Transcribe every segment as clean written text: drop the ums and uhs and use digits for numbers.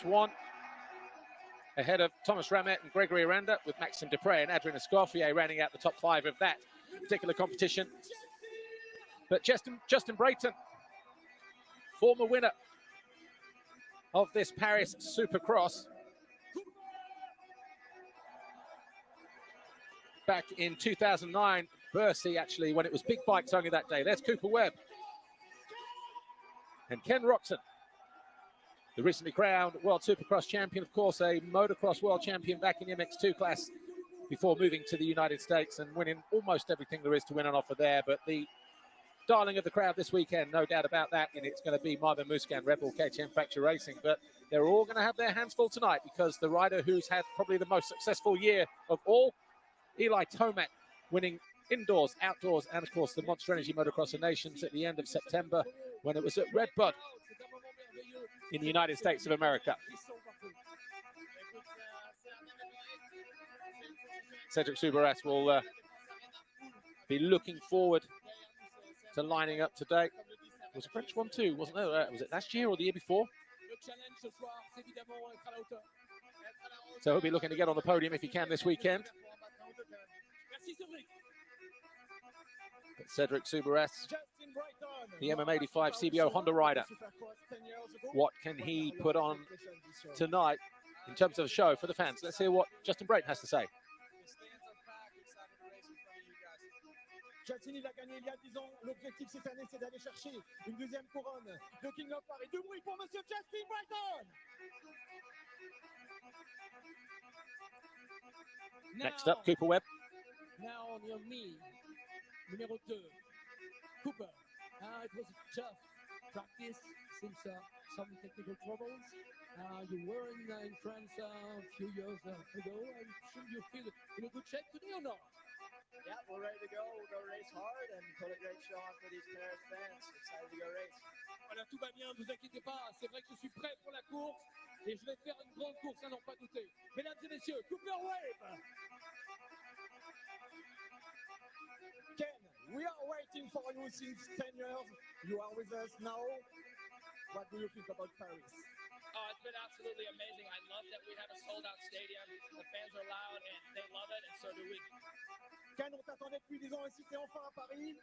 one, ahead of Thomas Ramet and Gregory Aranda, with Maxime Dupre and Adrien Escoffier rounding out the top 5 of that particular competition. But Justin Brayton, former winner of this Paris Supercross back in 2009, Bercy actually, when it was big bikes only that day. There's Cooper Webb. And Ken Roxon, the recently crowned World Supercross champion, of course, a motocross world champion back in the MX2 class before moving to the United States and winning almost everything there is to win on offer there. But the darling of the crowd this weekend, no doubt about that, and it's going to be Marvin Musquin, Red Bull KTM Factory Racing. But they're all going to have their hands full tonight, because the rider who's had probably the most successful year of all, Eli Tomac, winning indoors, outdoors, and of course the Monster Energy Motocross of Nations at the end of September when it was at Redbud in the United States of America. Cedric Soubeyras will be looking forward to lining up today. It was a French one too, wasn't it? Was it last year or the year before? So he'll be looking to get on the podium if he can this weekend. But Cedric Soubeyras, the MM85 CBO Honda rider, what can he put on tonight in terms of a show for the fans? Let's hear what Justin Brayton has to say. Justin, il a gagné il y a 10 ans. L'objectif cette année, c'est d'aller chercher une deuxième couronne de King of Paris. Du bruit pour Monsieur Justin Brayton. Next up, Cooper Webb. Now near me, numéro 2, Cooper. It was a tough practice since some technical troubles. You were in France a few years ago. I'm sure you feel in a good shape today or not? Yeah, we're ready to go. We'll go race hard and put a great show on for these Paris fans. Excited to go race. Voilà, tout va bien, ne vous inquiétez pas. C'est vrai que je suis prêt pour la course et je vais faire une grande course, à n'en pas douter. Mesdames et messieurs, Cooper Webb. Ken, we are waiting for you since 10 years. You are with us now. What do you think about Paris? Oh, it's been absolutely amazing. I love that we have a sold-out stadium. The fans are loud and they love it, and so do we. Ken, on t'attendait depuis 10 ans ici, t'es enfin à Paris.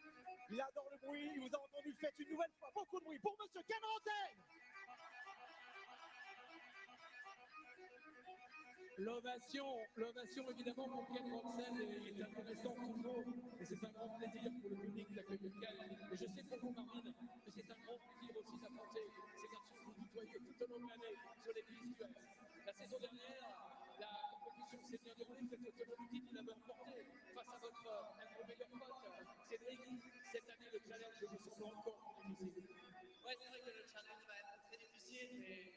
Il adore le bruit, il vous a entendu, faites une nouvelle fois beaucoup de bruit pour Monsieur Ken Roxon. L'ovation évidemment pour Ken Roxon est intéressant toujours, et c'est un grand plaisir pour le public d'accueillir Ken. Et je sais pour vous, Marvin, que c'est un grand plaisir aussi d'affronter ces garçons que vous tutoyez tout au long de l'année sur les pistes US. La saison dernière, la compétition s'est bien déroulée, cette autonomie qu'il avait emporté face à votre meilleur pote, Cédric. Cette année, le challenge vous semble encore difficile. Ouais, c'est vrai que le challenge va être très difficile, mais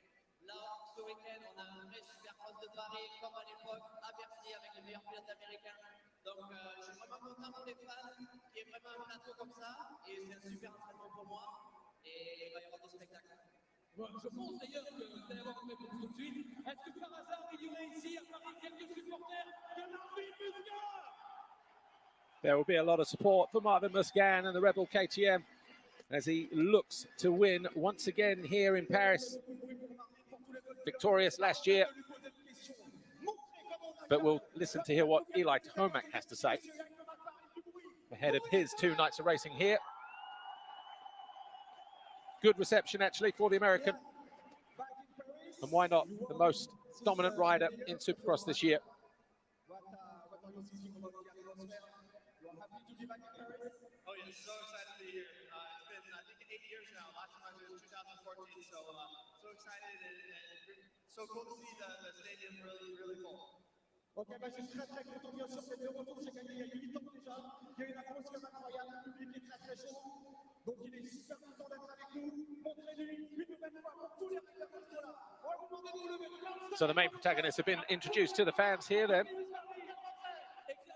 là, ce week-end, on a un vrai Supercross de Paris, comme à l'époque, à Bercy, avec les meilleurs pilotes américains. Donc, je suis vraiment content pour les fans, qu'il y ait vraiment un plateau comme ça, et c'est un super entraînement pour moi, et il va y avoir des spectacles. Bon, je pense d'ailleurs que vous allez avoir une réponse tout de suite. Est-ce que par hasard, il y aurait ici à Paris quelques supporters de Marvin Musquin? There will be a lot of support for Marvin Musquin and the Red Bull KTM as he looks to win once again here in Paris. Victorious last year. But we'll listen to hear what Eli Tomac has to say ahead of his 2 nights of racing here. Good reception, actually, for the American. And why not the most dominant rider in Supercross this year? Oh, yeah, so excited to be here. It's been, I think, 8 years now. Last time I was in 2014, so excited and so cool to see the stadium really full. Ok, bah, je suis très content bien sûr d'être de retour. J'ai gagné il y a 8 ans déjà. Il y a une atmosphère incroyable, le public est très chaud. Donc il est super content d'être avec nous. Montrez-lui une nouvelle fois pour tous les riders qui sont là. On va vous demander de vous lever. So the main protagonists have been introduced to the fans here then.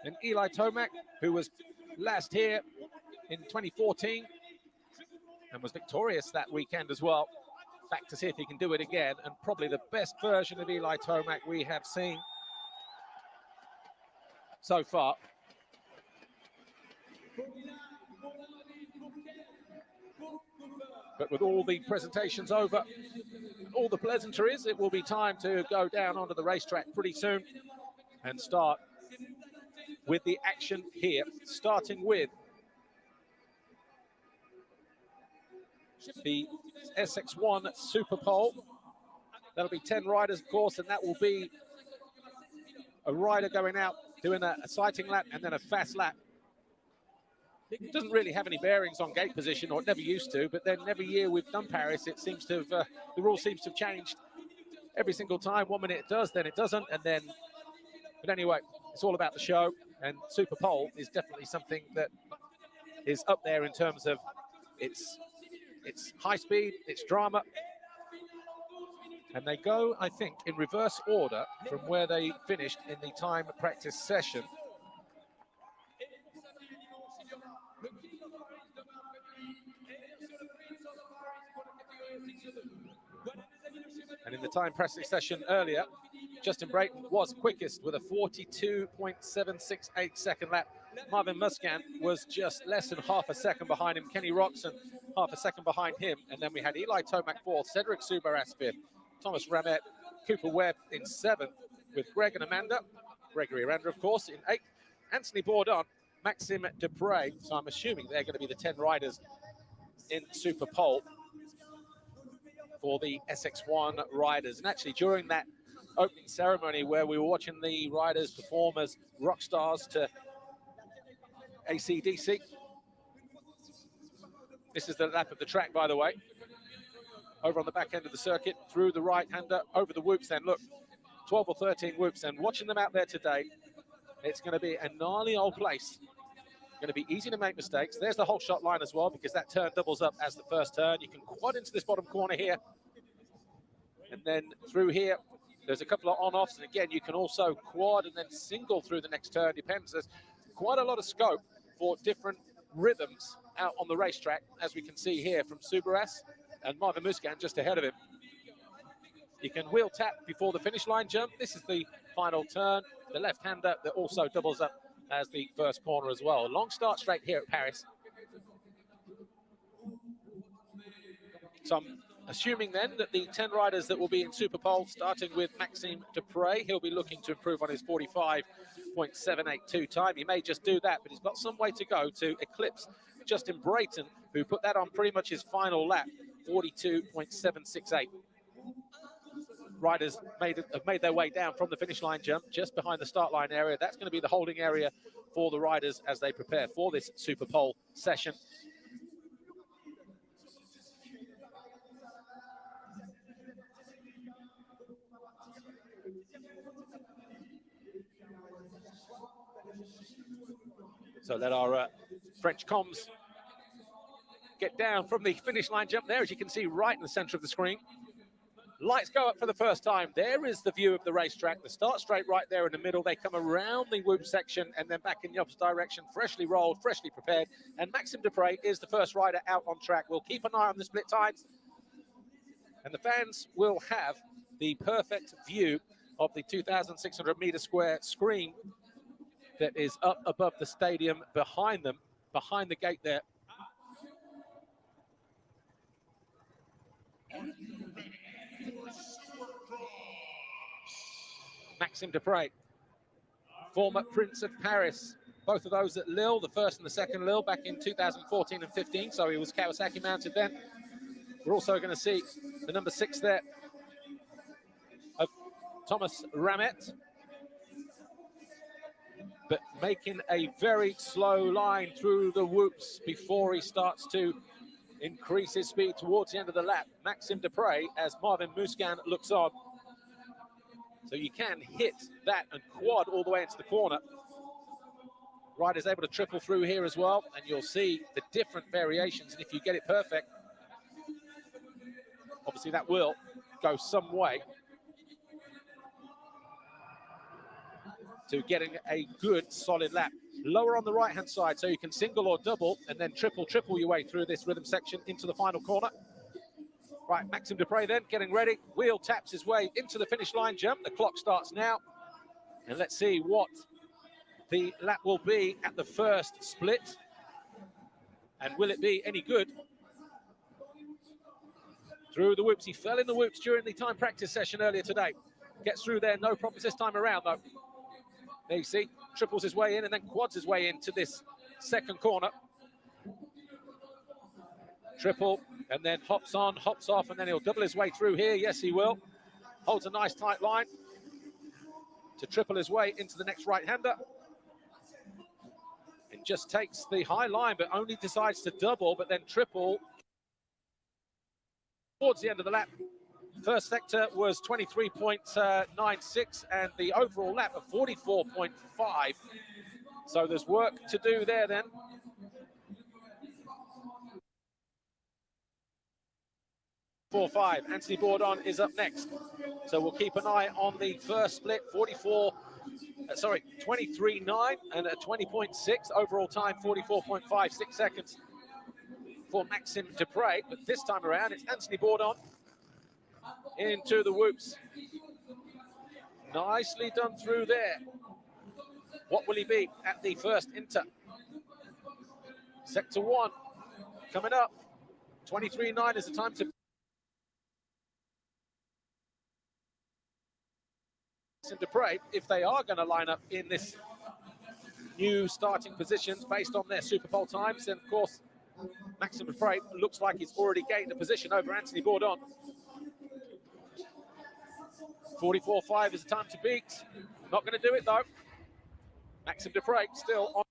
And Eli Tomac, who was last here in 2014 and was victorious that weekend as well. Back to see if he can do it again, and probably the best version of Eli Tomac we have seen so far. But with all the presentations over, all the pleasantries, it will be time to go down onto the racetrack pretty soon and start with the action here, starting with the SX1 Super Pole. That'll be 10 riders, of course, and that will be a rider going out doing a sighting lap and then a fast lap. It doesn't really have any bearings on gate position, or it never used to, but then every year we've done Paris, it seems to have, the rule seems to have changed every single time. 1 minute it does, then it doesn't, and then, but anyway, it's all about the show, and Super Pole is definitely something that is up there in terms of its high speed, its drama. And they go, I think, in reverse order from where they finished in the time practice session. And in the time practice session earlier, Justin Brayton was quickest with a 42.768 second lap. Marvin Musquin was just less than half a second behind him. Kenny Roxon, half a second behind him. And then we had Eli Tomac fourth, Cedric Subaras fifth, Thomas Ramette, Cooper Webb in seventh, with Greg and Amanda, Gregory Aranda, of course, in eighth, Anthony Bourdon, Maxime Dupre. So I'm assuming they're going to be the 10 riders in Super Pole for the SX1 riders. And actually, during that opening ceremony where we were watching the riders perform as rock stars to AC/DC, this is the lap of the track, by the way, over on the back end of the circuit, through the right-hander, over the whoops. Then look, 12 or 13 whoops, and watching them out there today, it's going to be a gnarly old place. Going to be easy to make mistakes. There's the whole shot line as well, because that turn doubles up as the first turn. You can quad into this bottom corner here, and then through here there's a couple of on-offs, and again you can also quad and then single through the next turn. Depends. There's quite a lot of scope for different rhythms out on the racetrack, as we can see here from Subaras and Marvin Musquin just ahead of him. You can wheel tap before the finish line jump. This is the final turn, the left-hander that also doubles up as the first corner as well. A long start straight here at Paris. So I'm assuming then that the 10 riders that will be in Super Pole, starting with Maxime Dupre, he'll be looking to improve on his 45.782 time. He may just do that, but he's got some way to go to eclipse Justin Brayton, who put that on pretty much his final lap, 42.768. Riders have made their way down from the finish line jump just behind the start line area. That's going to be the holding area for the riders as they prepare for this Super Pole session. So let our French comms get down from the finish line jump there, as you can see right in the center of the screen. Lights go up for the first time. There is the view of the racetrack. The start straight right there in the middle. They come around the whoop section and then back in the opposite direction, freshly rolled, freshly prepared. And Maxime Dupre is the first rider out on track. We'll keep an eye on the split times. And the fans will have the perfect view of the 2,600 meter square screen that is up above the stadium behind them, behind the gate there. Maxime Dupre, former Prince of Paris. Both of those at Lille, the first and the second Lille back in 2014 and 15. So he was Kawasaki mounted then. We're also going to see the number 6 there of Thomas Ramette, but making a very slow line through the whoops before he starts to increase his speed towards the end of the lap. Maxime Dupre as Marvin Musquin looks on. So you can hit that and quad all the way into the corner. Rider's able to triple through here as well, and you'll see the different variations. And if you get it perfect, obviously that will go some way to getting a good solid lap. Lower on the right-hand side, so you can single or double and then triple your way through this rhythm section into the final corner. Right, Maxime Dupre then getting ready. Wheel taps his way into the finish line jump. The clock starts now. And let's see what the lap will be at the first split. And will it be any good? through the whoops. He fell in the whoops during the time practice session earlier today. Gets through there, no problems this time around though. There you see, triples his way in and then quads his way into this second corner. Triple, and then hops on, hops off, and then he'll double his way through here. Yes, he will. Holds a nice tight line to triple his way into the next right-hander. And just takes the high line, but only decides to double, but then triple towards the end of the lap. First sector was 23.96 and the overall lap of 44.5. So there's work to do there then. Anthony Bourdon is up next. So we'll keep an eye on the first split, 23.9 and a 20.6. Overall time, 44.56 seconds for Maxime Dupre. But this time around, it's Anthony Bourdon into the whoops. Nicely done through there. What will he be at the first inter? Sector 1 coming up. 23.9 is the time to Dupre, if they are going to line up in this new starting positions based on their Super Bowl times, then of course Maxime Dupre looks like he's already gained a position over Anthony Bourdon. 44.5 is the time to beat. Not going to do it though. Maxime Dupre still on.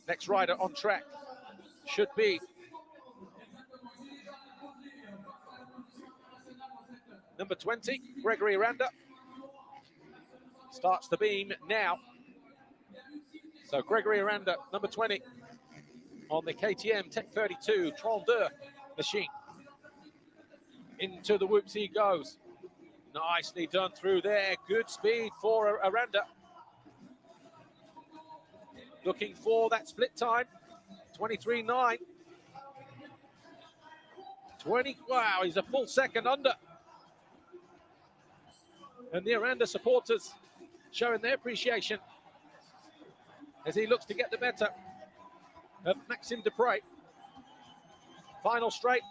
Next rider on track should be number 20, Gregory Aranda. Starts the beam now. So Gregory Aranda, number 20, on the KTM Tech 32 Trondeur machine. Into the whoops he goes. Nicely done through there. Good speed for Aranda. Looking for that split time. 23.9. 20, wow, he's a full second under. And the Aranda supporters showing their appreciation as he looks to get the better of Maxime Dupre. Final straight.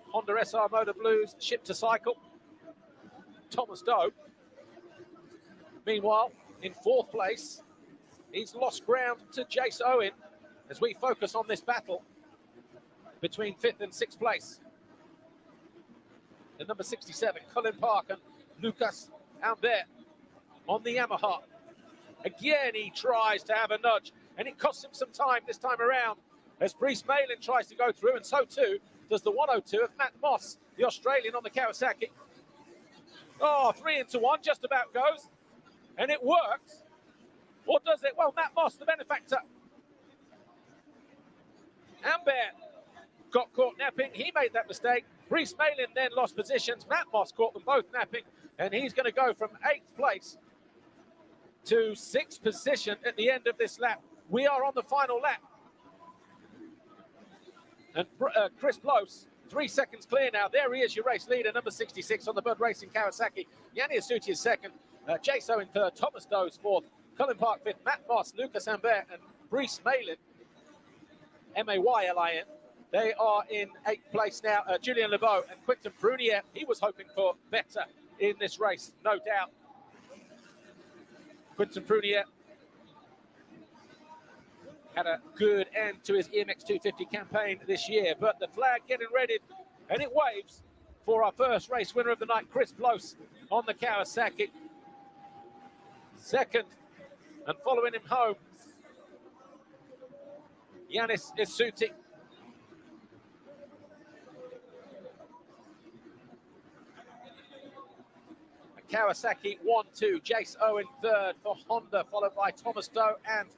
Honda SR Motor Blues, Ship to Cycle. Thomas Doe, meanwhile, in 4th place. He's lost ground to Jace Owen as we focus on this battle between 5th and 6th place. The number 67, Colin Park and Lucas Ambert on the Yamaha. Again, he tries to have a nudge, and it costs him some time this time around as Brice Malin tries to go through, and so too does the 102 of Matt Moss, the Australian on the Kawasaki. Oh, 3 into 1, just about goes, and it works. Or does it? Well, Matt Moss, the benefactor. Ambert got caught napping. He made that mistake. Brice Malin then lost positions. Matt Moss caught them both napping, and he's going to go from 8th place to 6th position at the end of this lap. We are on the final lap. And Chris Blos, 3 seconds clear now. There he is, your race leader, number 66 on the Bud Racing Kawasaki. Yanni Asuti is 2nd. Jace Owen 3rd. Thomas Doe is 4th. Colin Park 5th. Matt Moss, Lucas Ambert, and Brice Malin, M-A-Y-L-I-N. They are in 8th place now. Julien Lebeau and Quentin Prunier. He was hoping for better in this race, no doubt. Quentin Prunier had a good end to his EMX 250 campaign this year, but the flag getting ready, and it waves for our first race winner of the night, Chris Blos on the Kawasaki. 2nd, and following him home, Yannis Isuti. Kawasaki 1-2, Jace Owen 3rd for Honda, followed by Thomas Doe and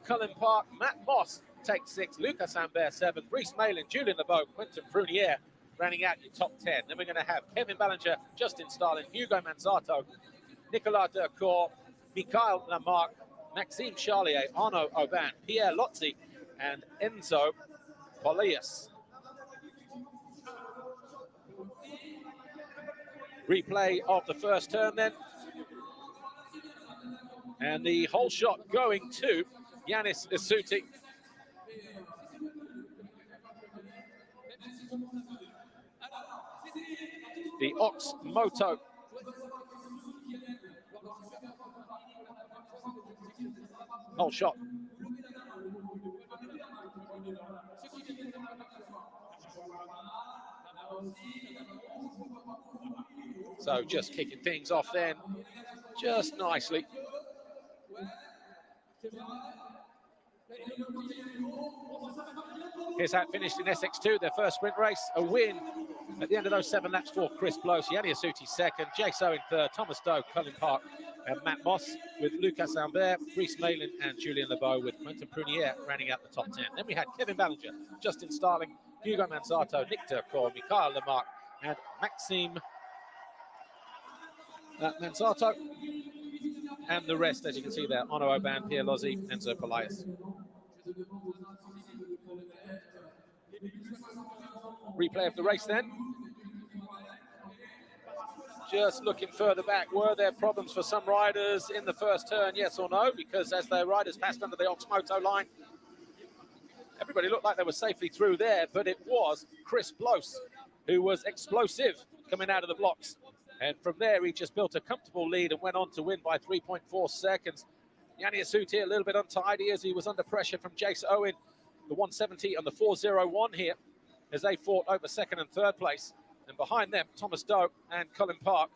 Colin Park. Matt Moss takes 6th, Lucas Ambert 7th, Brice Malin, Julien Lebeau, Quentin Prunier rounding out your top 10. Then we're going to have Kevin Ballinger, Justin Starlin, Hugo Manzato, Nicolas Dercourt, Mikhail Lamarck, Maxime Charlier, Arnaud Aubin, Pierre Lotzi, and Enzo Polias. Replay of the first turn then. And the whole shot going to Yannis Isuti. The Ox Moto. Whole shot. So just kicking things off then, just nicely. Here's how it finished in SX2, their first sprint race. A win at the end of those 7 laps for Chris Blos. Yanni Isuti 2nd, Jace Owen 3rd, Thomas Doe, Colin Park, and Matt Moss with Lucas Ambert, Brice Malin, and Julien Lebeau with Quentin Prunier rounding out the top 10. Then we had Kevin Ballinger, Justin Starling, Hugo Manzato, Nick Dercourt, Mikhail Lamarck, and Maxime Manzato. And the rest, as you can see there, Arnaud Aubin, Pierre Lozzi, Enzo Polias. Replay of the race then. Just looking further back, were there problems for some riders in the first turn, yes or no? Because as their riders passed under the Ox Moto line, everybody looked like they were safely through there, but it was Chris Blos who was explosive coming out of the blocks. And from there, he just built a comfortable lead and went on to win by 3.4 seconds. Yanni Isuti a little bit untidy as he was under pressure from Jace Owen, the 170 and the 401 here, as they fought over 2nd and 3rd place. And behind them, Thomas Doe and Colin Park.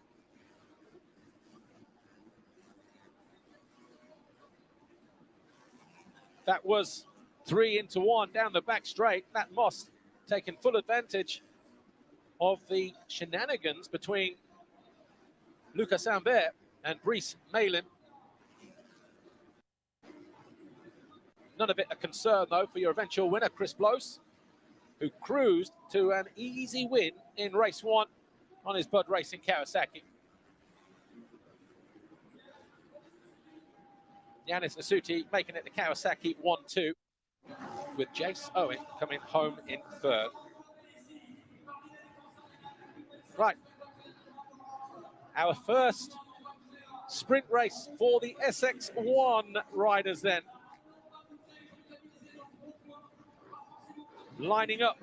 That was 3 into 1 down the back straight. Matt Moss taking full advantage of the shenanigans between Lucas Ambert and Brice Malin. None of it a concern, though, for your eventual winner, Chris Blos, who cruised to an easy win in race 1 on his Bud Racing Kawasaki. Yannis Isuti making it the Kawasaki 1-2, with Jace Owen coming home in 3rd. Right. Our first sprint race for the SX1 riders then. Lining up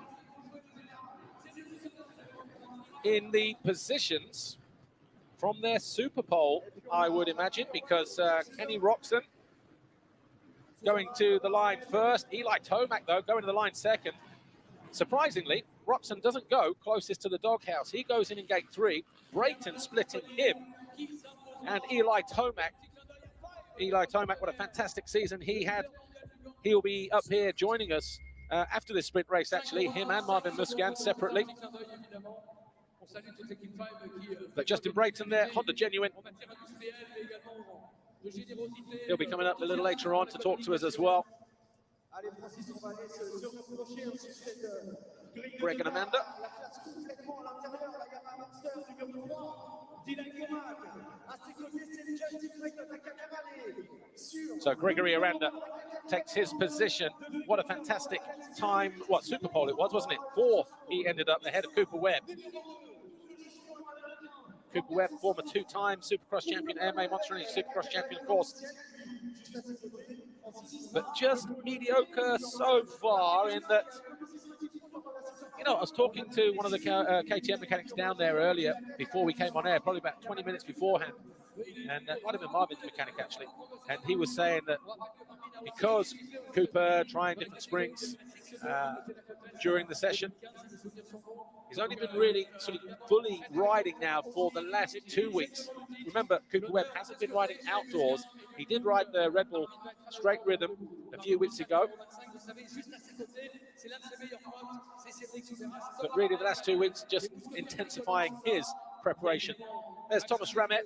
in the positions from their Super Pole, I would imagine, because Kenny Roxon going to the line first. Eli Tomac, though, going to the line second. Surprisingly, Roxon doesn't go closest to the doghouse. He goes in gate 3. Brayton splitting him and Eli Tomac. Eli Tomac, what a fantastic season he had. He'll be up here joining us after this sprint race, actually, him and Marvin Musquin separately. But Justin Brayton there, Honda Genuine. He'll be coming up a little later on to talk to us as well. Greg and Amanda. So Gregory Aranda takes his position. What a fantastic time. What, Super Pole it was, wasn't it? 4th, he ended up ahead of Cooper Webb. Cooper Webb, former 2-time Supercross champion, AMA Monster Energy Supercross champion, of course. But just mediocre so far in that, you know, I was talking to one of the KTM mechanics down there earlier before we came on air, probably about 20 minutes beforehand. And might have been Marvin's mechanic, actually. And he was saying that because Cooper trying different springs during the session, he's only been really sort of fully riding now for the last 2 weeks. Remember, Cooper Webb hasn't been riding outdoors. He did ride the Red Bull Straight Rhythm a few weeks ago. But really, the last 2 weeks, just intensifying his preparation. There's Thomas Ramette.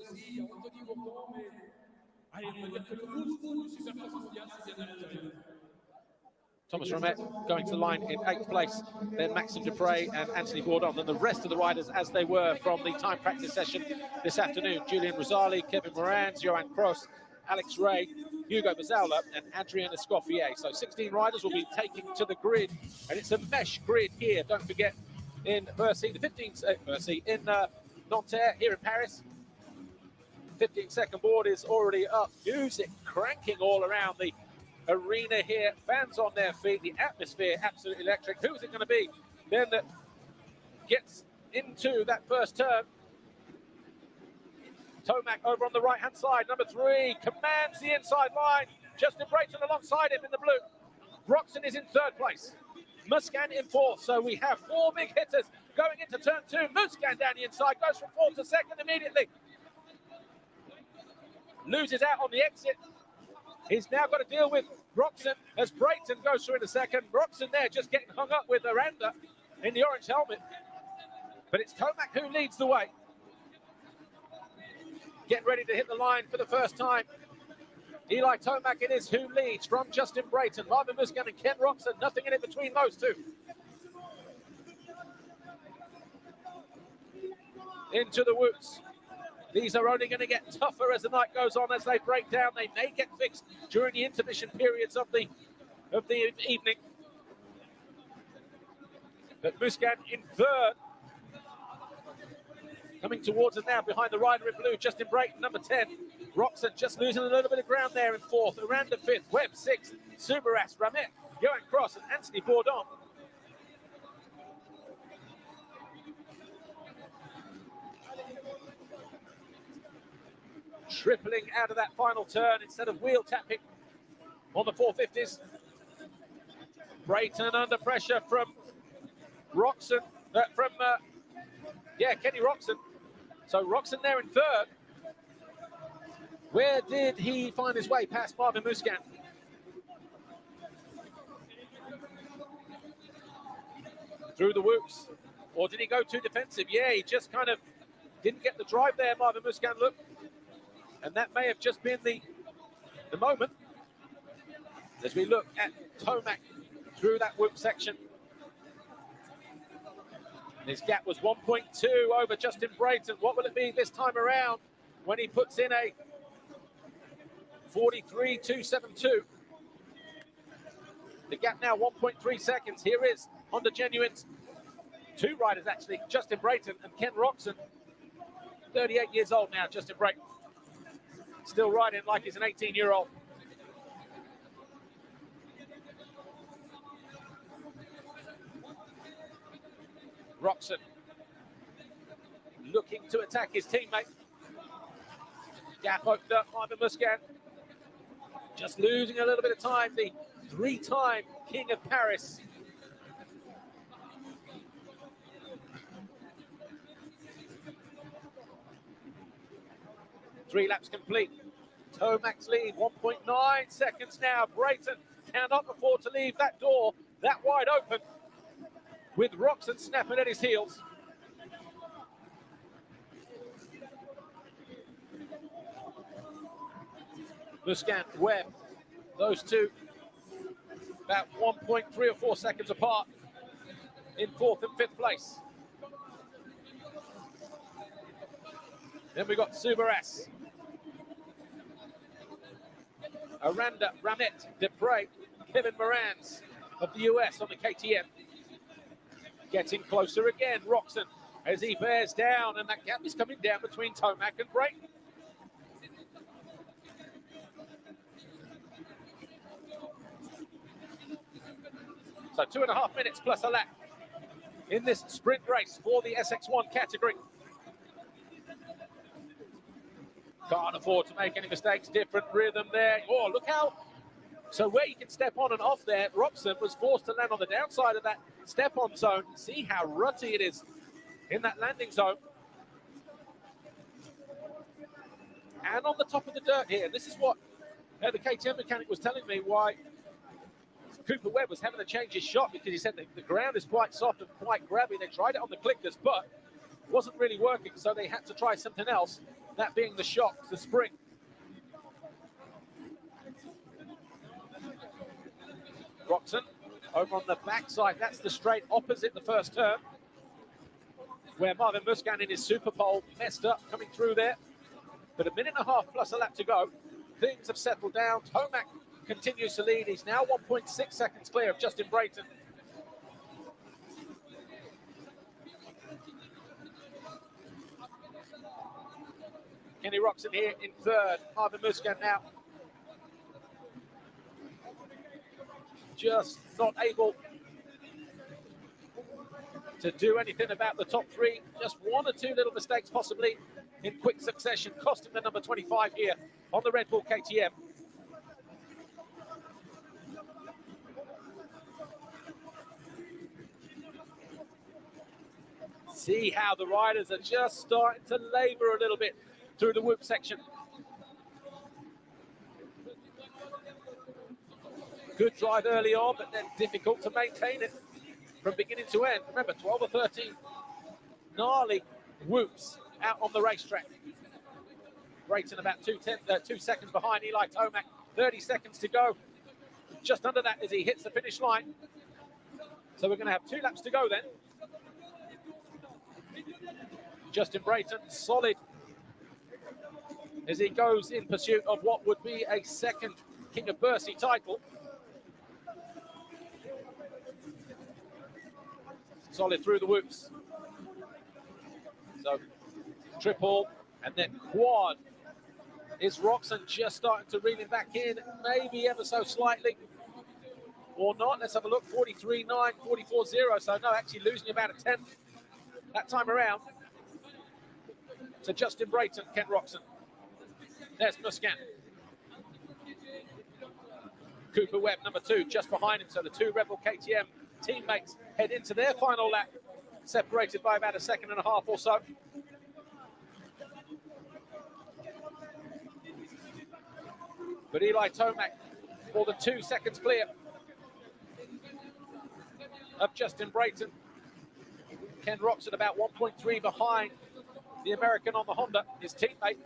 Thomas Ramette going to the line in 8th place, then Maxime Dupre and Anthony Bourdon. Then the rest of the riders as they were from the time practice session this afternoon. Julian Rosali, Kevin Morans, Johan Cross, Alex Ray, Hugo Bazaula and Adrien Escoffier. So 16 riders will be taking to the grid, and it's a mesh grid here. Don't forget, in Bercy, the 15th Bercy in Nanterre here in Paris. 15-second board is already up. Music cranking all around the arena here. Fans on their feet. The atmosphere absolutely electric. Who is it going to be then that gets into that first turn? Tomac over on the right-hand side. Number 3 commands the inside line. Justin Brayton alongside him in the blue. Roxon is in 3rd place. Musquin in 4th. So we have 4 big hitters going into turn 2. Musquin down the inside. Goes from 4th to 2nd immediately. Loses out on the exit. He's now got to deal with Roxon as Brayton goes through in a second. Roxon there just getting hung up with Aranda in the orange helmet. But it's Tomac who leads the way. Getting ready to hit the line for the first time. Eli Tomac it is who leads from Justin Brayton. Marvin Musquin and Ken Roxon, nothing in it between those two. Into the woods. These are only going to get tougher as the night goes on, as they break down. They may get fixed during the intermission periods of the evening. But Musquin in 3rd. Coming towards us now behind the rider in blue, Justin Brayton, number 10. Roxon just losing a little bit of ground there in 4th. Aranda 5th, Webb 6th, Subaras, Ramette, Johan Cross and Anthony Bourdon. Tripling out of that final turn instead of wheel tapping on the 450s. Brayton under pressure from Roxon, Kenny Roxon. So Roxon there in 3rd. Where did he find his way past Marvin Musquin? Through the whoops. Or did he go too defensive? Yeah, he just kind of didn't get the drive there, Marvin Musquin, look. And that may have just been the moment as we look at Tomac through that whoop section. His gap was 1.2 over Justin Brayton. What will it be this time around when he puts in a 43.272? The gap now 1.3 seconds. Here is Honda Genuine's 2 riders, actually, Justin Brayton and Ken Roxon. 38 years old now, Justin Brayton. Still riding like he's an 18-year-old. Roxon looking to attack his teammate. Gap opened up, Ivan Muscan. Just losing a little bit of time, the 3-time King of Paris. Three laps complete. Tomac's lead, 1.9 seconds now. Brayton cannot afford to leave that door that wide open, with Roxon snapping at his heels. Muscan, Webb, those two about 1.3 or 4 seconds apart in 4th and 5th place. Then we got Subaras, Aranda, Ramette, Dupre, Kevin Morans of the US on the KTM. Getting closer again, Roxon, as he bears down, and that gap is coming down between Tomac and Brayton. So 2.5 minutes plus a lap in this sprint race for the SX1 category. Can't afford to make any mistakes. Different rhythm there. Oh, look how. So where you can step on and off there, Roxon was forced to land on the downside of that step-on zone. See how rutty it is in that landing zone. And on the top of the dirt here, this is what the KTM mechanic was telling me why Cooper Webb was having to change his shot, because he said that the ground is quite soft and quite grabby. They tried it on the clickers, but it wasn't really working, so they had to try something else, that being the shock, the spring. Roxon over on the backside, that's the straight opposite the first turn, where Marvin Muscan in his Super Pole messed up coming through there. But 1.5 minutes plus a lap to go. Things have settled down. Tomac continues to lead. He's now 1.6 seconds clear of Justin Brayton. Kenny Roxon here in 3rd. Marvin Muscan now just not able to do anything about the top 3. Just 1 or 2 little mistakes possibly in quick succession, costing the number 25 here on the Red Bull KTM. See how the riders are just starting to labor a little bit through the whoop section. Good drive early on, but then difficult to maintain it from beginning to end. Remember, 12 or 13 gnarly whoops out on the racetrack. Brayton about 2 seconds behind Eli Tomac. 30 seconds to go. Just under that as he hits the finish line. So we're going to have 2 laps to go then. Justin Brayton, solid as he goes in pursuit of what would be a 2nd King of Bercy title. Solid through the whoops. So triple and then quad. Is Roxon just starting to reel him back in, maybe ever so slightly, or not? Let's have a look. 43.9, 44.0. So no, actually losing about a 10th that time around to Justin Brayton, Ken Roxon. There's Muscan. Cooper Webb, number 2, just behind him. So the 2 Red Bull KTM teammates head into their final lap, separated by about 1.5 seconds or so. But Eli Tomac more than 2 seconds clear of Justin Brayton. Ken Roxon about 1.3 behind the American on the Honda, his teammate.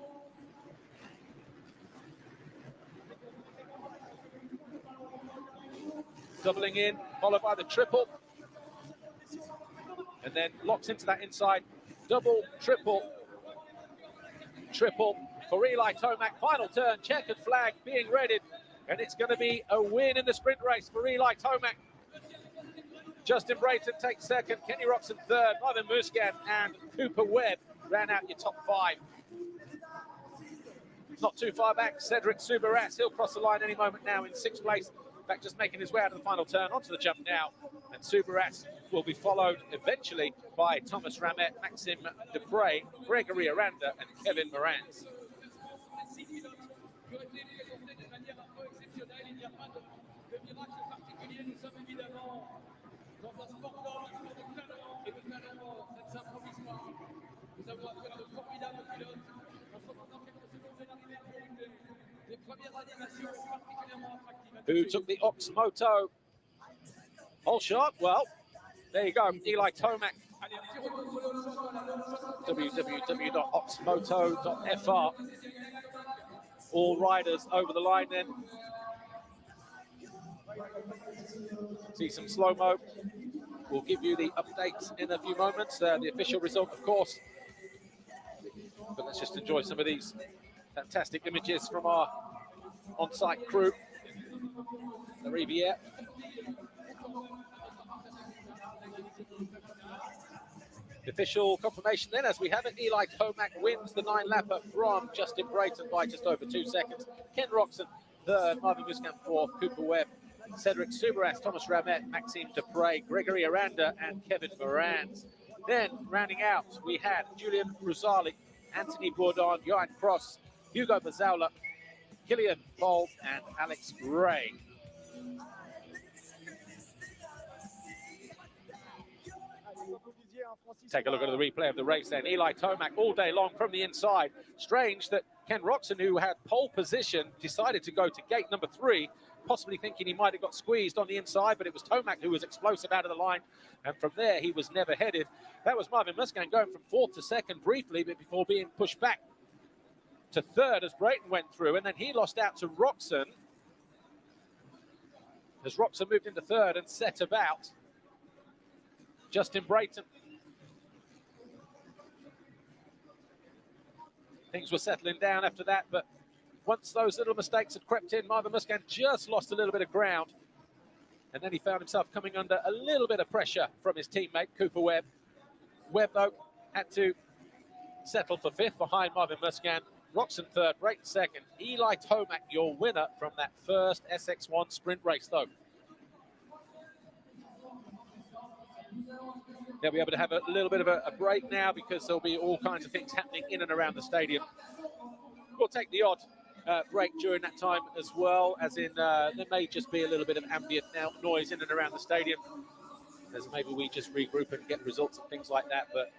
Doubling in, followed by the triple. And then locks into that inside. Double, triple, triple for Eli Tomac. Final turn, checkered flag being readied. And it's going to be a win in the sprint race for Eli Tomac. Justin Brayton takes 2nd, Kenny Roxon 3rd, Marvin Muscan and Cooper Webb ran out your top 5. Not too far back, Cedric Subaras. He'll cross the line any moment now in 6th place. In fact, just making his way out of the final turn onto the jump now. And Subaras will be followed eventually by Thomas Ramette, Maxime Dupre, Gregory Aranda, and Kevin Morantz. Who took the Ox Moto whole shot? Well, there you go, Eli Tomac. www.oxmoto.fr. All riders over the line then. See some slow-mo. We'll give you the updates in a few moments. The official result, of course. But let's just enjoy some of these fantastic images from our on-site crew. The Riviere. The official confirmation then, as we have it, Eli Tomac wins the 9-lapper from Justin Brayton by just over 2 seconds. Ken Roxon third, Marvin Musquin fourth, Cooper Webb, Cedric Subaras, Thomas Ramette, Maxime Dupre, Gregory Aranda, and Kevin Morantz. Then, rounding out, we had Julian Rosali, Anthony Bourdon, Johan Cross, Hugo Bazzaula, Killian Bolt, and Alex Ray. Take a look at the replay of the race then. Eli Tomac all day long from the inside. Strange that Ken Roxon, who had pole position, decided to go to gate number 3, possibly thinking he might have got squeezed on the inside, but it was Tomac who was explosive out of the line, and from there he was never headed. That was Marvin Musquin going from 4th to 2nd briefly, but before being pushed back to 3rd as Brayton went through, and then he lost out to Roxon as Roxon moved into 3rd and set about Justin Brayton. Things were settling down after that, but once those little mistakes had crept in, Marvin Musquin just lost a little bit of ground. And then he found himself coming under a little bit of pressure from his teammate, Cooper Webb. Webb, though, had to settle for 5th behind Marvin Musquin. Roxon 3rd, Brayton 2nd. Eli Tomac, your winner from that first SX1 sprint race, though. They'll be able to have a little bit of a break now because there'll be all kinds of things happening in and around the stadium. We'll take the odd break during that time as well, as in there may just be a little bit of ambient noise in and around the stadium, as maybe we just regroup and get results and things like that. But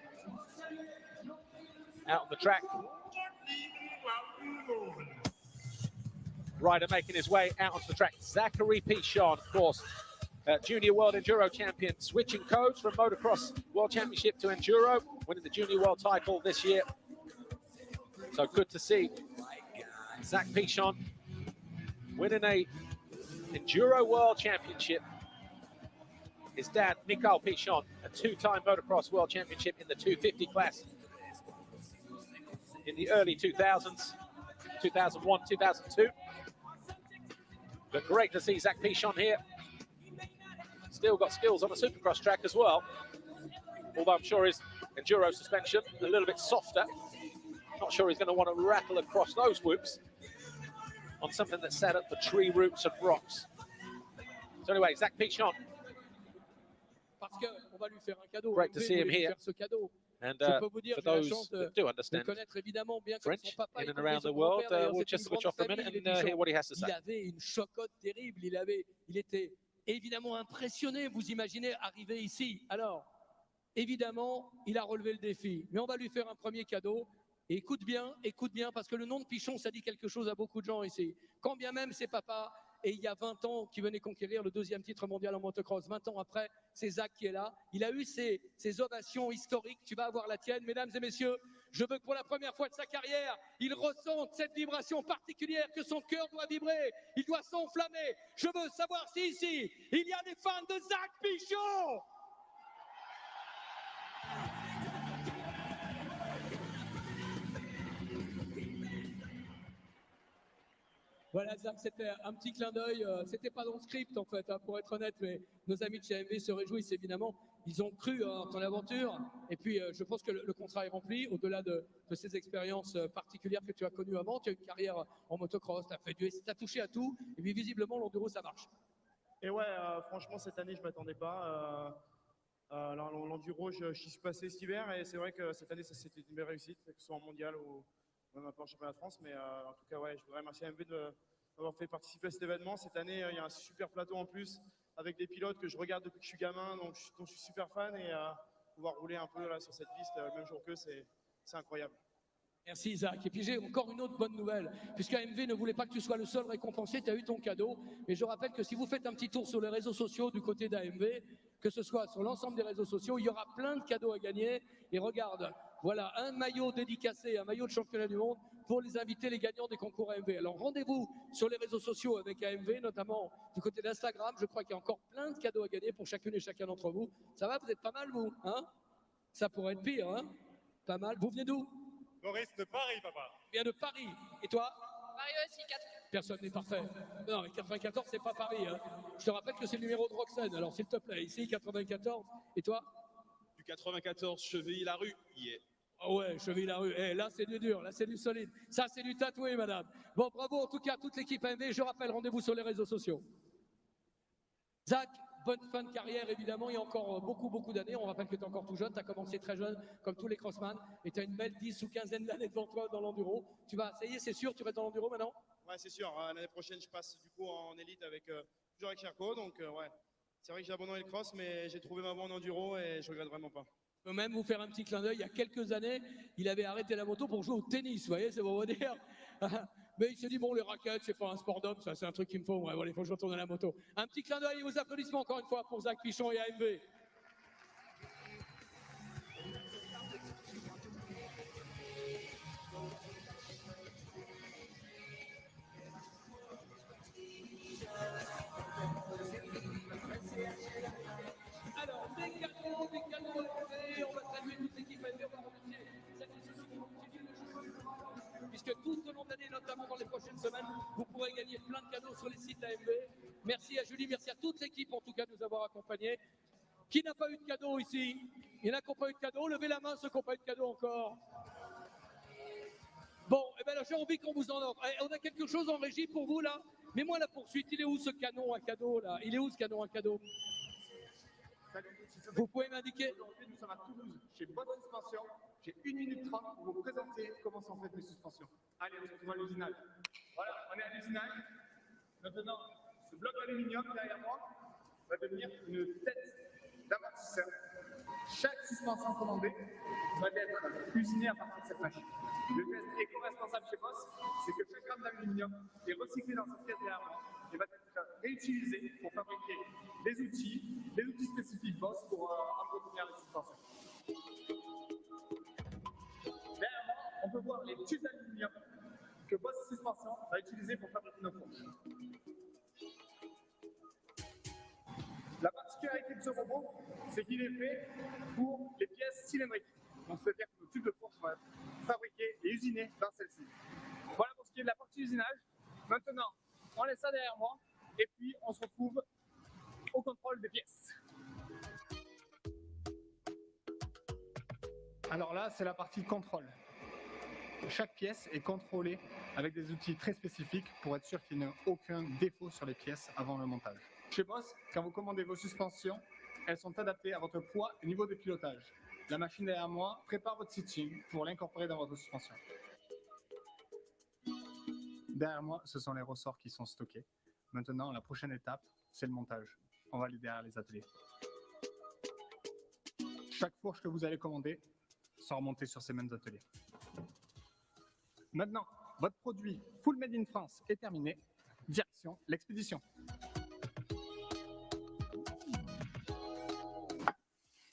out on the track, rider making his way out onto the track, Zachary Pichon, of course. Junior World Enduro Champion, switching codes from Motocross World Championship to Enduro, winning the Junior World title this year. So good to see Zach Pichon winning a Enduro World Championship. His dad, Mikhail Pichon, a 2-time Motocross World Championship in the 250 class in the early 2000s, 2001, 2002. But great to see Zach Pichon here. Still got skills on the Supercross track as well, although I'm sure his Enduro suspension a little bit softer. Not sure he's going to want to rattle across those whoops on something that's set up for tree roots and rocks. So anyway, Zach Pichon. Great to see him here. And for those that do understand French in and around the world, we'll just switch off for a minute and hear what he has to say. Évidemment impressionné, vous imaginez, arriver ici. Alors, évidemment, il a relevé le défi. Mais on va lui faire un premier cadeau. Et écoute bien, parce que le nom de Pichon, ça dit quelque chose à beaucoup de gens ici. Quand bien même c'est papa, et il y a 20 ans, qui venait conquérir le 2e titre mondial en motocross. 20 ans après, c'est Zach qui est là. Il a eu ces ovations historiques. Tu vas avoir la tienne, mesdames et messieurs. Je veux que pour la première fois de sa carrière, il ressente cette vibration particulière, que son cœur doit vibrer, il doit s'enflammer. Je veux savoir si ici, il y a des fans de Zach Pichon. Voilà, Zach, c'était un petit clin d'œil. C'était pas dans le script, en fait, hein, pour être honnête, mais nos amis de chez AMV se réjouissent, évidemment. Ils ont cru en ton aventure. Et puis, je pense que le contrat est rempli. Au-delà de ces expériences particulières que tu as connues avant, tu as une carrière en motocross, tu as fait du S, tu as touché à tout. Et puis, visiblement, l'enduro, ça marche. Et ouais, franchement, cette année, je ne m'attendais pas. L'enduro, je suis passé cet hiver et c'est vrai que cette année, c'était une belle réussite, que ce soit en mondial ou même un peu en championnat de France. Mais en tout cas, ouais, je voudrais remercier MV d'avoir fait participer à cet événement. Cette année, il y a un super plateau en plus avec des pilotes que je regarde depuis que je suis gamin, dont je suis super fan. Et pouvoir rouler un peu là, sur cette piste le même jour qu'eux, c'est incroyable. Merci Isaac. Et puis j'ai encore une autre bonne nouvelle, puisque AMV ne voulait pas que tu sois le seul récompensé, tu as eu ton cadeau. Et je rappelle que si vous faites un petit tour sur les réseaux sociaux du côté d'AMV, que ce soit sur l'ensemble des réseaux sociaux, il y aura plein de cadeaux à gagner. Et regarde, voilà un maillot dédicacé, un maillot de championnat du monde pour les invités, les gagnants des concours AMV. Alors rendez-vous sur les réseaux sociaux avec AMV, notamment du côté d'Instagram. Je crois qu'il y a encore plein de cadeaux à gagner pour chacune et chacun d'entre vous. Ça va, vous êtes pas mal vous, hein? Ça pourrait être pire, hein? Pas mal. Vous venez d'où? Maurice de Paris, papa. Vient de Paris. Et toi? Paris aussi, 4. Personne n'est parfait. Non, mais 94, c'est pas Paris. Hein. Je te rappelle que c'est le numéro de Roxane. Alors, s'il te plaît, ici, 94. Et toi? Du 94, Chevilly-la-Rue. Yeah. Ah ouais, Chevilly-la-Rue. Eh, là, c'est du dur. Là, c'est du solide. Ça, c'est du tatoué, madame. Bon, bravo en tout cas à toute l'équipe AMV. Je rappelle, rendez-vous sur les réseaux sociaux. Zach, bonne fin de carrière, évidemment. Il y a encore beaucoup d'années. On rappelle que tu es encore tout jeune. Tu as commencé très jeune, comme tous les crossman. Et tu as une belle 10 ou 15aine d'années devant toi dans l'enduro. Ça y est, c'est sûr, tu restes dans l'enduro maintenant? Ouais, c'est sûr. L'année prochaine, je passe du coup en élite avec toujours avec MRPRO. Donc, ouais. C'est vrai que j'ai abandonné le cross, mais j'ai trouvé ma voie en enduro et je regrette vraiment pas. Je peux même vous faire un petit clin d'œil. Il y a quelques années, il avait arrêté la moto pour jouer au tennis. Vous voyez, c'est pour vous dire. Mais il s'est dit, bon, les raquettes, c'est pas un sport d'homme, ça, c'est un truc qu'il me faut. Ouais, voilà, il faut que je retourne à la moto. Un petit clin d'œil et vos applaudissements encore une fois pour Zach Pichon et AMV. Alors, des cadeaux AMV, on va saluer toute l'équipe AMV, on va remercier celles et ceux qui ont continué le jeu, puisque tout au long de l'année, notamment dans les prochaines semaines, vous pourrez gagner plein de cadeaux sur les sites AMV. Merci à Julie, merci à toute l'équipe en tout cas de nous avoir accompagnés. Qui n'a pas eu de cadeau ici? Il y en a qui n'ont pas eu de cadeau, levez la main ceux qui n'ont pas eu de cadeau encore. Bon, eh ben là, j'ai envie qu'on vous en offre. On a quelque chose en régie pour vous là? Mets-moi la poursuite, il est où ce canon à cadeau là? Il est où ce canon à cadeau? Vous pouvez m'indiquer? Aujourd'hui, nous sommes à Toulouse, chez Bonne Suspension. J'ai 1 minute 30 pour vous présenter comment sont faites mes suspensions. Allez, on se retrouve à l'usinage. Voilà, on est à l'usinage. Maintenant, ce bloc d'aluminium derrière moi va devenir une tête d'amortisseur. Chaque suspension commandée va être usinée à partir de cette machine. Le geste éco-responsable chez Boss, c'est que chaque gramme d'aluminium est recyclé dans cette pièce derrière moi et va être réutilisé pour fabriquer des outils spécifiques Boss pour entretenir les suspensions. Derrière moi, on peut voir les tubes d'aluminium que Boss Suspension va utiliser pour fabriquer nos fourches. La particularité de ce robot, c'est qu'il est fait pour les pièces cylindriques. Donc, c'est-à-dire que nos tubes de fourche vont être fabriqués et usinés dans celle-ci. Voilà pour ce qui est de la partie usinage. Maintenant, on laisse ça derrière moi et puis on se retrouve au contrôle des pièces. Alors là, c'est la partie contrôle. Chaque pièce est contrôlée avec des outils très spécifiques pour être sûr qu'il n'y ait aucun défaut sur les pièces avant le montage. Chez Boss, quand vous commandez vos suspensions, elles sont adaptées à votre poids et niveau de pilotage. La machine derrière moi prépare votre stitching pour l'incorporer dans votre suspension. Derrière moi, ce sont les ressorts qui sont stockés. Maintenant, la prochaine étape, c'est le montage. On va aller derrière les ateliers. Chaque fourche que vous allez commander sera montée sur ces mêmes ateliers. Maintenant, votre produit Full Made in France est terminé. Direction l'expédition.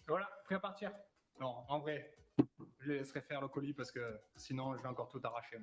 Voilà, prêt à partir. Non, en vrai, je les laisserai faire le colis parce que sinon, je vais encore tout arracher.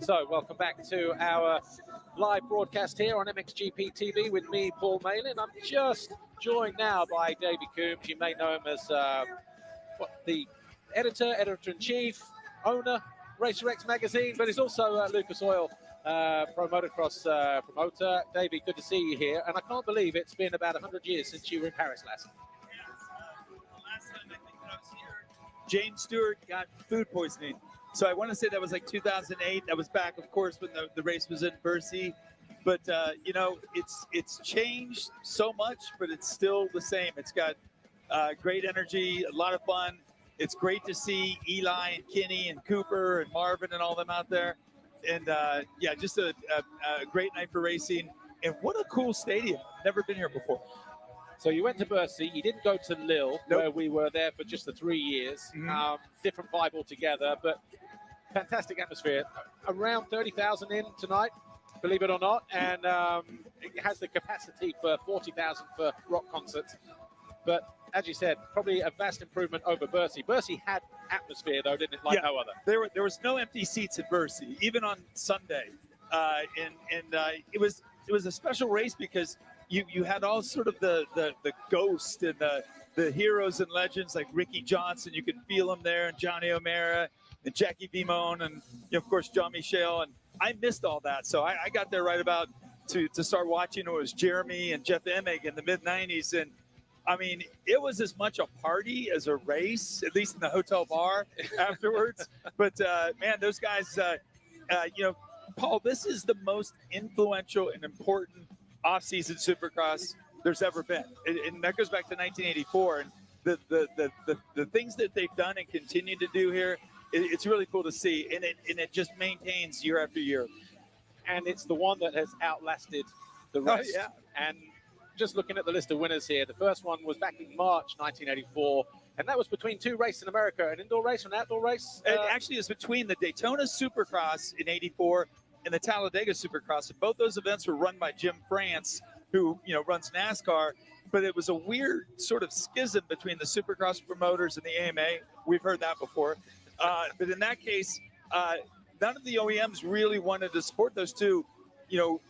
So, welcome back to our live broadcast here on MXGP TV with me, Paul Malin. I'm just joined now by Davey Coombs. You may know him as the editor-in-chief, owner, Racer X magazine, but he's also Lucas Oil Pro Motocross promoter. Davey, good to see you here. And I can't believe it's been about 100 years since you were in Paris last. The last time I think that I was here, James Stewart got food poisoning. So I want to say that was like 2008. That was back, of course, when the race was in Bercy. But, you know, it's changed so much, but it's still the same. It's got great energy, a lot of fun. It's great to see Eli and Kenny and Cooper and Marvin and all them out there. And, yeah, just a great night for racing. And what a cool stadium. Never been here before. So you went to Bercy. You didn't go to Lille, Nope. where we were there for just the 3 years. Different vibe altogether, but fantastic atmosphere. Around 30,000 in tonight, believe it or not. And it has the capacity for 40,000 for rock concerts. But as you said, probably a vast improvement over Bercy. Bercy had atmosphere, though, didn't it? Like no other. There was no empty seats at Bercy, even on Sunday. It was a special race because you had all sort of the ghosts and the heroes and legends like Ricky Johnson. You could feel them there, and Johnny O'Mara and Jackie Vimone, and of course John Michel. And I missed all that, so I got there right about to start watching. It was Jeremy and Jeff Emig in the mid '90s, and I mean, it was as much a party as a race, at least in the hotel bar afterwards. But man, those guys, you know, Paul, this is the most influential and important off-season Supercross there's ever been, and that goes back to 1984. And the things that they've done and continue to do here, it's really cool to see, and it just maintains year after year. And it's the one that has outlasted the rest. Oh, yeah. And just looking at the list of winners here, the first one was back in March 1984, and that was between two races in America, an indoor race and an outdoor race. It actually is between the Daytona Supercross in '84 and the Talladega Supercross. And both those events were run by Jim France, who runs NASCAR. But it was a weird sort of schism between the Supercross promoters and the AMA. We've heard that before. But in that case, none of the OEMs really wanted to support those two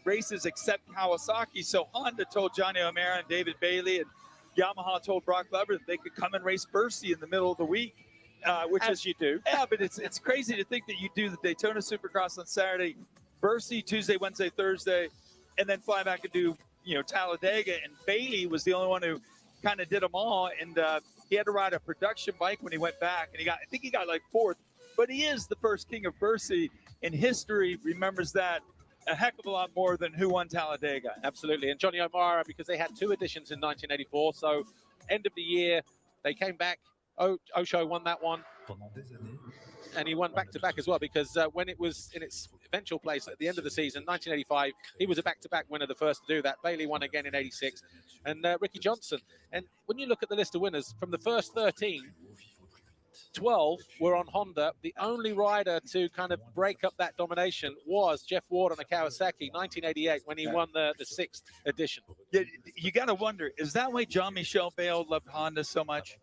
races except Kawasaki. So Honda told Johnny O'Mara and David Bailey, and Yamaha told Brock Lever that they could come and race Bercy in the middle of the week, which As you do. Yeah, but it's crazy to think that you do the Daytona Supercross on Saturday, Bercy Tuesday, Wednesday, Thursday, and then fly back and do Talladega. And Bailey was the only one who kind of did them all, and he had to ride a production bike when he went back, and I think he got like fourth. But he is the first king of Bercy, and history remembers that a heck of a lot more than who won Talladega. Absolutely. And Johnny O'Mara, because they had two editions in 1984, so end of the year, they came back. Osho won that one, and he won back-to-back as well, because when it was in its eventual place at the end of the season, 1985, he was a back-to-back winner, the first to do that. Bailey won again in 86, and Ricky Johnson. And when you look at the list of winners, from the first 13, 12 were on Honda. The only rider to kind of break up that domination was Jeff Ward on a Kawasaki, 1988, when he won the sixth edition. Yeah, you got to wonder, is that why John Michel Bale loved Honda so much?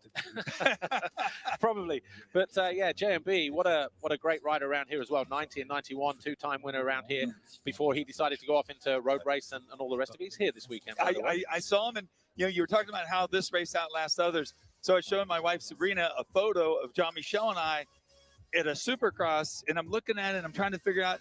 Probably. But yeah, JMB, what a great rider around here as well. 90 and 91, two-time winner around here before he decided to go off into road race and all the rest of it. He's here this weekend. I saw him, and you were talking about how this race outlasts others. So I showed my wife Sabrina a photo of John Michel and I at a Supercross, and I'm looking at it and I'm trying to figure out,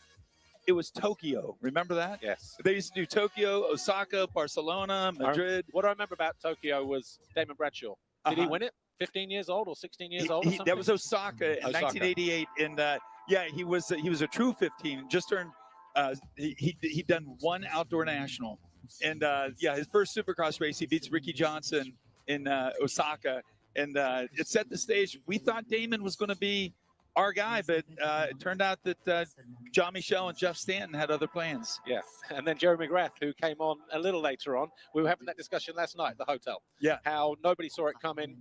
it was Tokyo. Remember that? Yes. They used to do Tokyo, Osaka, Barcelona, Madrid. What I remember about Tokyo was Damon Bradshaw. Did he win it? 15 years old or 16 years old or something? That was Osaka in 1988, and yeah, he was a true 15. Just turned. He'd done one outdoor national, and yeah, his first Supercross race, he beats Ricky Johnson in Osaka, and it set the stage. We thought Damon was going to be our guy, but it turned out that John Michel and Jeff Stanton had other plans. Yeah, and then Jerry McGrath, who came on a little later on. We were having that discussion last night at the hotel. Yeah. How nobody saw it coming,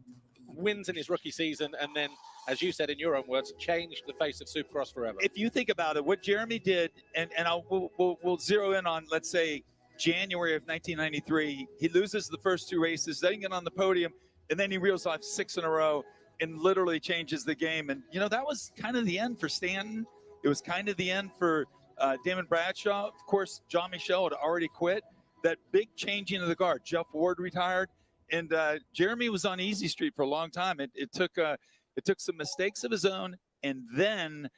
wins in his rookie season, and then, as you said in your own words, changed the face of Supercross forever. If you think about it, what Jeremy did, and we'll zero in on, let's say, January of 1993, he loses the first two races, doesn't get on the podium, and then he reels off 6 in a row and literally changes the game. And, that was kind of the end for Stanton It was kind of the end for Damon Bradshaw. Of course, John Michel had already quit. That big changing of the guard. Jeff Ward retired, and Jeremy was on easy street for a long time. It took some mistakes of his own, and then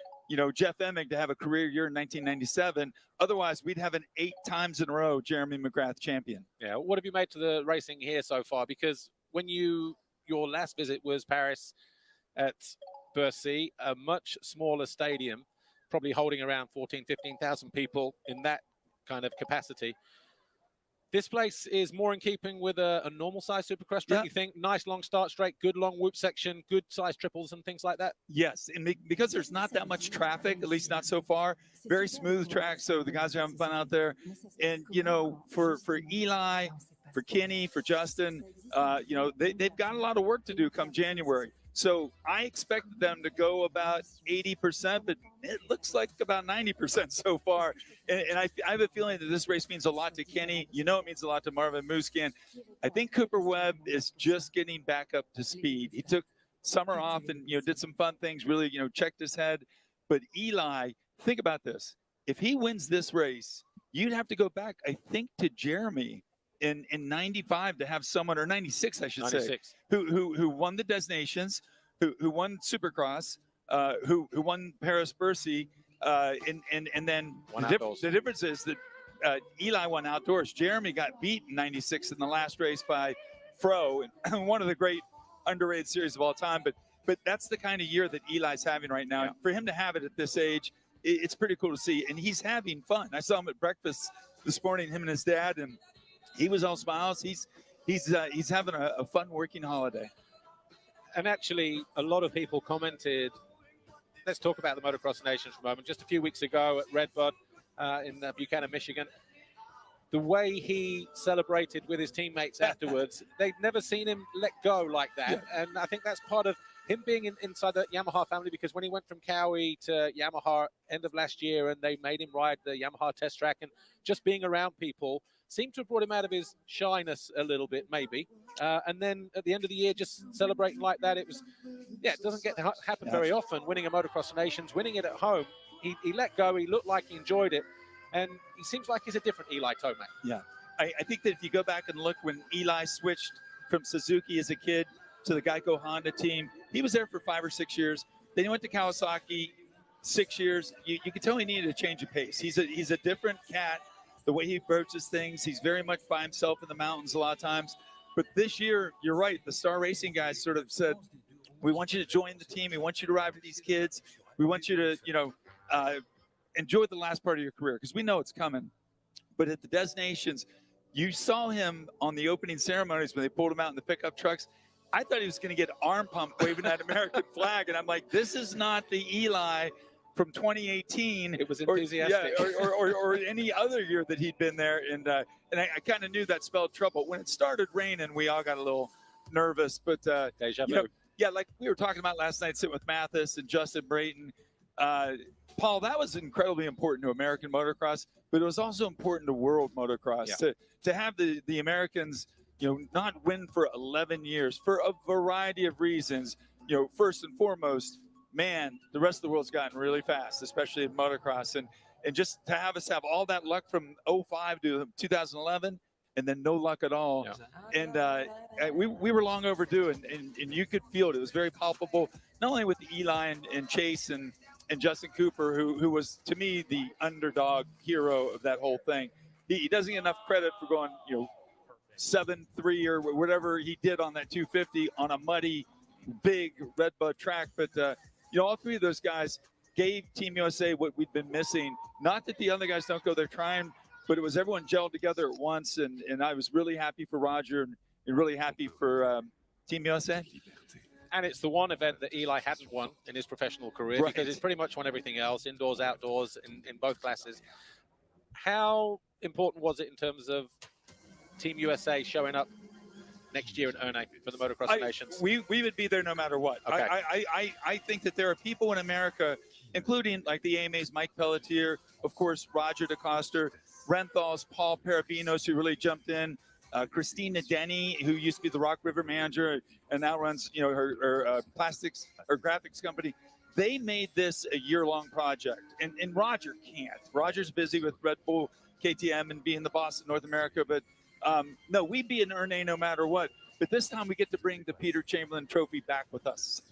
Jeff Emig to have a career year in 1997. Otherwise, we'd have an 8 times in a row Jeremy McGrath champion. Yeah. What have you made to the racing here so far? Because when your last visit was Paris at Bercy, a much smaller stadium, probably holding around 14, 15,000 people in that kind of capacity. This place is more in keeping with a normal size Supercross track, you think? Nice long start straight, good long whoop section, good size triples and things like that? Yes, and because there's not that much traffic, at least not so far, very smooth track, so the guys are having fun out there. And, for Eli, for Kenny, for Justin, they've got a lot of work to do come January. So I expected them to go about 80%, but it looks like about 90% so far. And I have a feeling that this race means a lot to Kenny. It means a lot to Marvin Musquin. I think Cooper Webb is just getting back up to speed. He took summer off and, did some fun things, really, checked his head. But Eli, think about this. If he wins this race, you'd have to go back, I think, to Jeremy in 95 to have someone, or 96, I should 96. say, who won the designations, who won Supercross, who won Paris Bercy, and then the difference is that Eli won outdoors. Jeremy got beat in 96 in the last race by Fro, and one of the great underrated series of all time. But that's the kind of year that Eli's having right now. Yeah. And for him to have it at this age, it's pretty cool to see. And he's having fun. I saw him at breakfast this morning, him and his dad, and he was all smiles. He's having a fun working holiday. And actually, a lot of people commented. Let's talk about the Motocross Nation for a moment. Just a few weeks ago at Redbud in Buchanan, Michigan, the way he celebrated with his teammates afterwards, they'd never seen him let go like that. Yeah. And I think that's part of him being inside the Yamaha family, because when he went from Cowie to Yamaha end of last year and they made him ride the Yamaha test track, and just being around people seemed to have brought him out of his shyness a little bit, maybe. And then at the end of the year, just celebrating like that, it doesn't get to happen very often, winning a Motocross Nations, winning it at home. He let go. He looked like he enjoyed it. And he seems like he's a different Eli Tomac. Yeah. I think that if you go back and look when Eli switched from Suzuki as a kid to the Geico Honda team, he was there for 5 or 6 years. Then he went to Kawasaki, 6 years. You could tell he needed a change of pace. He's a different cat. The way he approaches things, he's very much by himself in the mountains a lot of times. But this year, you're right, the Star Racing guys sort of said, we want you to join the team. We want you to ride with these kids. We want you to, enjoy the last part of your career, because we know it's coming. But at the Destinations, you saw him on the opening ceremonies when they pulled him out in the pickup trucks. I thought he was going to get arm pumped waving that American flag. And I'm like, this is not the Eli from 2018. It was enthusiastic. Or any other year that he'd been there. And I kind of knew that spelled trouble. When it started raining, we all got a little nervous. But, like we were talking about last night, sitting with Mathis and Justin Brayton. Paul, that was incredibly important to American motocross, but it was also important to world motocross. Yeah. To have the Americans, not win for 11 years for a variety of reasons. First and foremost, man, the rest of the world's gotten really fast, especially in motocross. And just to have us have all that luck from 05 to 2011 and then no luck at all. Yeah. And we were long overdue, and you could feel it. It was very palpable, not only with Eli and Chase and Justin Cooper, who was, to me, the underdog hero of that whole thing. He doesn't get enough credit for going, 7-3 or whatever he did on that 250 on a muddy, big Redbud track. But, all three of those guys gave Team USA what we'd been missing. Not that the other guys don't go there trying, but it was everyone gelled together at once. And I was really happy for Roger and really happy for Team USA. And it's the one event that Eli hadn't won in his professional career, because he's pretty much won everything else, indoors, outdoors, in both classes. How important was it in terms of Team USA showing up next year in Ernay for the Motocross Nations? We would be there no matter what. Okay. I think that there are people in America, including like the AMA's Mike Pelletier, of course, Roger DeCoster, Renthal's Paul Parabinos, who really jumped in, Christina Denny, who used to be the Rock River manager and now runs, her plastics or graphics company. they made this a year-long project, and Roger can't. Roger's busy with Red Bull KTM and being the boss of North America, but no, we'd be an Erne no matter what. But this time we get to bring the Peter Chamberlain Trophy back with us.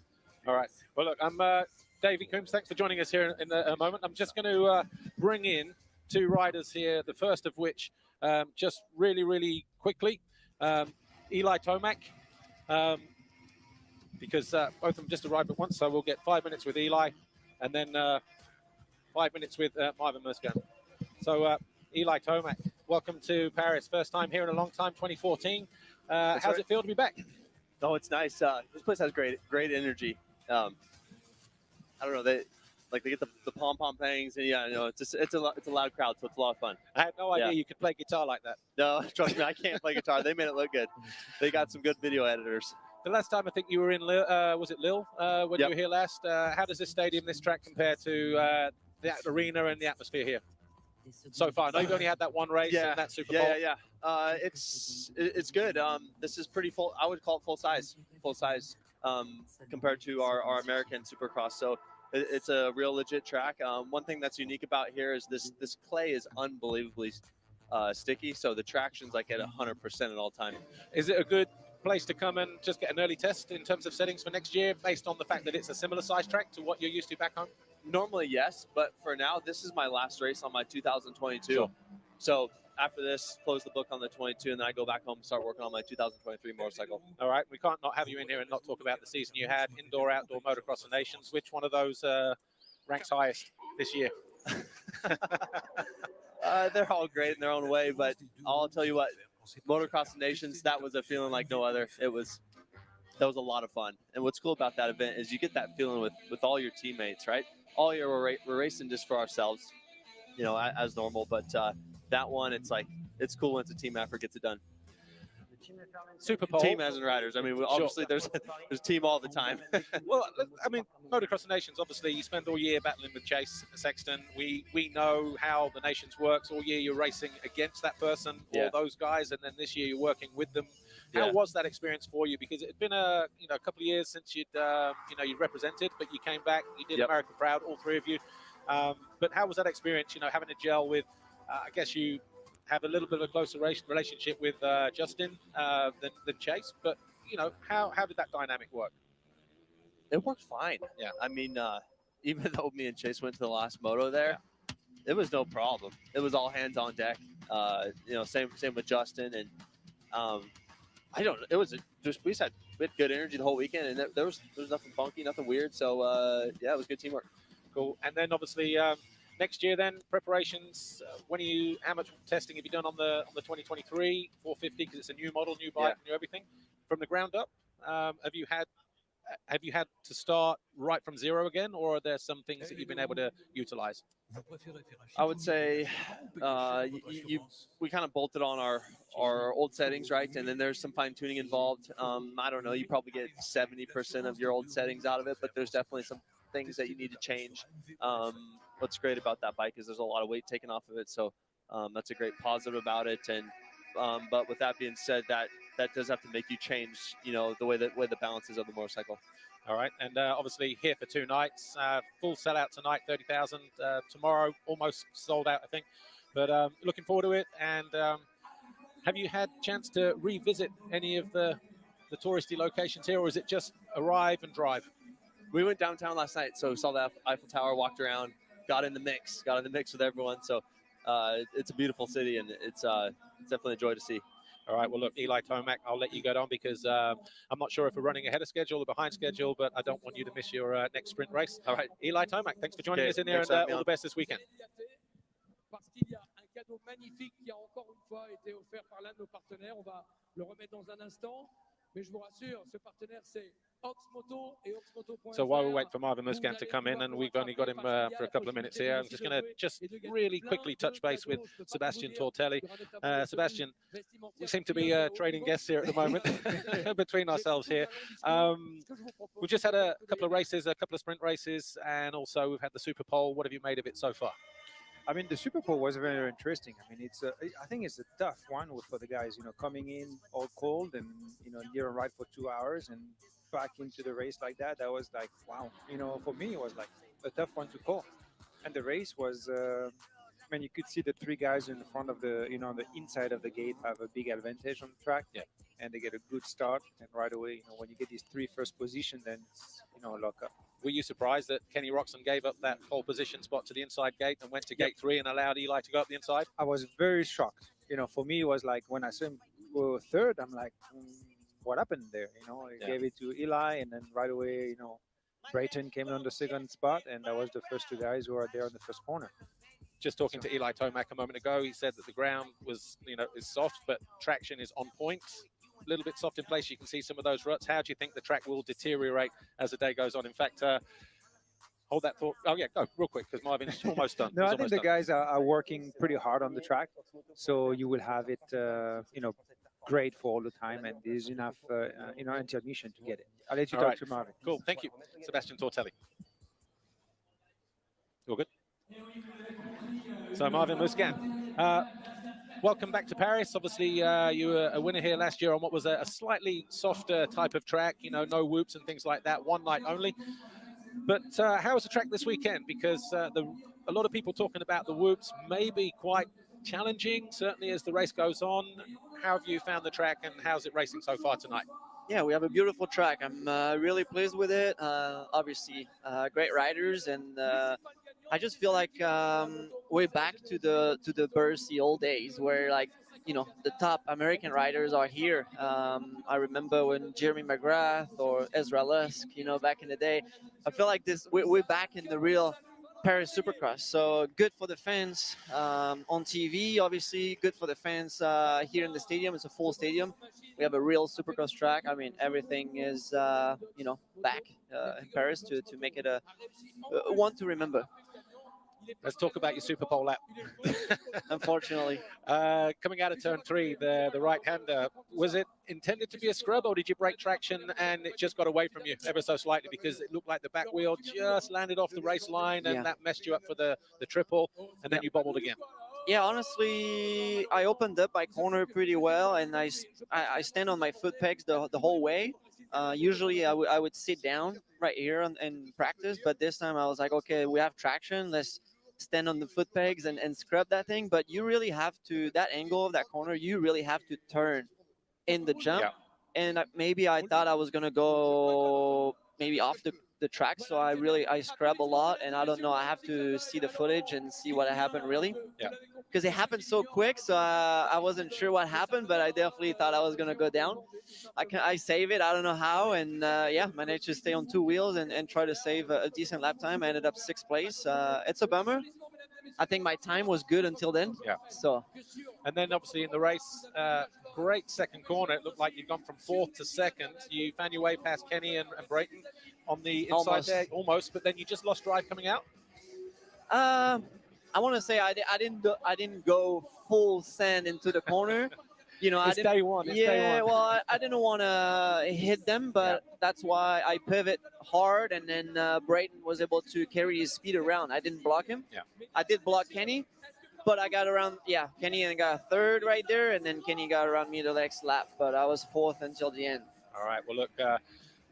All right. Well, look, I'm Davey Coombs. Thanks for joining us here in a moment. I'm just going to bring in two riders here, the first of which, just really quickly, Eli Tomac, because both of them just arrived at once, so we'll get 5 minutes with Eli, and then 5 minutes with Marvin Muscan. So, Eli Tomac, welcome to Paris. First time here in a long time, 2014. How's it feel to be back? Oh, it's nice. This place has great energy. I don't know, they get the pom-pom things, and yeah, you know, it's a loud crowd, so it's a lot of fun. I had no idea you could play guitar like that. No, trust me, I can't play guitar. They made it look good. They got some good video editors. The last time I think you were in was it Lille when you were here last? How does this stadium, this track compare to the arena and the atmosphere here so far? I know you've only had that one race and that Super Bowl. It's good. This is pretty full. I would call it full size compared to our American Supercross. So it's a real legit track. One thing that's unique about here is this clay is unbelievably sticky. So the traction's like at 100% at all time. Is it a good place to come and just get an early test in terms of settings for next year, based on the fact that it's a similar size track to what you're used to back home? Normally, yes, but for now, this is my last race on my 2022. Sure. So after this, close the book on the 22, and then I go back home and start working on my 2023 motorcycle. All right, we can't not have you in here and not talk about the season you had, indoor, outdoor motocross of nations. Which one of those ranks highest this year? They're all great in their own way, but I'll tell you what, Motocross of Nations, that was a feeling like no other. That was a lot of fun. And what's cool about that event is you get that feeling with all your teammates, right? All year we're racing just for ourselves, you know, as normal. But that one, it's like, it's cool when it's a team effort gets it done. Super Bowl. Team as in riders. I mean, obviously there's team all the time. Well, I mean, Motocross of Nations, obviously you spend all year battling with Chase Sexton. We know how the Nations works. All year you're racing against that person or those guys, and then this year you're working with them. How was that experience for you? Because it had been a couple of years since you'd you'd represented, but you came back, you did America proud, all three of you. But how was that experience? You know, having to gel with, I guess you have a little bit of a closer relationship with Justin than Chase, but you know, how did that dynamic work? It worked fine. Yeah, I mean, even though me and Chase went to the last moto there, it was no problem. It was all hands on deck. Same with Justin, and I don't know. It was just we had good energy the whole weekend, and there was nothing funky, nothing weird. So it was good teamwork. Cool. And then obviously next year, then preparations. How much testing have you done on the 2023 450? Because it's a new model, new bike, new everything from the ground up. Have you had to start right from zero again, or are there some things that you've been able to utilize? I would say we kind of bolted on our old settings, right? And then there's some fine tuning involved. I don't know, you probably get 70% of your old settings out of it, but there's definitely some things that you need to change. What's great about that bike is there's a lot of weight taken off of it, so that's a great positive about it. And but with that being said, that does have to make you change, the way the balance is of the motorcycle. All right, and obviously here for 2 nights, full sellout tonight, 30,000. Tomorrow, almost sold out, I think. But looking forward to it. And have you had a chance to revisit any of the touristy locations here, or is it just arrive and drive? We went downtown last night, so we saw the Eiffel Tower, walked around, got in the mix with everyone. So it's a beautiful city, and it's definitely a joy to see. All right, well, look, Eli Tomac, I'll let you go on because I'm not sure if we're running ahead of schedule or behind schedule, but I don't want you to miss your next sprint race. All right, Eli Tomac, thanks for joining us in here, and all the best this weekend. Parce qu'il y a un cadeau magnifique qui a encore une fois été offert par l'un de nos partenaires. On va le remettre dans un instant. Mais je vous rassure, ce partenaire, c'est Oxmoto et Oxmoto.fr. So while we wait for Marvin Muscan to come in, and we've only got him for a couple of minutes here, I'm just going to really quickly touch base with Sebastian Tortelli. Sebastian, we seem to be trading guests here at the moment between ourselves here. We've just had a couple of races, a couple of sprint races, and also we've had the Super Bowl. What have you made of it so far? I mean, the Super Bowl was very interesting. I mean, I think it's a tough one for the guys, coming in all cold and, near and ride for 2 hours. And back into the race like that, that was like, wow. You know, for me, it was like a tough one to call. And the race was, I mean, you could see the three guys in front of the, you know, on the inside of the gate have a big advantage on the track. Yeah. And they get a good start. And right away, you know, when you get these three first position, then it's, you know, lock up. Were you surprised that Kenny Roxon gave up that pole position spot to the inside gate and went to gate 3 and allowed Eli to go up the inside? I was very shocked. You know, for me, it was like when I saw him go third, I'm like, what happened there? You know, he gave it to Eli, and then right away, you know, Brayton came on the second spot, and that was the first two guys who were there in the first corner. Just talking to Eli Tomac a moment ago, he said that the ground was, you know, is soft, but traction is on point. A little bit soft in place. You can see some of those ruts. How do you think the track will deteriorate as the day goes on? In fact, hold that thought. Oh, yeah, go real quick because Marvin's almost done. No, I think the guys are working pretty hard on the track. So you will have it, you know, great for all the time. And there's enough, you know, intermission to get it. I'll let you talk to Marvin. Cool. Thank you. Sebastian Tortelli. All good? So Marvin Muscan. Welcome back to Paris. Obviously, you were a winner here last year on what was a slightly softer type of track, you know, no whoops and things like that, one night only. But how was the track this weekend? Because a lot of people talking about the whoops may be quite challenging, certainly as the race goes on. How have you found the track and how's it racing so far tonight? Yeah, we have a beautiful track. I'm really pleased with it. Obviously, great riders, and I just feel like we're back to the Bercy old days where, like, you know, the top American riders are here. I remember when Jeremy McGrath or Ezra Lusk, you know, back in the day. I feel like we're back in the real Paris Supercross. So good for the fans on TV, obviously. Good for the fans here in the stadium. It's a full stadium. We have a real Supercross track. I mean, everything is, you know, back in Paris to make it a one to remember. Let's talk about your Super Pole lap. Unfortunately. Coming out of turn 3, the right-hander, was it intended to be a scrub or did you break traction and it just got away from you ever so slightly because it looked like the back wheel just landed off the race line and that messed you up for the triple and then you bobbled again? Yeah, honestly, I opened up my corner pretty well and I stand on my foot pegs the whole way. Usually I would sit down right here and practice, but this time I was like, okay, we have traction. Let's stand on the foot pegs and scrub that thing. But you really have to, that angle of that corner, you really have to turn in the jump. Yeah. And maybe I thought I was going to go maybe off the track. So I scrub a lot, and I don't know. I have to see the footage and see what happened really. Yeah. Because it happened so quick, so I wasn't sure what happened, but I definitely thought I was going to go down. I save it, I don't know how, and yeah, managed to stay on 2 wheels and try to save a decent lap time. I ended up 6th place. It's a bummer. I think my time was good until then. Yeah. So. And then obviously in the race, great second corner. It looked like you'd gone from 4th to 2nd. You found your way past Kenny and Brayton on the inside there, almost, but then you just lost drive coming out. I want to say I didn't go full send into the corner. You know, it's day one. It's day one. Well, I didn't want to hit them, but that's why I pivot hard, and then Brayton was able to carry his speed around. I didn't block him. Yeah. I did block Kenny, but I got around, Kenny and got 3rd right there, and then Kenny got around me the next lap, but I was 4th until the end. All right, well, look,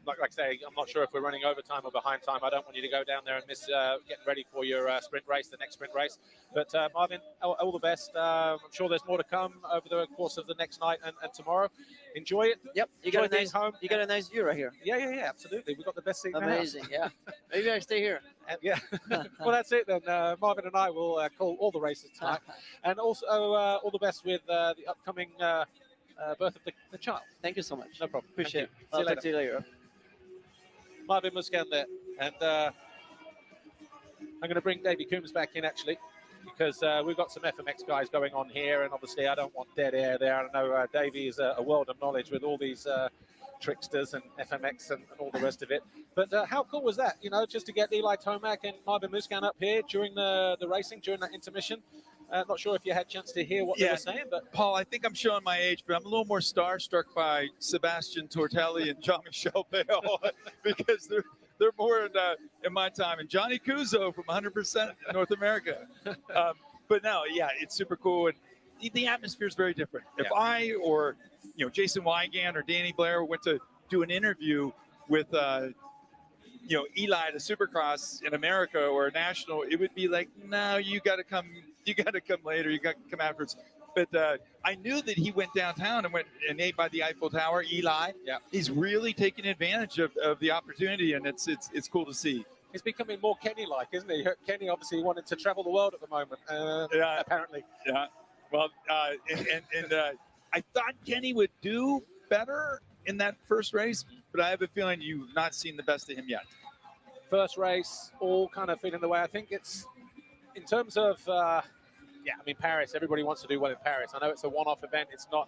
like I say, I'm not sure if we're running overtime or behind time. I don't want you to go down there and miss getting ready for your sprint race, the next sprint race. But Marvin, all the best. I'm sure there's more to come over the course of the next night and tomorrow. Enjoy it. Yep, you got a nice view right here. Yeah, absolutely. We've got the best seat in the house. Amazing, yeah. Maybe I stay here. Yeah. Well, that's it then. Marvin and I will call all the races tonight. And also all the best with the upcoming birth of the child. Thank you so much. No problem. Appreciate it. I'll talk to you later. Marvin Muscan there, and I'm going to bring Davey Coombs back in actually, because we've got some FMX guys going on here, and obviously I don't want dead air there. I know Davey is a world of knowledge with all these tricksters and FMX and all the rest of it. But how cool was that, you know, just to get Eli Tomac and Marvin Muscan up here during the racing, during that intermission? Not sure if you had a chance to hear what they were saying, but Paul, I think I'm showing my age, but I'm a little more starstruck by Sebastian Tortelli and Jean-Michel Bayol because they're more in my time, and Johnny Cuso from 100% North America. But no, yeah, it's super cool, and the atmosphere is very different. If I or Jason Wygant or Danny Blair went to do an interview with you know, Eli to Supercross in America or a national, it would be like, no, you got to come later, you got to come afterwards. But I knew that he went downtown and went and ate by the Eiffel Tower. Eli, yeah, he's really taking advantage of the opportunity, and it's cool to see. He's becoming more Kenny-like, isn't he? Kenny obviously wanted to travel the world at the moment, yeah, apparently. Yeah. Well, and I thought Kenny would do better in that first race, but I have a feeling you've not seen the best of him yet. First race, all kind of feeling the way. I think it's in terms of, yeah, I mean, Paris, everybody wants to do well in Paris. I know it's a one-off event. It's not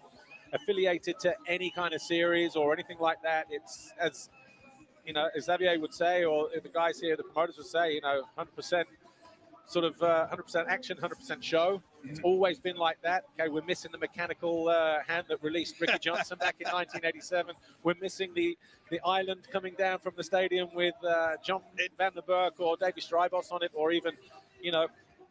affiliated to any kind of series or anything like that. It's, as you know, as Xavier would say, or the guys here, the promoters would say, you know, 100% sort of 100% action, 100% show. It's always been like that. Okay, we're missing the mechanical hand that released Ricky Johnson back in 1987. We're missing the island coming down from the stadium with John Van der Berg or Davy Strybos on it, or even, you know,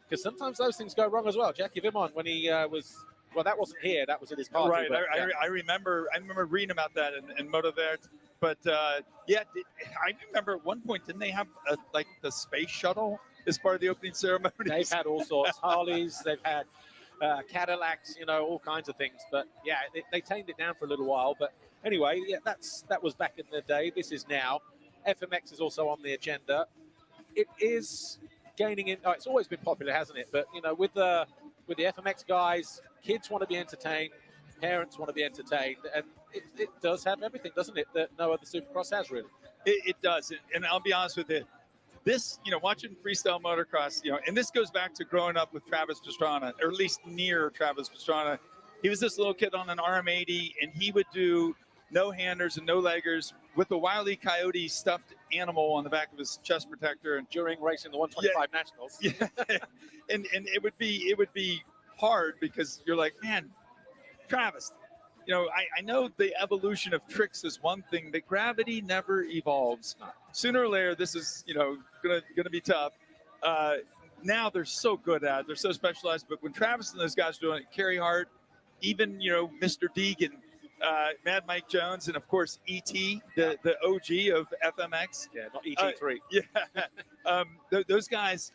because sometimes those things go wrong as well. Jackie Vimon, when he was, well, that wasn't here, that was at his party. Right, but, yeah. I remember reading about that in Motovert. But yeah, I remember at one point, didn't they have like the space shuttle as part of the opening ceremony? They've had all sorts, Harleys, they've had Cadillacs, you know, all kinds of things. But yeah, they tamed it down for a little while. But anyway, yeah, that was back in the day. This is now. FMX is also on the agenda. It is gaining in. Oh, it's always been popular, hasn't it? But you know, with the FMX guys, kids want to be entertained, parents want to be entertained, and it does have everything, doesn't it? That no other Supercross has really. It does, and I'll be honest with you. This, you know, watching freestyle motocross, you know, and this goes back to growing up with Travis Pastrana, or at least near Travis Pastrana. He was this little kid on an RM80, and he would do no-handers and no-leggers with a Wile E. Coyote stuffed animal on the back of his chest protector. And during racing the 125 Nationals. Yeah, and it would be hard because you're like, man, Travis, you know, I know the evolution of tricks is one thing, but gravity never evolves. Sooner or later, this is, you know, gonna be tough. Now they're so good at it, they're so specialized. But when Travis and those guys are doing it, Kerry Hart, even, you know, Mr. Deegan, Mad Mike Jones, and of course E.T., the OG of FMX. Yeah, not ET3. Yeah, those guys,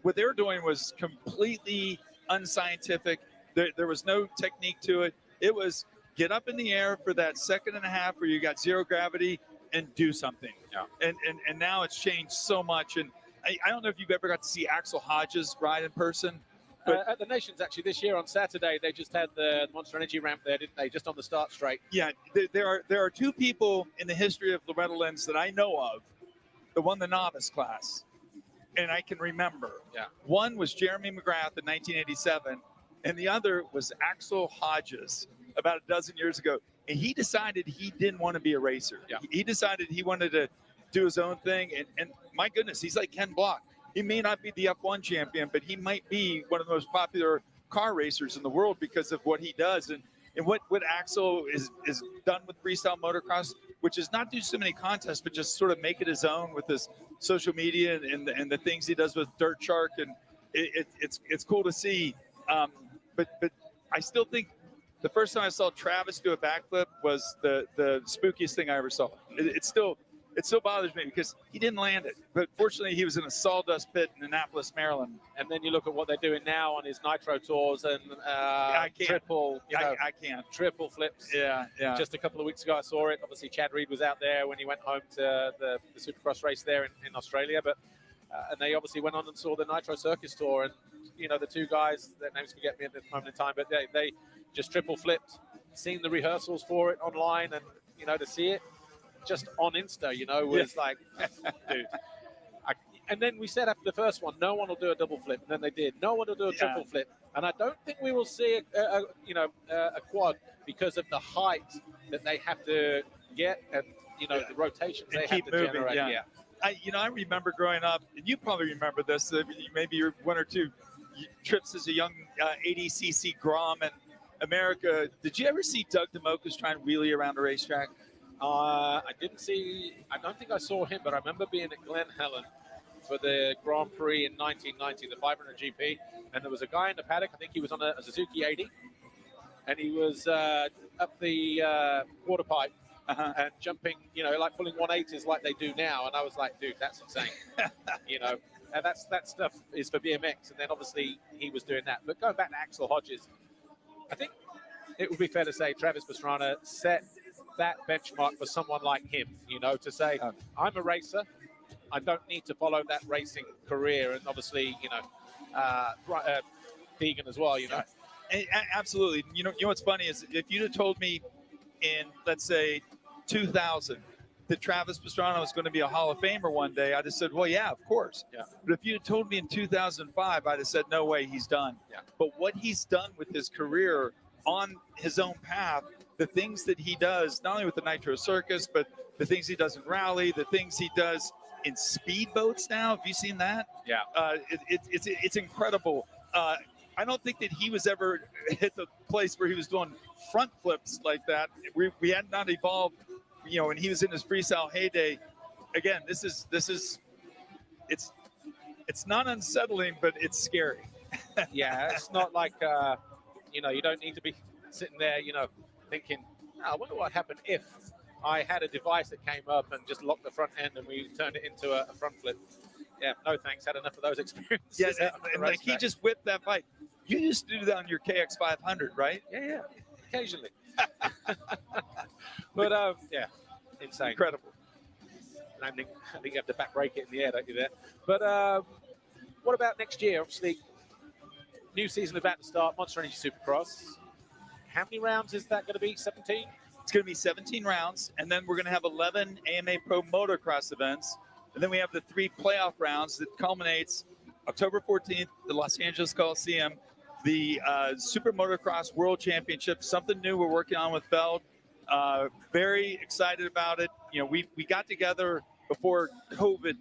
what they were doing was completely unscientific. There was no technique to it. It was get up in the air for that second and a half where you got zero gravity and do something. Yeah. And now it's changed so much. And I don't know if you've ever got to see Axel Hodges ride in person. But at the Nations, actually, this year on Saturday, they just had the Monster Energy ramp there, didn't they? Just on the start straight. Yeah, there are two people in the history of Loretta Lynn's that I know of that won the novice class, and I can remember. Yeah. One was Jeremy McGrath in 1987, and the other was Axel Hodges about a dozen years ago. And he decided he didn't want to be a racer. Yeah. He decided he wanted to do his own thing. And my goodness, he's like Ken Block. He may not be the F1 champion, but he might be one of the most popular car racers in the world because of what he does. And what Axel is done with freestyle motocross, which is not do so many contests, but just sort of make it his own with his social media and the things he does with Dirt Shark. And it's cool to see. But I still think the first time I saw Travis do a backflip was the spookiest thing I ever saw. It still bothers me because he didn't land it. But fortunately, he was in a sawdust pit in Annapolis, Maryland. And then you look at what they're doing now on his nitro tours and triple, I can't. Triple flips. Yeah. Just a couple of weeks ago, I saw it. Obviously, Chad Reed was out there when he went home to the Supercross race there in Australia. But and they obviously went on and saw the Nitro Circus tour. And, you know, the two guys, their names forget me at this moment in time, but they just triple flipped, seen the rehearsals for it online, and, you know, to see it just on Insta, you know, was like, dude. And then we said after the first one, no one will do a double flip, and then they did. No one will do a triple flip, and I don't think we will see a quad because of the height that they have to get, and you know the rotations they have to generate. Yeah. I remember growing up, and you probably remember this. Maybe you're one or two trips as a young 80cc Grom in America. Did you ever see Doug DeMokas try and wheelie around a racetrack? I didn't see. I don't think I saw him, but I remember being at Glen Helen for the Grand Prix in 1990, the 500 GP, and there was a guy in the paddock. I think he was on a Suzuki 80, and he was up the quarter pipe, and jumping, you know, like pulling 180s like they do now. And I was like, dude, that's insane. You know, and that stuff is for BMX. And then obviously he was doing that. But going back to Axel Hodges, I think it would be fair to say Travis Pastrana set that benchmark for someone like him, you know, to say, I'm a racer. I don't need to follow that racing career. And obviously, you know, Deegan as well, you know. Absolutely. You know what's funny is if you'd have told me in, let's say, 2000 that Travis Pastrana was going to be a Hall of Famer one day, I'd have said, well, yeah, of course. Yeah. But if you had told me in 2005, I'd have said, no way, he's done. Yeah. But what he's done with his career on his own path, the things that he does, not only with the Nitro Circus, but the things he does in rally, the things he does in speedboats now. Have you seen that? Yeah. It's incredible. I don't think that he was ever hit the place where he was doing front flips like that. We had not evolved, you know, when he was in his freestyle heyday. Again, it's not unsettling, but it's scary. Yeah, it's not like, you know, you don't need to be sitting there, you know, thinking, oh, I wonder what happened if I had a device that came up and just locked the front end and we turned it into a front flip. Yeah, no thanks. Had enough of those experiences. Yes, and like he just whipped that bike. You used to do that on your KX500, right? Yeah, occasionally. But yeah, insane, incredible. Landing, I think you have to back brake it in the air, don't you? There. But what about next year? Obviously, new season about to start. Monster Energy Supercross. How many rounds is that going to be? 17. It's going to be 17 rounds, and then we're going to have 11 AMA Pro Motocross events. And then we have the 3 playoff rounds that culminates October 14th, the Los Angeles Coliseum, the Super Motocross World Championship, something new we're working on with Feld. Very excited about it. You know, we got together before COVID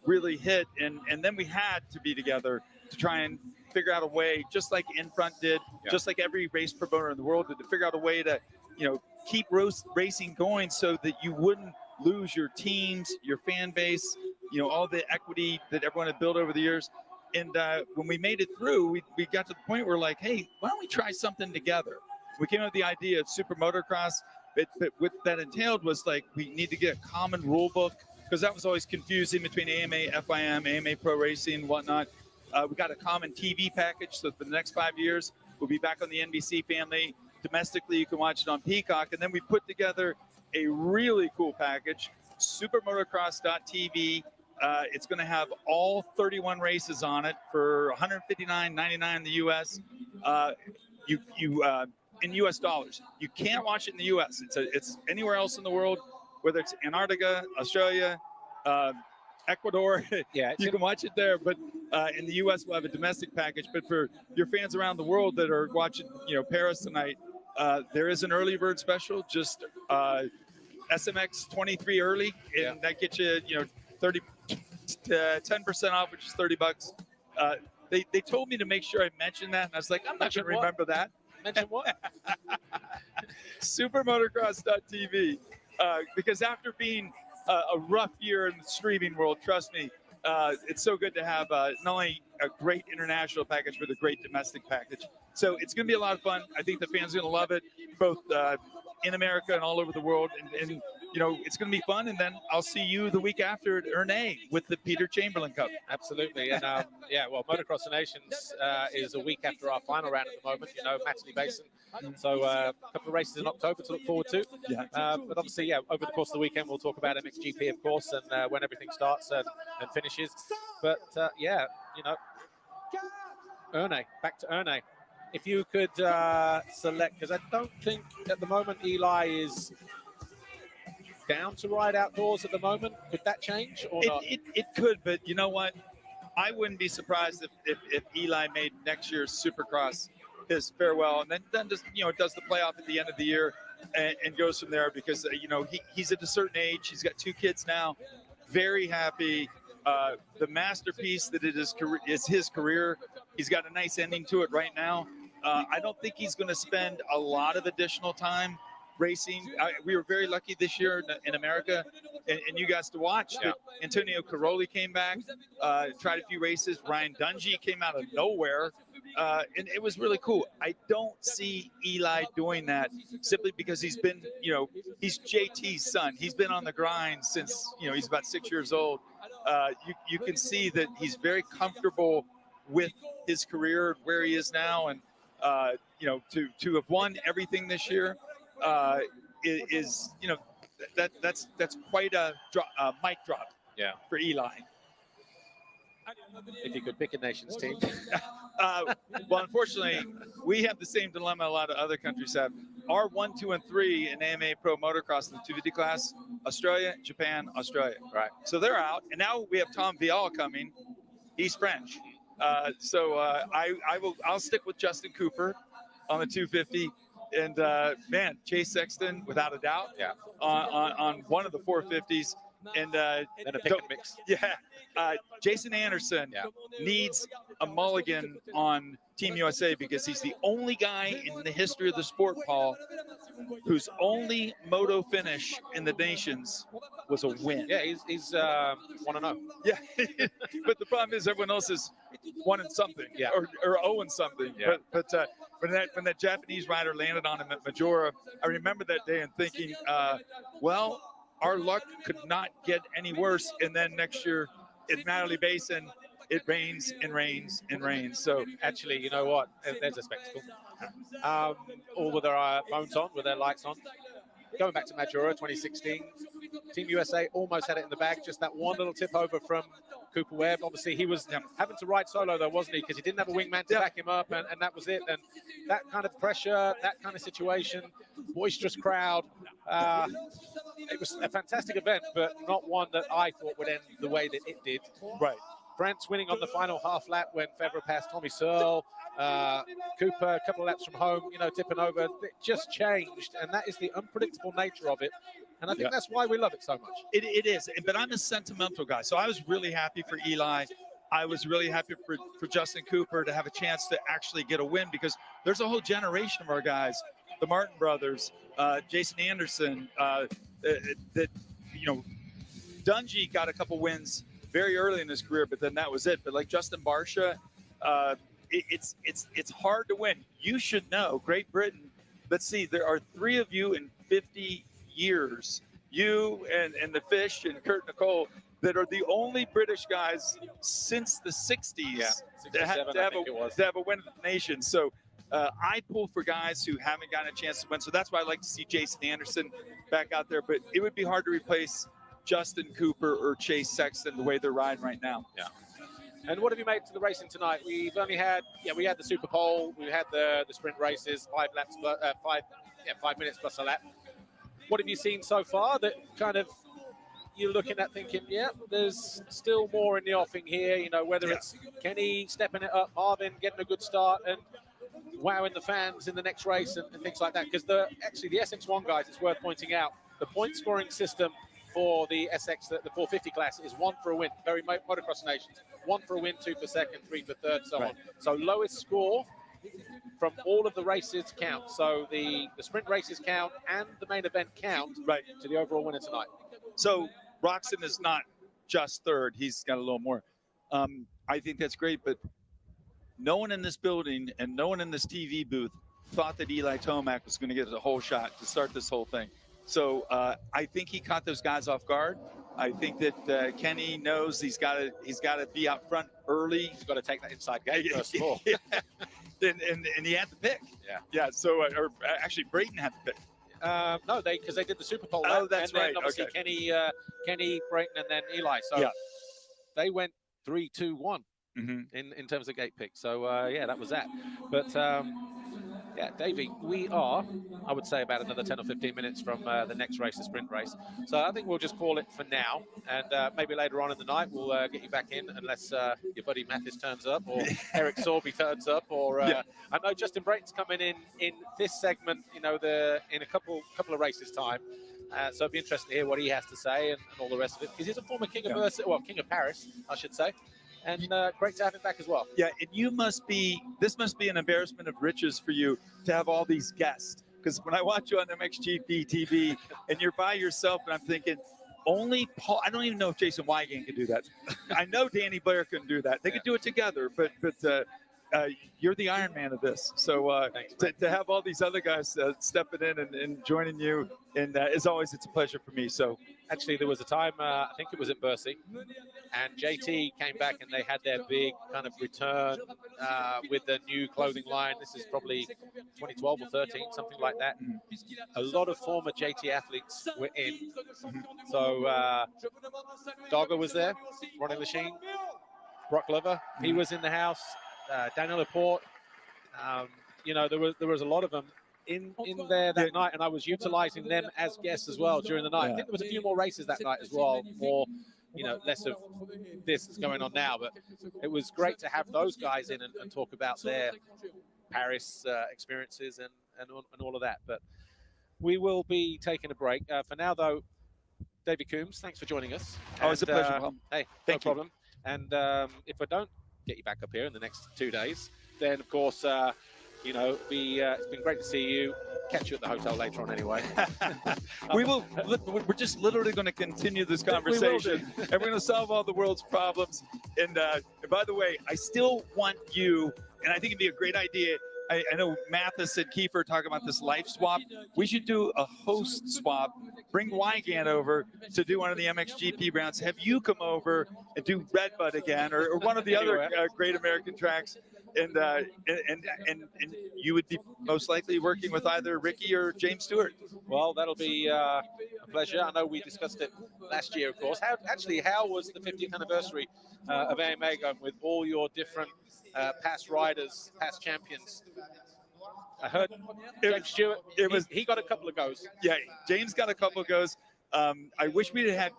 really hit, and then we had to be together to try and figure out a way, just like Infront did, just like every race promoter in the world did, to figure out a way to, you know, keep racing going so that you wouldn't lose your teams, your fan base, you know, all the equity that everyone had built over the years. And when we made it through, we got to the point where like, hey, why don't we try something together? We came up with the idea of Super Motocross. But what that entailed was like, we need to get a common rule book, because that was always confusing between AMA, FIM, AMA Pro Racing, and whatnot. We got a common TV package, so for the next 5 years, we'll be back on the NBC family. Domestically, you can watch it on Peacock. And then we put together a really cool package, supermotocross.tv. It's going to have all 31 races on it for $159.99 in the U.S. In U.S. dollars. You can't watch it in the U.S. It's anywhere else in the world, whether it's Antarctica, Australia, Ecuador. Yeah, you can watch it there. But in the U.S., we'll have a domestic package. But for your fans around the world that are watching, you know, Paris tonight, there is an early bird special. Just SMX 23 early, and that gets you, you know, 10% off, which is $30. They told me to make sure I mentioned that, and I was like, I'm not going to remember that. Mention what? Supermotocross.tv. Because after being a rough year in the streaming world, trust me, it's so good to have not only a great international package, but a great domestic package. So it's going to be a lot of fun. I think the fans are going to love it, both in America and all over the world. And you know, it's going to be fun. And then I'll see you the week after at Ernée with the Peter Chamberlain Cup. Absolutely. And yeah, well, Motocross of Nations is a week after our final round at the moment, you know, Matterley Basin. So a couple of races in October to look forward to. Yeah. But obviously, yeah, over the course of the weekend, we'll talk about MXGP, of course, and when everything starts and finishes. But yeah, you know, Ernée, back to Ernée. If you could select, because I don't think at the moment Eli is down to ride outdoors at the moment. Could that change or not? It could, but you know what? I wouldn't be surprised if Eli made next year's Supercross his farewell, and then just, you know, does the playoff at the end of the year and goes from there, because you know, he's at a certain age. He's got 2 kids now. Very happy. The masterpiece that it is his career. He's got a nice ending to it right now. I don't think he's going to spend a lot of additional time racing. We were very lucky this year in America, and you guys to watch. Yeah. Antonio Caroli came back, tried a few races. Ryan Dungey came out of nowhere, and it was really cool. I don't see Eli doing that simply because he's been, he's JT's son. He's been on the grind since, he's about 6 years old. You can see that he's very comfortable with his career, where he is now, and to have won everything this year is that's quite a mic drop. Yeah. For Eli. If you could pick a nation's team. Well, unfortunately, we have the same dilemma a lot of other countries have. Our 1, 2, and 3 in MRPRO motocross in the 250 class: Australia, Japan, Australia. Right. So they're out, and now we have Tom Vial coming. He's French. I'll stick with Justin Cooper on the 250, and man, Chase Sexton without a doubt. Yeah. On one of the 450s, and then a pick and mix. Yeah. Jason Anderson needs a mulligan on Team USA because he's the only guy in the history of the sport, Paul, whose only moto finish in the nations was a win. Yeah, he's 1-0. Yeah, but the problem is everyone else is 1 and something, or 0 and something. Yeah. But when that Japanese rider landed on him at Majora, I remember that day and thinking, well, our luck could not get any worse. And then next year at Natalie Basin, it rains and rains and rains. So actually, you know what? There's a spectacle. All with their phones on, with their lights on. Going back to Majora 2016, Team USA almost had it in the bag. Just that one little tip over from Cooper Webb. Obviously, he was having to ride solo, though, wasn't he? Because he didn't have a wingman to back him up, and that was it. And that kind of pressure, that kind of situation, boisterous crowd. It was a fantastic event, but not one that I thought would end the way that it did. Right. France winning on the final half lap when Febvre passed Tommy Searle. Cooper, a couple of laps from home, tipping over. It just changed, and that is the unpredictable nature of it. And I think that's why we love it so much. It is, but I'm a sentimental guy, so I was really happy for Eli. I was really happy for Justin Cooper to have a chance to actually get a win, because there's a whole generation of our guys, the Martin brothers, Jason Anderson, Dungey got a couple wins very early in his career, but then that was it. But like Justin Barsha, it's hard to win. You should know, Great Britain, let's see, there are 3 of you in 50 years, you and the Fish and Kurt Nicole, that are the only British guys since the 60s to have a win at the nation. So I pull for guys who haven't gotten a chance to win. So that's why I like to see Jason Anderson back out there. But it would be hard to replace Justin Cooper or Chase Sexton the way they're riding right now. Yeah. And what have you made to the racing tonight? We've only had, we had the Super Bowl, we had the sprint races, 5 minutes plus a lap. What have you seen so far that kind of you're looking at thinking, there's still more in the offing here, whether it's Kenny stepping it up, Marvin getting a good start and wowing the fans in the next race and things like that? Because the SX1 guys, it's worth pointing out, the point scoring system for the SX, the 450 class, is 1 for a win. Very motocross nations. 1 for a win, 2 for second, 3 for third, so on. So lowest score from all of the races count. So the sprint races count and the main event count to the overall winner tonight. So Roxon is not just third. He's got a little more. I think that's great, but no one in this building and no one in this TV booth thought that Eli Tomac was going to get a whole shot to start this whole thing. So I think he caught those guys off guard. I think that Kenny knows he's got to be out front early. He's got to take that inside gate first of all. And he had the pick. Yeah. So or actually, Brayton had the pick. No, because they did the Super Bowl. Oh, that's and then right. Obviously, Okay. Kenny, Brayton, and then Eli. So they went 3-2-1 in terms of gate pick. So that was that. But Davey, we are, I would say, about another 10 or 15 minutes from the next race, the sprint race. So I think we'll just call it for now, and maybe later on in the night we'll get you back in, unless your buddy Mathis turns up or Eric Sorby turns up, or I know Justin Brayton's coming in this segment, in a couple of races time. So it'd be interesting to hear what he has to say and all the rest of it, because he's a former King of King of Paris, I should say. And great to have him back as well. Yeah, and this must be an embarrassment of riches for you to have all these guests. Because when I watch you on MXGP TV and you're by yourself, and I'm thinking, only Paul. I don't even know if Jason Wygant can do that. I know Danny Blair can do that. They could do it together, but you're the Iron Man of this. So to have all these other guys stepping in and joining you, and as always, it's a pleasure for me. So actually, there was a time, I think it was at Bercy, and JT came back and they had their big kind of return with the new clothing line. This is probably 2012 or 13, something like that. A lot of former JT athletes were in. So Dogger was there, running the machine. Brock Glover, he was in the house. Daniel Laporte, you know, there was a lot of them in there that night, and I was utilizing them as guests as well during the night. I think there was a few more races that night as well, more, you know, less of this that's going on now, but it was great to have those guys in and talk about their Paris experiences and all of that. But we will be taking a break. For now, though, David Coombs, thanks for joining us. Oh, it's a pleasure. Hey, no problem. And if I don't get you back up here in the next 2 days, then of course, you know, it's been great to see you. Catch you at the hotel later on anyway. We will. We're just literally going to continue this conversation, and we're going to solve all the world's problems. And by the way, I still want you, and I think it'd be a great idea. I know Mathis and Kiefer talking about this life swap. We should do a host swap. Bring Wygant over to do one of the MXGP rounds. Have you come over and do Redbud again, or one of the other great American tracks. And you would be most likely working with either Ricky or James Stewart. Well, that'll be a pleasure. I know we discussed it last year, of course. How was the 50th anniversary of AMA going with all your different past riders, past champions? I heard James Stewart, he got a couple of goes. Yeah, James got a couple of goes. I wish we had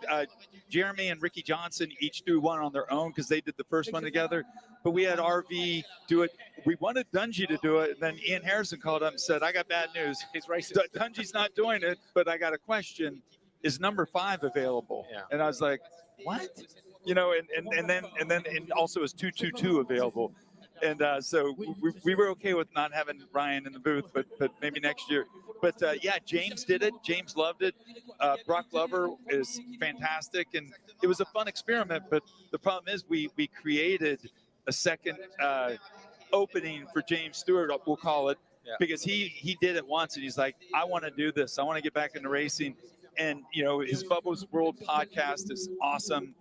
Jeremy and Ricky Johnson each do one on their own because they did the first one together. But we had RV do it. We wanted Dungy to do it. And then Ian Harrison called up and said, I got bad news. He's racist. Dungy's not doing it, but I got a question. Is number 5 available? Yeah. And I was like, what? You know, and then also is 222 available. And so we were okay with not having Ryan in the booth, but maybe next year. But yeah, James did it. James loved it. Brock Glover is fantastic, and it was a fun experiment. But the problem is we created a second opening for James Stewart, we'll call it, because he did it once, and he's like, I want to do this. I want to get back into racing. And you know, his Bubba's World podcast is awesome.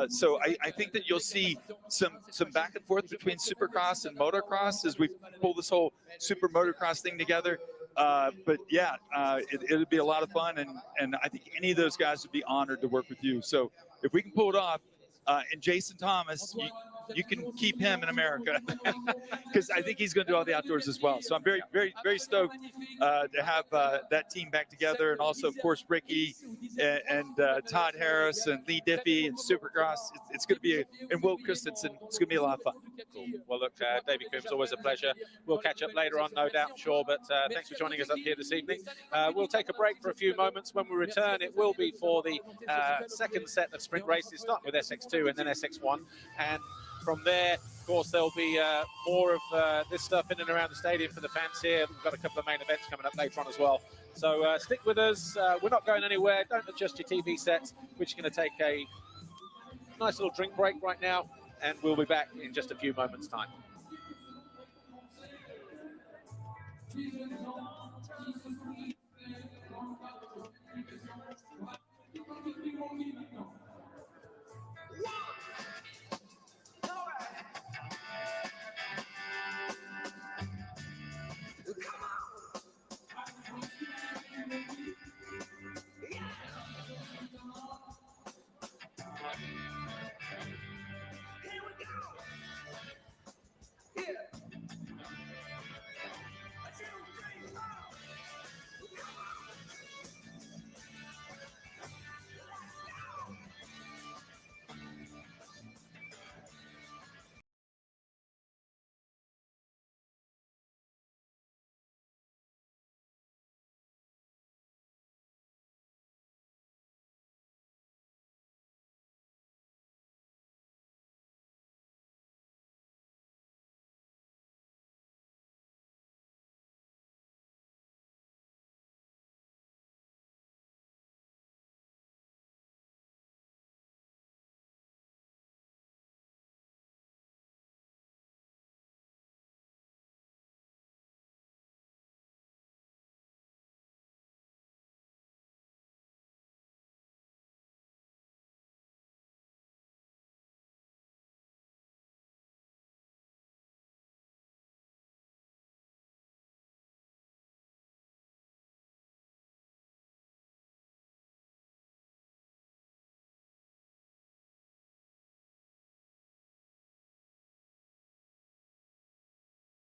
So I think that you'll see some back and forth between Supercross and Motocross as we pull this whole Super Motocross thing together. But yeah, it'll be a lot of fun, and I think any of those guys would be honored to work with you. So if we can pull it off, and Jason Thomas, you can keep him in America because I think he's going to do all the outdoors as well. So I'm very, very, very stoked to have that team back together, and also, of course, Ricky and Todd Harris and Lee Diffie and Supercross. It's going to be and Will Christensen. It's going to be a lot of fun. Cool. Well, look, David Coombs, always a pleasure. We'll catch up later on, no doubt, I'm sure. But thanks for joining us up here this evening. We'll take a break for a few moments. When we return, it will be for the second set of sprint races, starting with SX2 and then SX1. And from there, of course, there'll be more of this stuff in and around the stadium for the fans here. We've got a couple of main events coming up later on as well. So stick with us. We're not going anywhere. Don't adjust your TV sets. We're just going to take a nice little drink break right now, and we'll be back in just a few moments' time.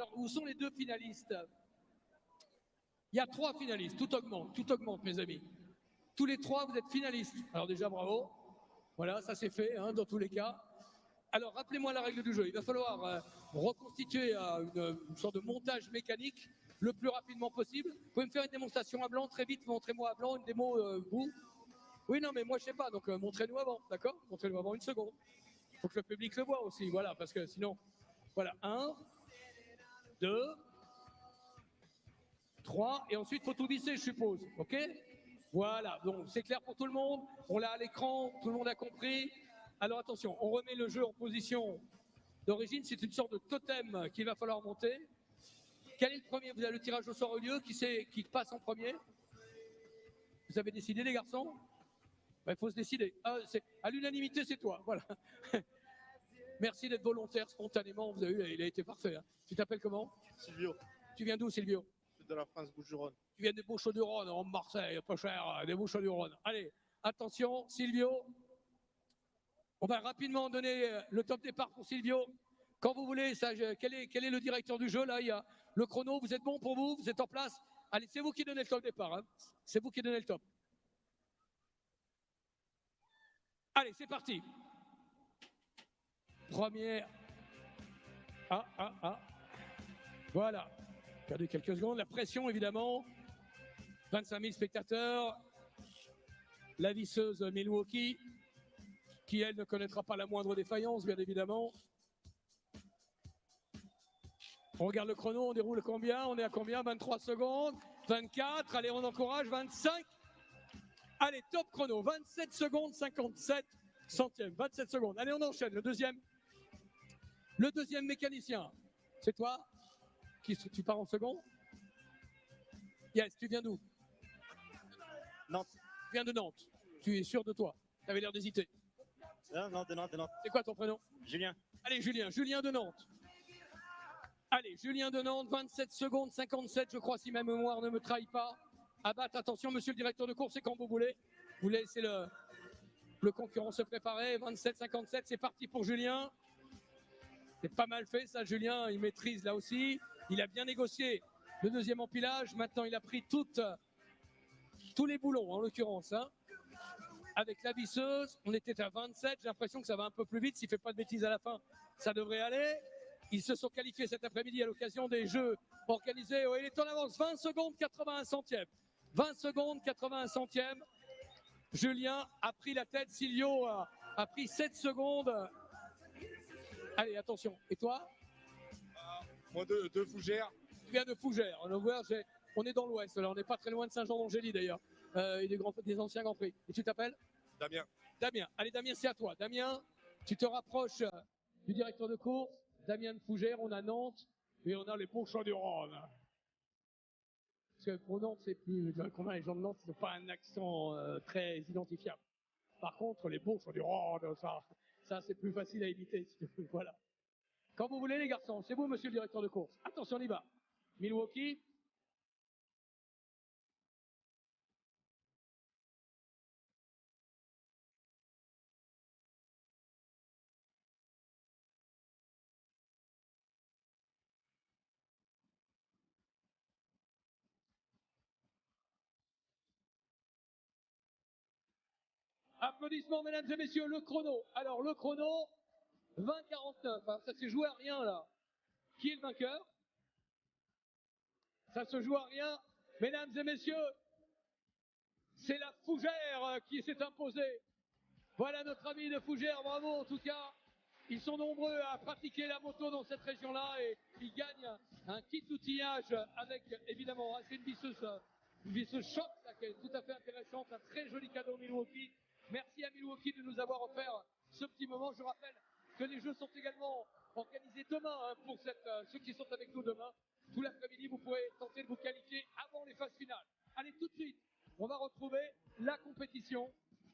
Alors, où sont les deux finalistes? Il y a 3 finalistes, tout augmente mes amis. Tous les 3, vous êtes finalistes. Alors déjà, bravo. Voilà, ça c'est fait, hein, dans tous les cas. Alors, rappelez-moi la règle du jeu. Il va falloir reconstituer une sorte de montage mécanique le plus rapidement possible. Vous pouvez me faire une démonstration à blanc très vite. Montrez-moi à blanc une démo, vous. Oui, non, mais moi, je sais pas. Donc, montrez-nous avant, d'accord? Montrez-nous avant une seconde. Il faut que le public le voit aussi, voilà, parce que sinon... Voilà, 1, 2, 3, et ensuite, il faut tout visser, je suppose, ok? Voilà, donc c'est clair pour tout le monde. On l'a à l'écran, tout le monde a compris. Alors attention, on remet le jeu en position d'origine. C'est une sorte de totem qu'il va falloir monter. Quel est le premier? Vous avez le tirage au sort au lieu. Qui passe en premier? Vous avez décidé, les garçons? Il faut se décider. À l'unanimité, c'est toi, voilà. Merci d'être volontaire spontanément. Vous avez vu, il a été parfait. Hein. Tu t'appelles comment? Silvio, Tu viens d'où, Silvio? sud de la France, Bouches-du-Rhône. Tu viens des Bouches-du-Rhône, en Marseille, pas cher, des Bouches-du-Rhône. Allez, attention, Silvio. On va rapidement donner le top départ pour Silvio. Quand vous voulez, quel est le directeur du jeu? Là, il y a le chrono. Vous êtes bon pour vous? Vous êtes en place? Allez, c'est vous qui donnez le top départ. Hein. C'est vous qui donnez le top. Allez, c'est parti. Première. Voilà. Perdu quelques secondes. La pression, évidemment. 25 000 spectateurs. La visseuse Milwaukee, qui, elle, ne connaîtra pas la moindre défaillance, bien évidemment. On regarde le chrono, on déroule combien? On est à combien? 23 secondes. 24. Allez, on encourage. 25. Allez, top chrono. 27 secondes, 57 centièmes. 27 secondes. Allez, on enchaîne. Le deuxième mécanicien. C'est toi? Tu pars en second? Yes, tu viens d'où? Nantes. Tu viens de Nantes. Tu es sûr de toi? Tu avais l'air d'hésiter. Non, de Nantes. C'est quoi ton prénom? Julien. Allez, Julien. Julien de Nantes. Allez, Julien de Nantes, 27 secondes, 57, je crois, si ma mémoire ne me trahit pas. À battre, attention, monsieur le directeur de course, c'est quand vous voulez. Vous laissez le concurrent se préparer. 27, 57, c'est parti pour Julien. C'est pas mal fait, ça, Julien. Il maîtrise là aussi. Il a bien négocié le deuxième empilage. Maintenant, il a pris tous les boulons, en l'occurrence. Hein. Avec la visseuse, on était à 27. J'ai l'impression que ça va un peu plus vite. S'il ne fait pas de bêtises à la fin, ça devrait aller. Ils se sont qualifiés cet après-midi à l'occasion des Jeux organisés. Oh, il est en avance. 20 secondes, 81 centièmes. 20 secondes, 81 centièmes. Julien a pris la tête. Silvio a pris 7 secondes. Allez, attention. Et toi? Moi, de Fougères. Tu viens de Fougères. On est dans l'ouest. On n'est pas très loin de Saint-Jean-d'Angély, d'ailleurs. Et des anciens Grands Prix. Et tu t'appelles? Damien. Damien. Allez, Damien, c'est à toi. Damien, tu te rapproches du directeur de course. Damien de Fougères, on a Nantes. Et on a les Bouches-du-Rhône. Parce que pour Nantes, c'est plus... Comment les gens de Nantes, ils n'ont pas un accent très identifiable. Par contre, les Bouches-du-Rhône, ça c'est plus facile à imiter. Voilà. Quand vous voulez, les garçons, c'est vous, monsieur le directeur de course. Attention, on y va. Milwaukee. Applaudissements, mesdames et messieurs, le chrono. Alors, le chrono, 20-49. Hein, ça s'est joué à rien, là. Qui est le vainqueur? Ça se joue à rien. Mesdames et messieurs, c'est la Fougère qui s'est imposée. Voilà notre ami de Fougère, bravo en tout cas. Ils sont nombreux à pratiquer la moto dans cette région-là et ils gagnent un kit d'outillage avec évidemment c'est une visseuse choc là, qui est tout à fait intéressante, un très joli cadeau Milwaukee. Merci à Milwaukee de nous avoir offert ce petit moment. Je rappelle que les jeux sont également organisés demain hein, pour ceux qui sont avec nous demain. Tout l'après-midi, vous pouvez tenter de vous qualifier avant les phases finales. Allez, tout de suite, on va retrouver la compétition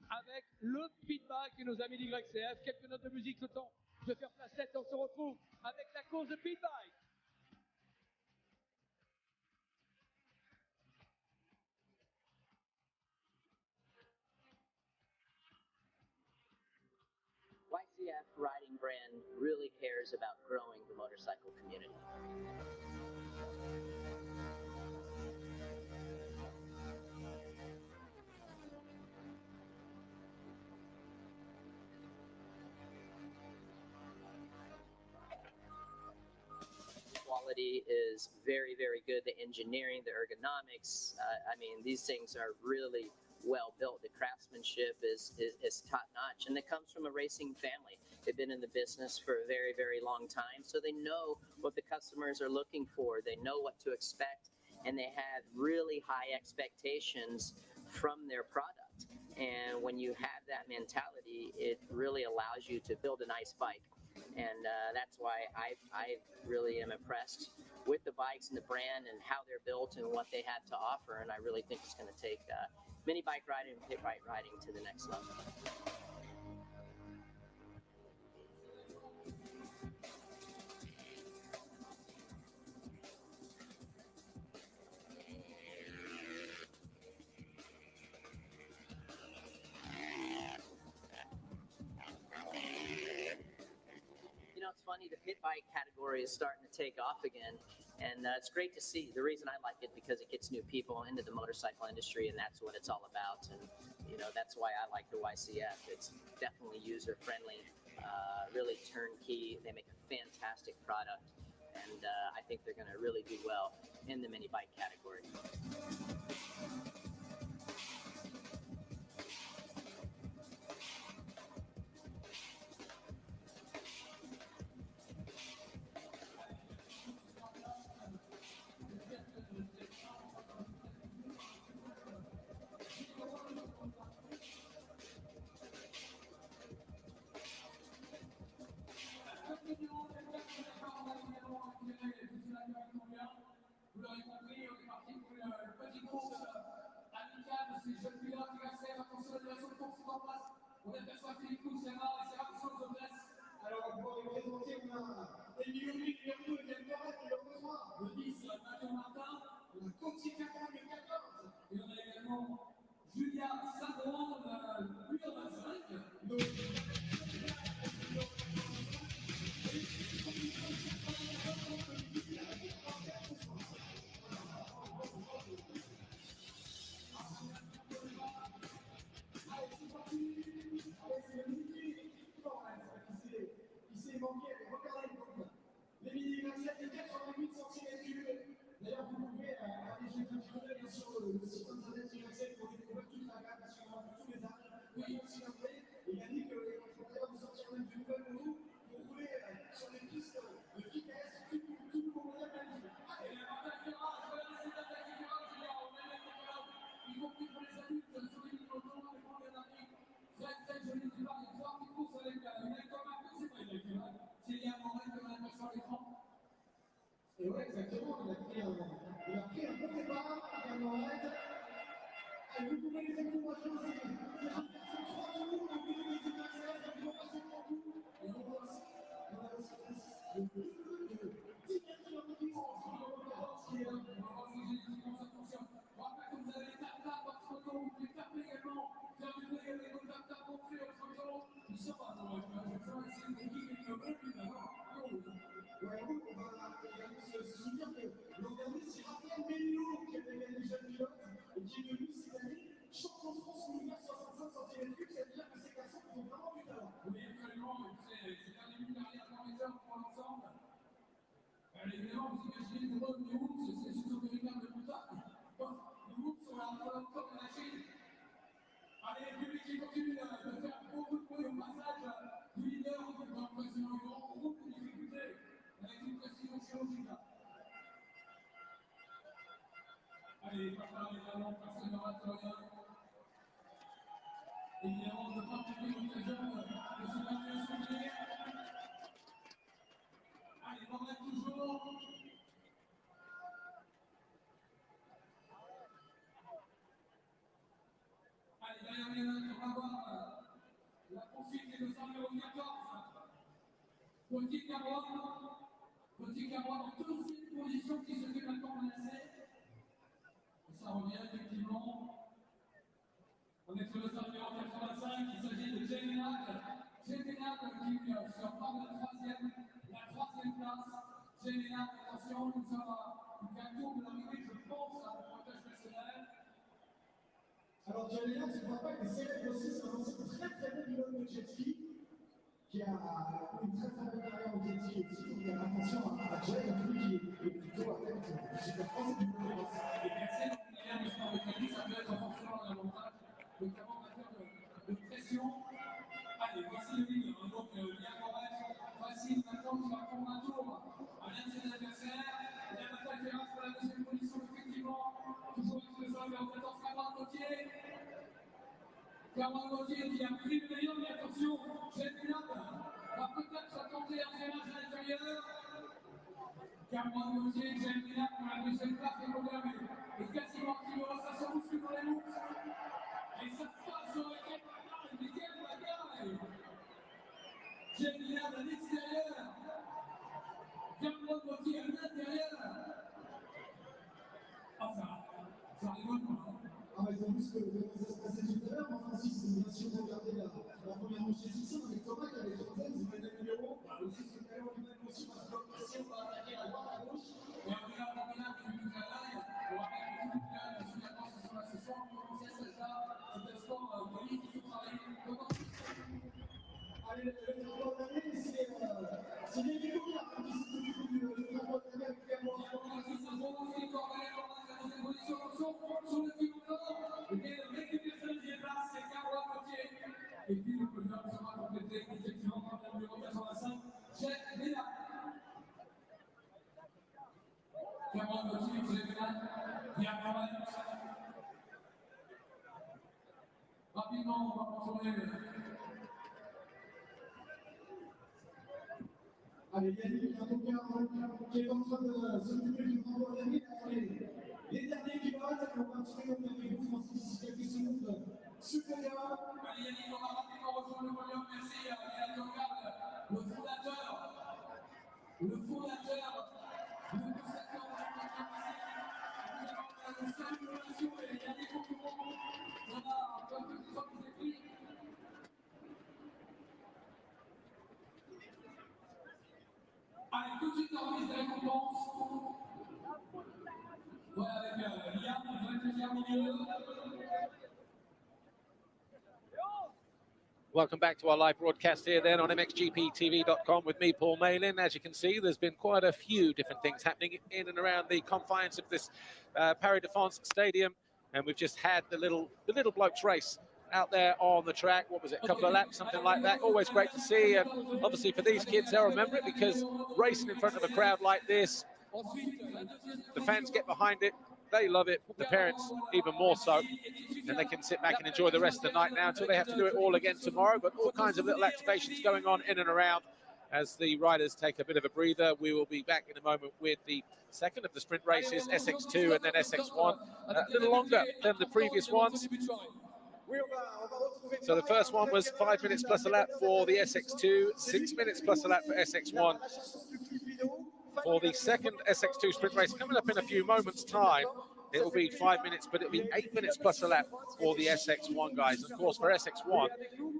avec le feedback et nos amis d'YCF. Quelques notes de musique, le temps de faire placette et on se retrouve avec la course de feedback. YCF Riding brand really cares about growing the motorcycle community. quality is very, very good. The engineering, the ergonomics, I mean, these things are really well built. The craftsmanship is top notch, and it comes from a racing family. They've been in the business for a very, very long time, so they know what the customers are looking for. They know what to expect, and they have really high expectations from their product. And when you have that mentality, it really allows you to build a nice bike. And that's why I really am impressed with the bikes and the brand and how they're built and what they have to offer. And I really think it's going to take mini bike riding and pit bike riding to the next level. You know, it's funny, the pit bike category is starting to take off again, and it's great to see. The reason I like it because it gets new people into the motorcycle industry, and that's what it's all about. And you know, that's why I like the YCF. It's definitely user friendly, really turnkey. They make a fantastic product, and I think they're going to really do well in the mini bike category. Vous l'aurez compris, on est parti pour une petite course amicale de ces jeunes pilotes qui accèdent. Attention, la direction de course est en place. On aperçoit Philippe Coussiana et c'est attention aux hôtesses. Alors, on va les présenter. On a Emilio numéro 2, Yann Moret numéro 3, le 10, Mathieu Martin, on a Gauthier Capon le 14, et on a également Julia Sabron, numéro 25. Les mini gracias de 88 cm3. D'ailleurs, vous pouvez aller jeter un coup d'œil sur le site internet d'Iraxel pour découvrir toute la gamme pour tous les âges. Oui, aussi l'entrée. Il a dit que les entrepreneurs vont sortir même du club pour rouler sur les pistes de vitesse, tout nouveau modèle magnifique. Et l'avantage virage, voilà, c'est l'attaque du virage, on va mettre les clubs, y compris pour les adultes, sur les mini-motos, les grands gabarits. Très joli départ, les trois petites courses avec une électromarque, c'est pas une électromarque. C'est lié à mon rêve que l'on a sur l'écran. Et ouais, exactement, il a pris un bon départ, également raide. Et vous pouvez les encourager aussi. C'est un personne 3 tours, on peut les déplacer, ils vont passer pour vous. Et on voit aussi, Francis, le double de 10 km qui est là. On va voir si j'ai des petites attention. On rappelle que vous avez les tap-tap par photo, vous pouvez taper également, faire du play avec vos tap-tap Compre en photo. Ils sont pas dans le jeu, c'est une équipe qui ne veut plus d'abord. Ouais, on va également se souvenir que l'an dernier, c'est Raphaël Mello qui avait gagné les jeunes pilotes et qui est devenu cette année champion de France univers 65 cm3. C'est-à-dire que ces garçons ont vraiment du talent. Oui, absolument. C'est un début de carrière prometteur pour l'ensemble. Évidemment, vous imaginez le rôle des Woods, c'est une sud-américaine de montagne. Les Woods sont là comme la Chine. Allez, le public qui continue de faire beaucoup de bruit au passage du leader dans le précédent grand groupe de difficultés avec une précision chirurgicale. Allez, papa, évidemment, personne ne rate rien. Évidemment, on ne peut pas prendre l'occasion de se battre un souvenir. Allez, on arrête toujours. Allez, derrière les notes, on va voir la poursuite des 200 numéro 14. Gauthier Caron en deuxième position qui se fait maintenant menacer. Et ça revient effectivement. On est sur le 100 numéro 85, il s'agit de Génénac qui se prend la troisième place. Génénac, attention, nous sommes à une tour de l'arrivée, je pense, à mon pointage personnel. Alors, Génénac, c'est pas que c'est célèbre aussi, c'est un très très bon pilote de jet ski qui a une très très bonne carrière au jet ski aussi. Donc, attention à Jay, lui qui Allez, voici le leader, donc bien correct, facile, maintenant qui va prendre un tour à bien de ses adversaires. Il y a Bataille Ferras pour la deuxième position, effectivement, toujours avec le sol, mais en fait, on se Cameron Gauthier. Cameron Gauthier qui a pris le meilleur, mais attention, Géminat va peut-être tenter un freinage à l'intérieur. Cameron Gauthier, Géminat pour la deuxième place de Montgomery. Et quasiment Kilo, ça se bouscule dans les routes. Et ça passe sur la quête bataille, mais quelle bataille! Géminat à l'extérieur. Cameron Gauthier à l'intérieur. Ah, ça rigole pas. Ah, mais ils ont vu ce que ça se passait tout à l'heure. Enfin, si, c'est bien sûr regarder la première manche des Simpsons avec Thomas qui avait 30 ans, ils ont le numéro. Aussi, ce que l'on lui aussi parce que si on va attaquer à droite, à gauche. Et on regarde la finale du travail. On va mettre une petite finale sur la course sur la session. On commence à celle-là. C'est un sport qui faut travailler. Allez, le drapeau de l'année, c'est bien du coup, là. Le drapeau de l'année avec Pierre-Marie. Sur le fil blanc, et bien récupérer la deuxième place, c'est Cameron Gauthier. Et puis le podium sera complété effectivement par le numéro 85, Jacques Bénat. Cameron Gauthier, Jacques Bénat, bien quand même. Rapidement, on va contourner. Allez, Yannick, il y a donc qui est en train de s'occuper du drapeau de l'année. Les derniers qui passent, on va tirer au dernier groupe français d'ici quelques secondes. Super bien. Allez, Yannick, on va rapidement rejoindre le podium. Merci à Yannick Organe, le fondateur du secteur de la salutation et les derniers concurrents. On a quelques hommes qui écrivent. Allez, tout de suite la remise des récompenses. Voilà, avec Liam, le 21e milieu. Welcome back to our live broadcast here then on mxgptv.com with me, Paul Malin. As you can see, there's been quite a few different things happening in and around the confines of this Paris Défense Stadium. And we've just had the little blokes race out there on the track. What was it, a couple of laps, something like that. Always great to see. And obviously for these kids, they'll remember it because racing in front of a crowd like this, the fans get behind it. They love it, the parents even more so, and they can sit back and enjoy the rest of the night now until they have to do it all again tomorrow. But all kinds of little activations going on in and around as the riders take a bit of a breather. We will be back in a moment with the second of the sprint races, SX2 and then SX1, a little longer than the previous ones. So the first one was 5 minutes plus a lap for the SX2, 6 minutes plus a lap for SX1. For the second SX2 sprint race coming up in a few moments' time, it will be 5 minutes, but it'll be 8 minutes plus a lap for the SX1 guys. And of course, for SX1,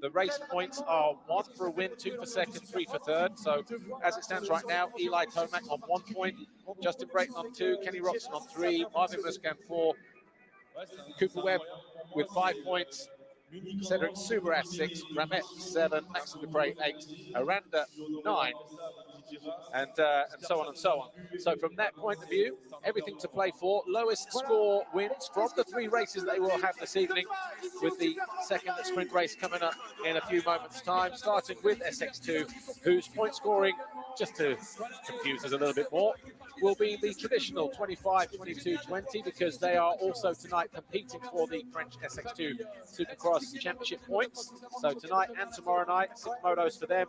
the race points are 1 for a win, 2 for second, 3 for third. So as it stands right now, Eli Tomac on 1 point, Justin Brayton on 2, Kenny Roxon on 3, Marvin Muscan 4, Cooper Webb with 5 points, Cedric Subarat 6, Ramet 7, Maxim Dupre 8, Aranda 9, and so on and so on. So from that point of view, everything to play for. Lowest score wins from the 3 races they will have this evening, with the second sprint race coming up in a few moments' time, starting with SX2, whose point scoring, just to confuse us a little bit more, will be the traditional 25, 22, 20, because they are also tonight competing for the French SX2 Supercross Championship points. So tonight and tomorrow night, 6 motos for them,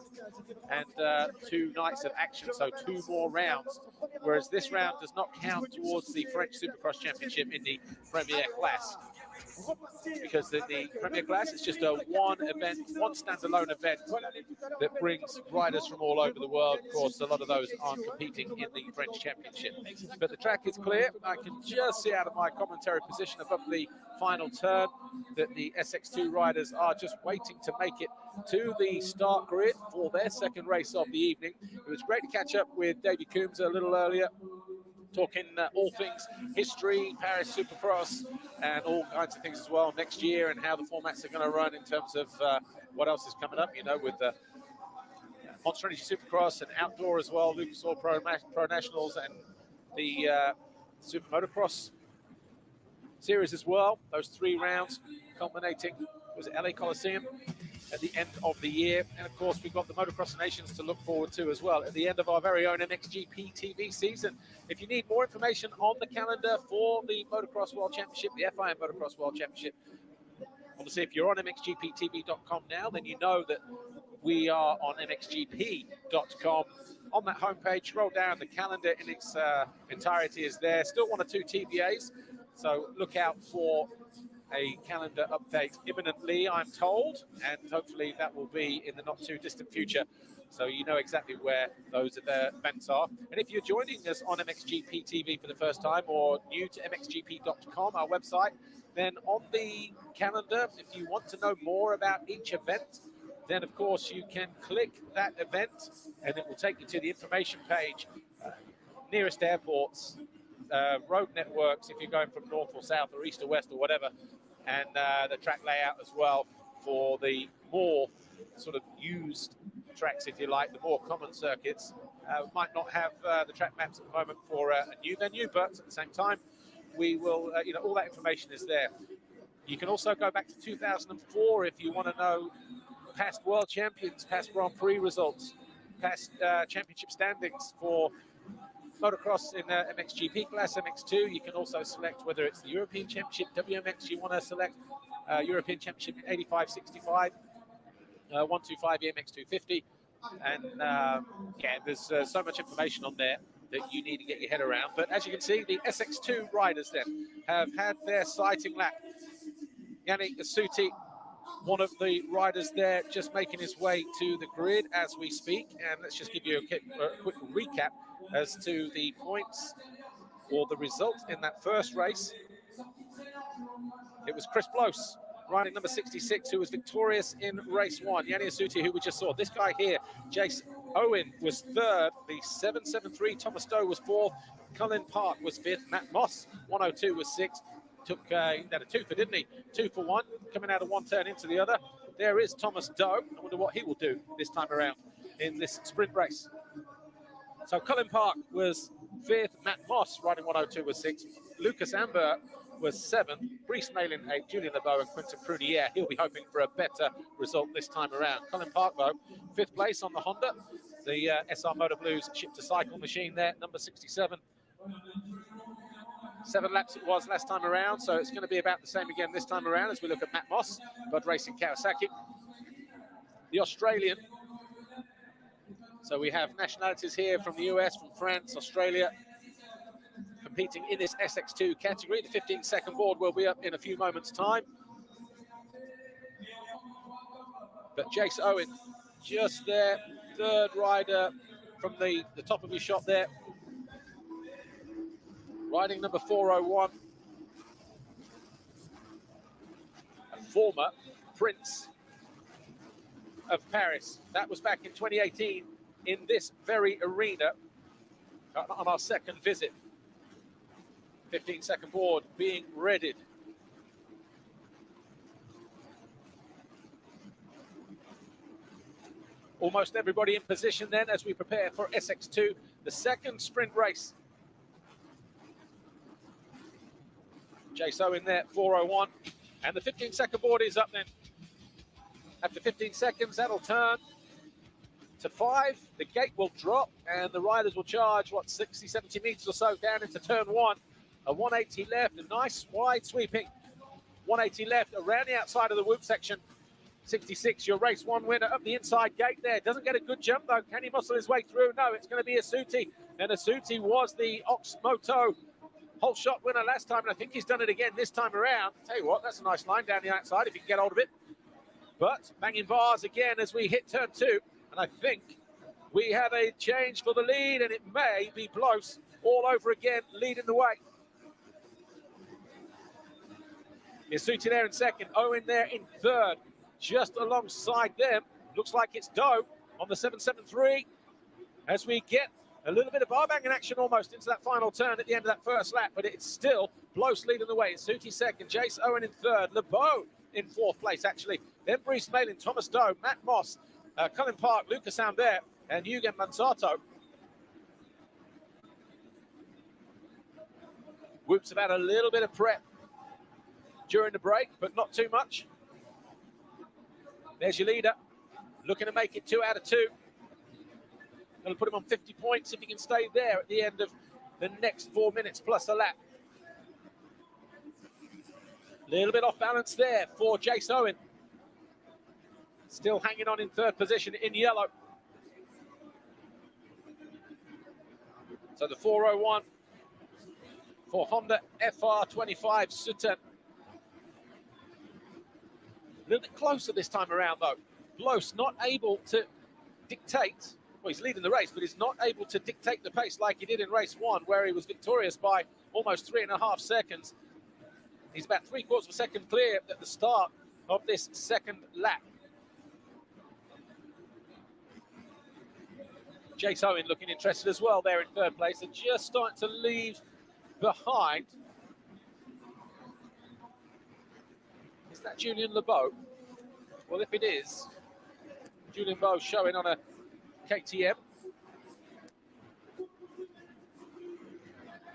and 2 nights of action, so 2 more rounds, whereas this round does not count towards the French Supercross Championship in the Premier class, because the Premier class is just a one standalone event that brings riders from all over the world. Of course, a lot of those aren't competing in the French Championship. But the track is clear. I can just see out of my commentary position above the final turn that the SX2 riders are just waiting to make it to the start grid for their second race of the evening. It was great to catch up with Davey Coombs a little earlier, talking all things history, Paris Supercross, and all kinds of things as well next year, and how the formats are going to run in terms of what else is coming up, you know, with the Monster Energy Supercross and outdoor as well, Lucas Oil Pro Nationals, and the Super Motocross series as well. Those 3 rounds culminating was at LA Coliseum at the end of the year. And of course, we've got the Motocross Nations to look forward to as well at the end of our very own MXGP TV season. If you need more information on the calendar for the Motocross World Championship, the FIM Motocross World Championship, obviously, if you're on MXGPTV.com now, then you know that we are on MXGP.com. On that homepage, scroll down, the calendar in its entirety is there. Still 1 or 2 TBAs, so look out for a calendar update imminently, I'm told, and hopefully that will be in the not too distant future, so you know exactly where those events are. And if you're joining us on MXGP TV for the first time or new to MXGP.com, our website, then on the calendar, if you want to know more about each event, then of course you can click that event and it will take you to the information page, nearest airports, road networks if you're going from north or south or east or west or whatever, and the track layout as well for the more sort of used tracks, if you like, the more common circuits. Might not have the track maps at the moment for a new venue, but at the same time, we will, you know, all that information is there. You can also go back to 2004 if you want to know past world champions, past Grand Prix results, past championship standings for motocross in MXGP class, MX2. You can also select whether it's the European Championship, WMX, you want to select European Championship in 85, 65, 125 EMX 250. And yeah, there's so much information on there that you need to get your head around. But as you can see, the SX2 riders then have had their sighting lap. Yannick Asuti, one of the riders there, just making his way to the grid as we speak. And let's just give you a quick recap as to the points or the result in that first race. It was Chris Bloss, riding number 66, who was victorious in race 1. Yanni Asuti, who we just saw. This guy here, Jace Owen, was 3rd. The 773, Thomas Doe, was 4th. Cullen Park was 5th. Matt Moss, 102, was 6th. Took he had a 2 for, didn't he? 2 for 1, coming out of one turn into the other. There is Thomas Doe. I wonder what he will do this time around in this sprint race. So Cullen Park was 5th. Matt Moss, riding 102, was 6th. Lucas Amber was 7th. Brice Malin 8th. Julian LeBeau and Quentin Prunier. He'll be hoping for a better result this time around. Cullen Park, though, 5th place on the Honda. The SR Motor Blues ship to cycle machine there, number 67. 7 laps it was last time around, so it's going to be about the same again this time around as we look at Matt Moss, Bud Racing Kawasaki. The Australian. So we have nationalities here from the US, from France, Australia, competing in this SX2 category. The 15-second board will be up in a few moments' time. But Jace Owen, just there, 3rd rider from the top of his shot there. Riding number 401, a former Prince of Paris. That was back in 2018 in this very arena on our 2nd visit. 15-second board being readied. Almost everybody in position then as we prepare for SX2, the 2nd sprint race. Jace Owen there, 401. And the 15-second board is up then. After 15 seconds, that'll turn to 5. The gate will drop and the riders will charge, what, 60, 70 meters or so down into turn 1. A 180 left, a nice wide sweeping 180 left around the outside of the whoop section. 66, your race 1 winner up the inside gate there. Doesn't get a good jump though. Can he muscle his way through? No, it's going to be Asuti. And Asuti was the Oxmoto whole shot winner last time, and I think he's done it again this time around. Tell you what, that's a nice line down the outside if you can get hold of it. But banging bars again as we hit turn 2, and I think we have a change for the lead, and it may be Bloss all over again, leading the way. Asuti there in 2nd, Owen there in 3rd, just alongside them. Looks like it's Doe on the 773 as we get a little bit of bar banging action almost into that final turn at the end of that first lap, but it's still Bloss leading the way. Asuti 2nd, Jace Owen in 3rd, LeBeau in 4th place actually. Then Brice Malin, Thomas Doe, Matt Moss, Cullen Park, Lucas Ambert, and Eugen Manzato. Whoops have had a little bit of prep during the break, but not too much. There's your leader, looking to make it 2 out of 2. Going to put him on 50 points if he can stay there at the end of the next 4 minutes plus a lap. A little bit off balance there for Jace Owen. Still hanging on in 3rd position in yellow. So the 401 for Honda FR25 Sutton. A little bit closer this time around, though. Close, not able to dictate. Well, he's leading the race, but he's not able to dictate the pace like he did in race 1, where he was victorious by almost 3.5 seconds. He's about 3/4 of a second clear at the start of this 2nd lap. Jace Owen looking interested as well there in 3rd place. They're just starting to leave behind. Is that Julian Lebeau? Well, if it is, Julian Lebeau showing on a KTM.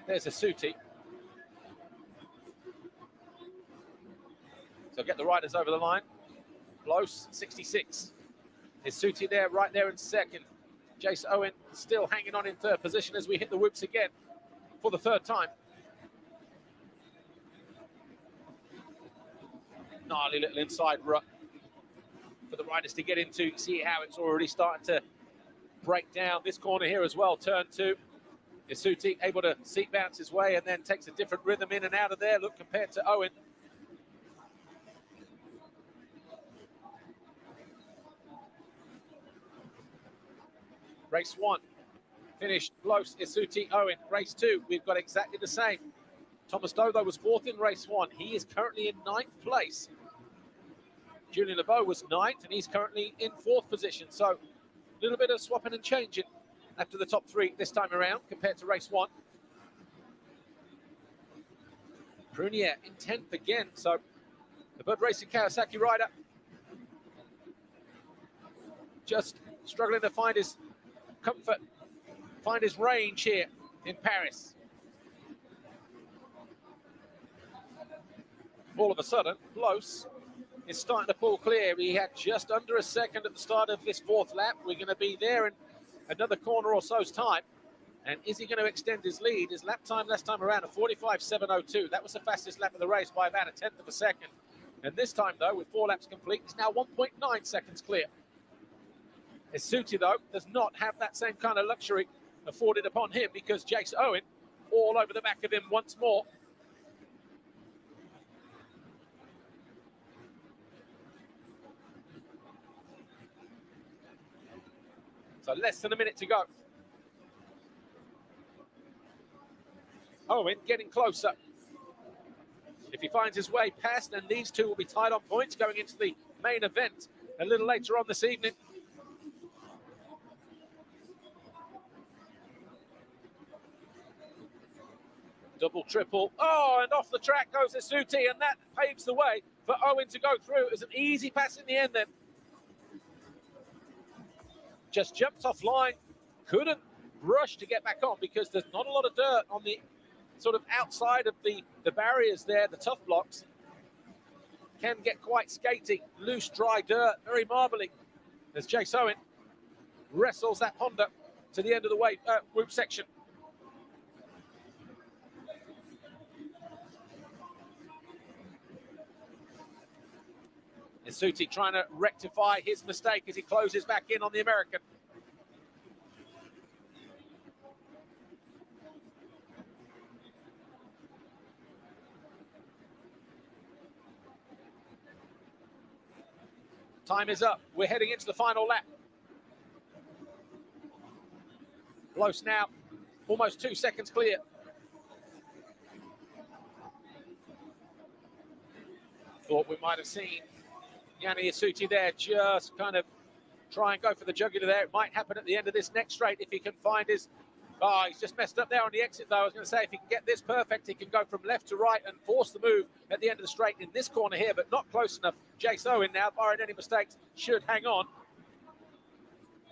There's a Suti. So get the riders over the line. Close, 66. Is Suti there, right there in 2nd. Jace Owen still hanging on in 3rd position as we hit the whoops again for the 3rd time. Gnarly little inside rut for the riders to get into. See how it's already starting to break down this corner here as well. Turn 2. Isuti able to seat bounce his way and then takes a different rhythm in and out of there. Look, compared to Owen. Race 1 finished close. Isuti Owen. Race 2, we've got exactly the same. Thomas Dodo was 4th in race 1. He is currently in 9th place. Julian Lebeau was 9th, and he's currently in 4th position. So a little bit of swapping and changing after the top 3 this time around compared to race 1. Prunier in 10th again. So the Bud Racing Kawasaki rider just struggling to find his comfort, find his range here in Paris. All of a sudden, Close is starting to pull clear. He had just under a second at the start of this 4th lap. We're going to be there in another corner or so's time. And is he going to extend his lead? His lap time last time around, a 45.702. That was the fastest lap of the race by about 1/10 of a second. And this time, though, with 4 laps complete, he's now 1.9 seconds clear. Isuti, though, does not have that same kind of luxury afforded upon him because Jace Owen all over the back of him once more. So less than a minute to go. Owen getting closer. If he finds his way past, then these two will be tied on points going into the main event a little later on this evening. Double, triple. Oh, and off the track goes Isuti, and that paves the way for Owen to go through. It was an easy pass in the end then. Just jumped offline, couldn't rush to get back on because there's not a lot of dirt on the sort of outside of the barriers there, the tough blocks. Can get quite skaty, loose, dry dirt, very marbly. As Jace Owen wrestles that Honda to the end of the way, whoop section. Isuti trying to rectify his mistake as he closes back in on the American. Time is up. We're heading into the final lap. Close now, almost 2 seconds clear. Thought we might have seen Yanni Isuti there just kind of try and go for the jugular there. It might happen at the end of this next straight if he can find his... Oh, he's just messed up there on the exit, though. I was going to say, if he can get this perfect, he can go from left to right and force the move at the end of the straight in this corner here, but not close enough. Jace Owen now, barring any mistakes, should hang on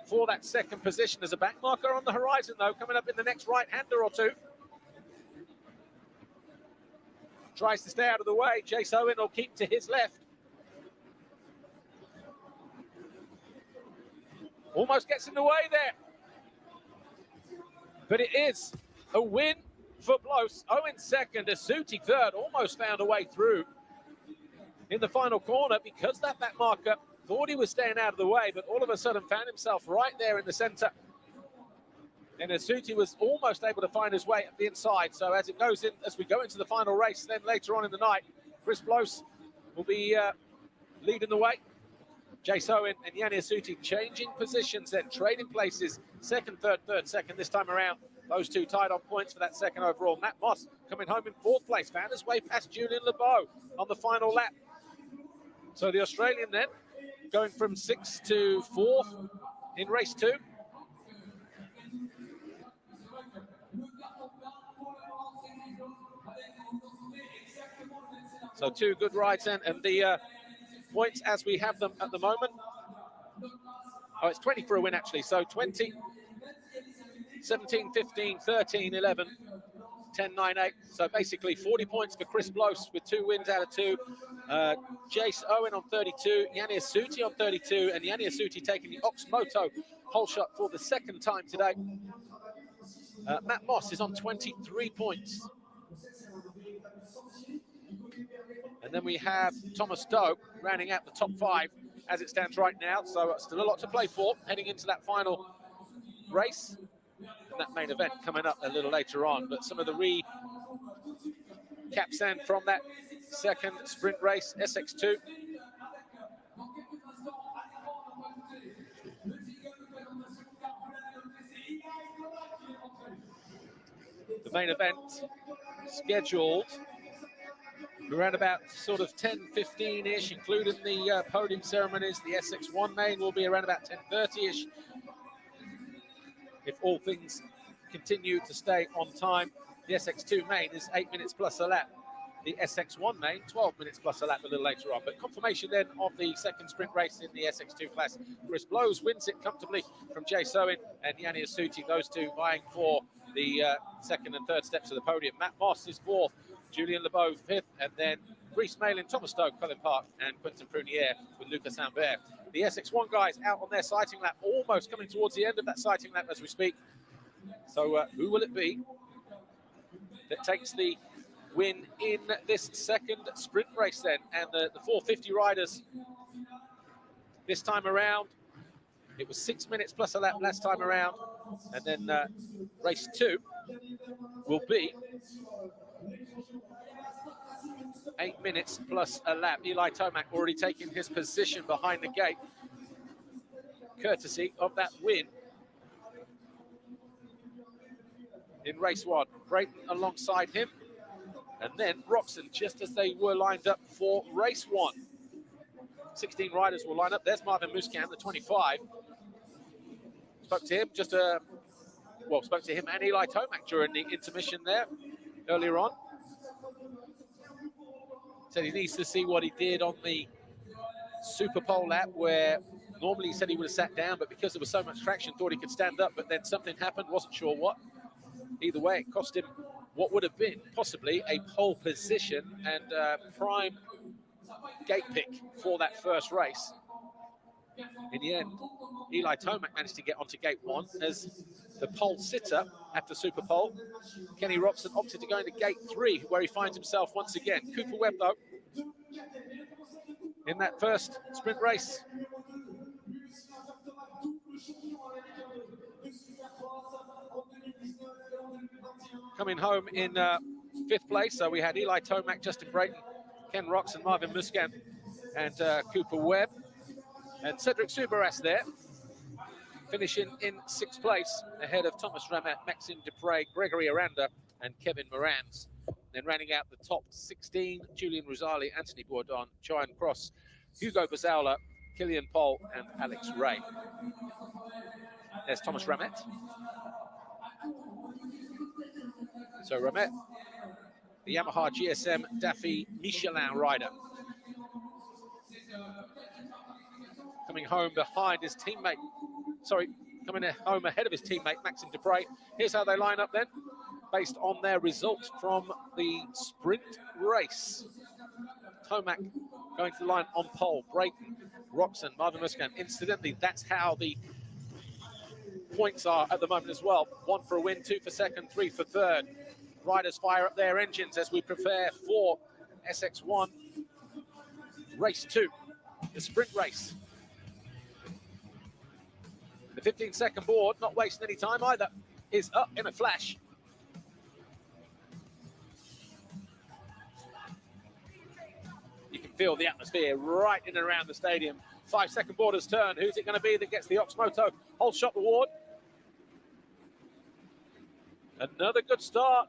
for that 2nd position. There's a back marker on the horizon, though, coming up in the next right-hander or two. tries to stay out of the way. Jace Owen will keep to his left. Almost gets in the way there. But it is a win for Blos. Owen second, Asuti third, almost found a way through in the final corner because that back marker thought he was staying out of the way, but all of a sudden found himself right there in the center. And Asuti was almost able to find his way at the inside. So as we go into the final race, then later on in the night, Chris Blos will be leading the way. Jace Owen and Yanni Asuti changing positions then, trading places, second, third, second this time around. Those two tied on points for that second overall. Matt Moss coming home in fourth place, found his way past Julian Lebeau on the final lap. So the Australian then going from 6th to 4th in race 2. So 2 good rides then, and the points as we have them at the moment. Oh, it's 20 for a win actually. So 20, 17, 15, 13, 11, 10, 9, 8. So basically 40 points for Chris Blos with 2 wins out of 2. Jace Owen on 32, Yanni Asuti on 32, and Yanni Asuti taking the Ox Moto pole shot for the second time today. Matt Moss is on 23 points. And then we have Thomas Doe rounding out the top 5 as it stands right now. So still a lot to play for heading into that final race. And that main event coming up a little later on. But some of the recaps then from that second sprint race, SX2. The main event scheduled around about sort of 10:15-ish, including the podium ceremonies. The SX1 main will be around about 10:30-ish. If all things continue to stay on time. The SX2 main is 8 minutes plus a lap. The SX1 main, 12 minutes plus a lap a little later on. But confirmation then of the second sprint race in the SX2 class. Chris Blos wins it comfortably from Jace Owen and Yanni Asuti, those two vying for the second and third steps of the podium. Matt Moss is 4th, Julian Lebeau 5th, and then Reese Malin, Thomas Stokes, Colin Park, and Quentin Prunier with Lucas Ambert. The SX1 guys out on their sighting lap, almost coming towards the end of that sighting lap as we speak. So who will it be that takes the win in this second sprint race then? And the 450 riders this time around, it was 6 minutes plus a lap last time around. And then race 2 will be 8 minutes plus a lap. Eli Tomac already taking his position behind the gate, courtesy of that win in race 1. Brayton alongside him, and then Roxon just as they were lined up for race 1. 16 riders will line up. There's Marvin Muscan, the 25. Spoke to him spoke to him and Eli Tomac during the intermission there earlier on. Said he needs to see what he did on the Super Pole lap, where normally he said he would have sat down, but because there was so much traction, thought he could stand up, but then something happened, wasn't sure what. Either way, it cost him what would have been possibly a pole position and prime gate pick for that first race. In the end, Eli Tomac managed to get onto gate 1 as the pole sitter after Super Pole. Kenny Roxon opted to go into gate 3, where he finds himself once again. Cooper Webb, though, in that first sprint race. Coming home in 5th place, so we had Eli Tomac, Justin Brayton, Ken Roxon, Marvin Muscan, and Cooper Webb. And Cedric Subaras there, finishing in 6th place, ahead of Thomas Ramet, Maxime Dupre, Gregory Aranda, and Kevin Morans. Then rounding out the top 16, Julian Rosali, Anthony Bourdon, Cheyenne Cross, Hugo Bazaula, Killian Pohl, and Alex Ray. There's Thomas Ramet. So Ramet, the Yamaha GSM Daffy Michelin rider, coming home behind his teammate, coming home ahead of his teammate, Maxime Dupre. Here's how they line up then. based on their result from the sprint race. Tomac going to the line on pole. Brayton, Roxon, Marvin Muscan. Incidentally, that's how the points are at the moment as well. 1 for a win, 2 for second, 3 for third. Riders fire up their engines as we prepare for SX1 race 2, the sprint race. The 15-second board, not wasting any time either, is up in a flash. You can feel the atmosphere right in and around the stadium. 5-second boarder's turn. Who's it going to be that gets the Oxmoto whole shot award? Another good start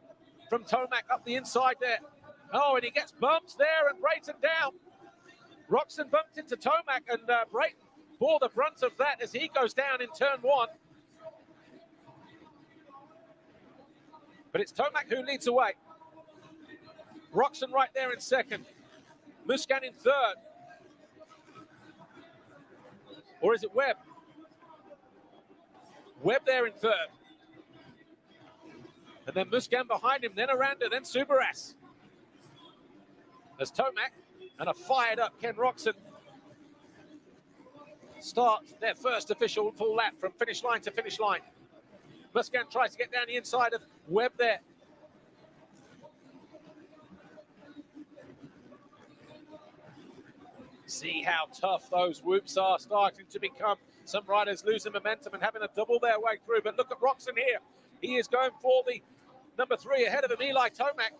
from Tomac up the inside there. Oh, and he gets bumped there and Brayton down. Roxon bumped into Tomac and Brayton bore the brunt of that as he goes down in turn 1. But it's Tomac who leads away. Roxon right there in second. Muscan in third. Or is it Webb? Webb there in third. And then Muscan behind him, then Aranda, then Subaras. As Tomac and a fired up Ken Roxon start their first official full lap from finish line to finish line. Muscan tries to get down the inside of Webb there. See how tough those whoops are starting to become. Some riders losing momentum and having to double their way through. But look at Roxon here. He is going for the number 3 ahead of him, Eli Tomac.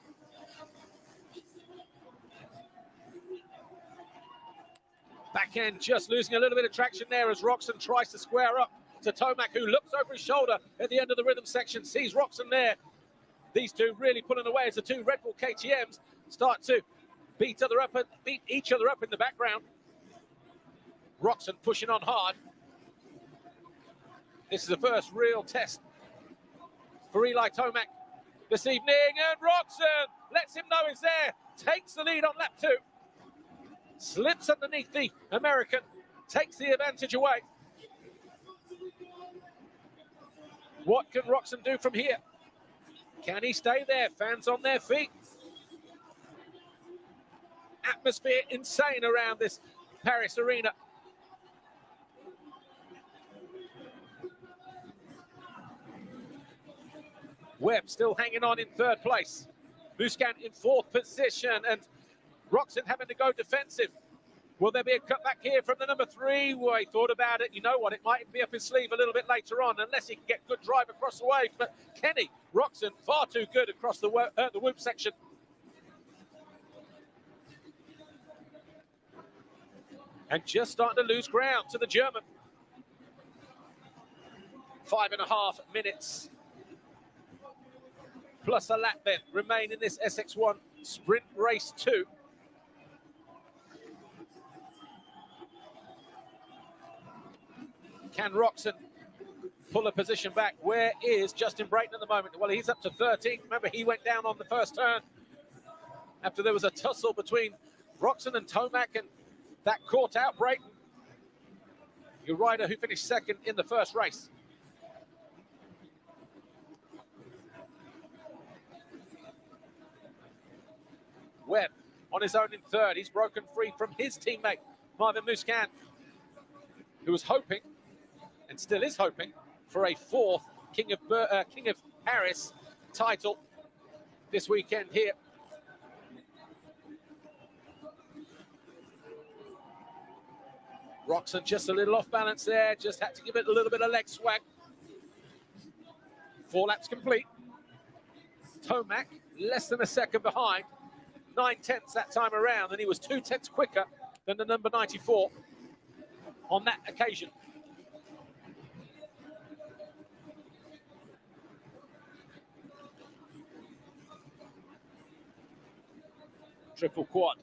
Back end just losing a little bit of traction there as Roxon tries to square up to Tomac, who looks over his shoulder at the end of the rhythm section, sees Roxon there. These two really pulling away as the two Red Bull KTMs start to beat each other up in the background. Roxon pushing on hard. This is the first real test for Eli Tomac this evening, and Roxon lets him know he's there, takes the lead on lap 2, slips underneath the American, takes the advantage away. What can Roxon do from here? Can he stay there? Fans on their feet. Atmosphere insane around this Paris arena. Webb still hanging on in third place. Muscan in 4th position and Roxon having to go defensive. Will there be a cutback here from the number 3? Well, he thought about it. You know what? It might be up his sleeve a little bit later on unless he can get good drive across the waves. But Kenny Roxon far too good across the whoop section. And just starting to lose ground to the German. 5.5 minutes. Plus a lap then remain in this SX1 Sprint Race 2. Can Roxon pull a position back? Where is Justin Brayton at the moment? Well, he's up to 13th. Remember, he went down on the first turn after there was a tussle between Roxon and Tomac, and that caught out Brayton, your rider who finished second in the first race. Webb on his own in third. He's broken free from his teammate, Marvin Muscan, who was hoping, and still is hoping, for a 4th King of Paris title this weekend here. Roxon just a little off balance there, just had to give it a little bit of leg swag. 4 laps complete. Tomac less than a second behind. 9/10 that time around, and he was 2/10 quicker than the number 94 on that occasion. Triple quad.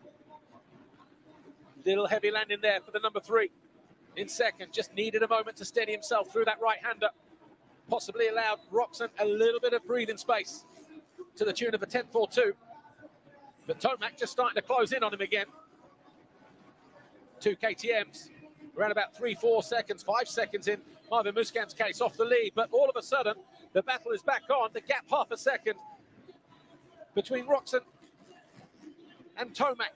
Little heavy landing there for the number 3 in second. Just needed a moment to steady himself through that right-hander. Possibly allowed Roxon a little bit of breathing space to the tune of a 10.42. But Tomac just starting to close in on him again. 2 KTMs, around about 3-4 seconds, 5 seconds in Marvin Muscan's case, off the lead. But all of a sudden, The battle is back on. The gap half a second between Roxon and Tomac.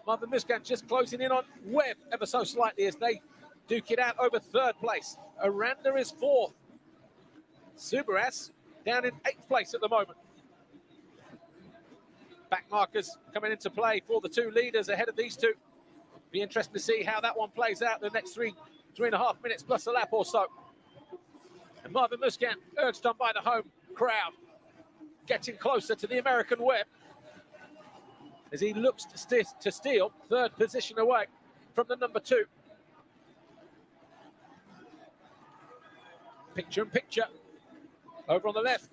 Marvin Muscan just closing in on Webb ever so slightly as they duke it out over third place. Aranda is fourth. Subaras down in 8th place at the moment. Back markers coming into play for the two leaders ahead of these two. Be interesting to see how that one plays out the next 3.5 minutes plus a lap or so. And Marvin Muscan, urged on by the home crowd, getting closer to the American Webb as he looks to steal third position away from the number 2. Picture in picture. Over on the left,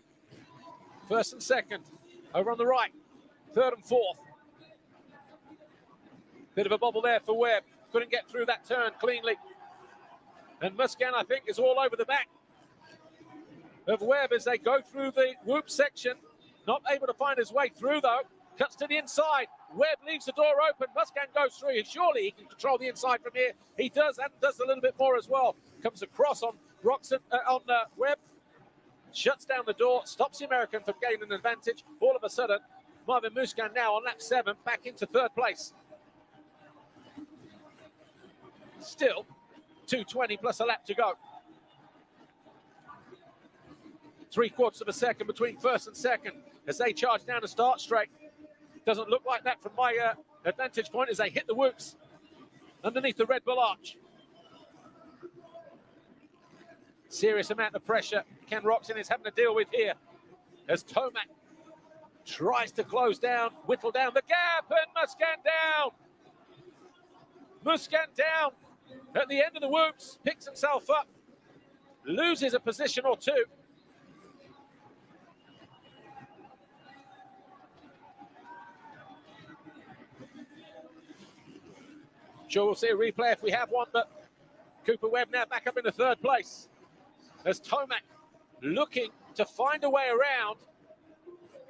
first and second. Over on the right, third and fourth. Bit of a bobble there for Webb. Couldn't get through that turn cleanly. And Muscan, I think, is all over the back of Webb as they go through the whoop section. Not able to find his way through, though. Cuts to the inside. Webb leaves the door open. Muscan goes through. Surely he can control the inside from here. He does, and does a little bit more as well. Comes across on Webb. Shuts down the door. Stops the American from gaining an advantage. All of a sudden, Marvin Muscan now on lap 7, back into third place. Still, 2:20 plus a lap to go. 3/4 of a second between first and second as they charge down the start straight. Doesn't look like that from my advantage point as they hit the whoops underneath the Red Bull arch. Serious amount of pressure Ken Roxon is having to deal with here as Tomac tries to close down, whittle down the gap, and Muscan down. Muscan down at the end of the whoops, picks himself up, loses a position or two. Sure, we'll see a replay if we have one, but Cooper Webb now back up into third place as Tomac looking to find a way around.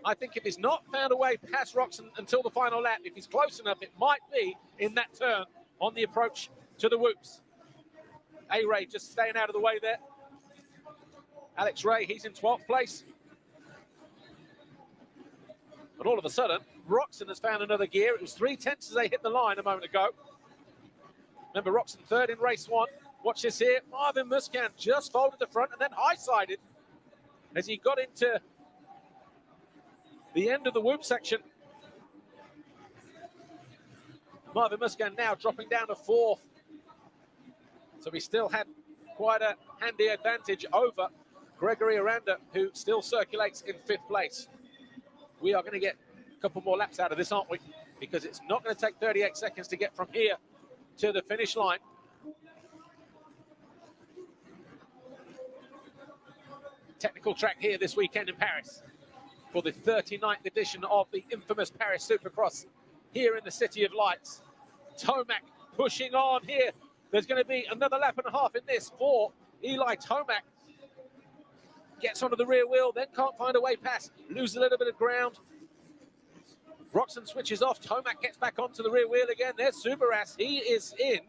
I think if he's not found a way past Roxon until the final lap, if he's close enough, it might be in that turn on the approach to the whoops. A-Ray just staying out of the way there. Alex Ray, he's in 12th place. And all of a sudden, Roxon has found another gear. It was 3/10 as they hit the line a moment ago. Remember, Roxon third in race 1. Watch this here. Marvin Muscan just folded the front and then high-sided as he got into the end of the whoop section. Marvin Muscan now dropping down to 4th. So he still had quite a handy advantage over Gregory Aranda, who still circulates in 5th place. We are going to get a couple more laps out of this, aren't we? Because it's not going to take 38 seconds to get from here to the finish line. Technical track here this weekend in Paris for the 39th edition of the infamous Paris Supercross here in the City of Lights. Tomac pushing on here. There's going to be another lap and a half in this for Eli Tomac. Gets onto the rear wheel, then can't find a way past. Loses a little bit of ground. Roxon switches off. Tomac gets back onto the rear wheel again. There's Subaras. He is in.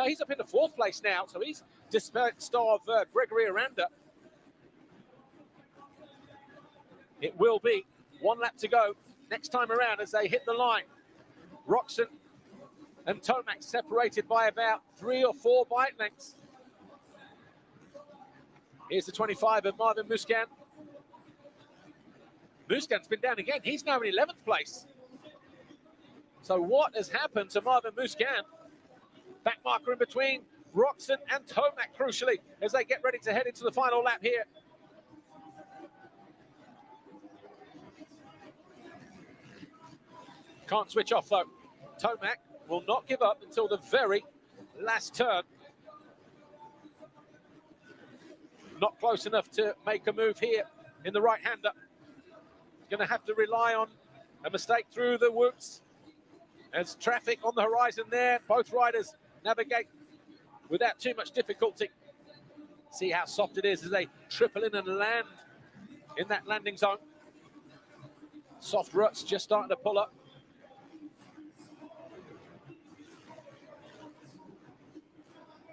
He's up into 4th place now, so he's dispensed of Gregory Aranda. It will be 1 lap to go next time around as they hit the line. Roxon and Tomac separated by about 3 or 4 bike lengths. Here's the 25 of Marvin Muscan. Muscan's been down again. He's now in 11th place. So what has happened to Marvin Muscan? Back marker in between Roxon and Tomac, crucially, as they get ready to head into the final lap here. Can't switch off, though. Tomac will not give up until the very last turn. Not close enough to make a move here in the right-hander. Going to have to rely on a mistake through the whoops. There's traffic on the horizon there. Both riders navigate without too much difficulty. See how soft it is as they triple in and land in that landing zone. Soft ruts just starting to pull up.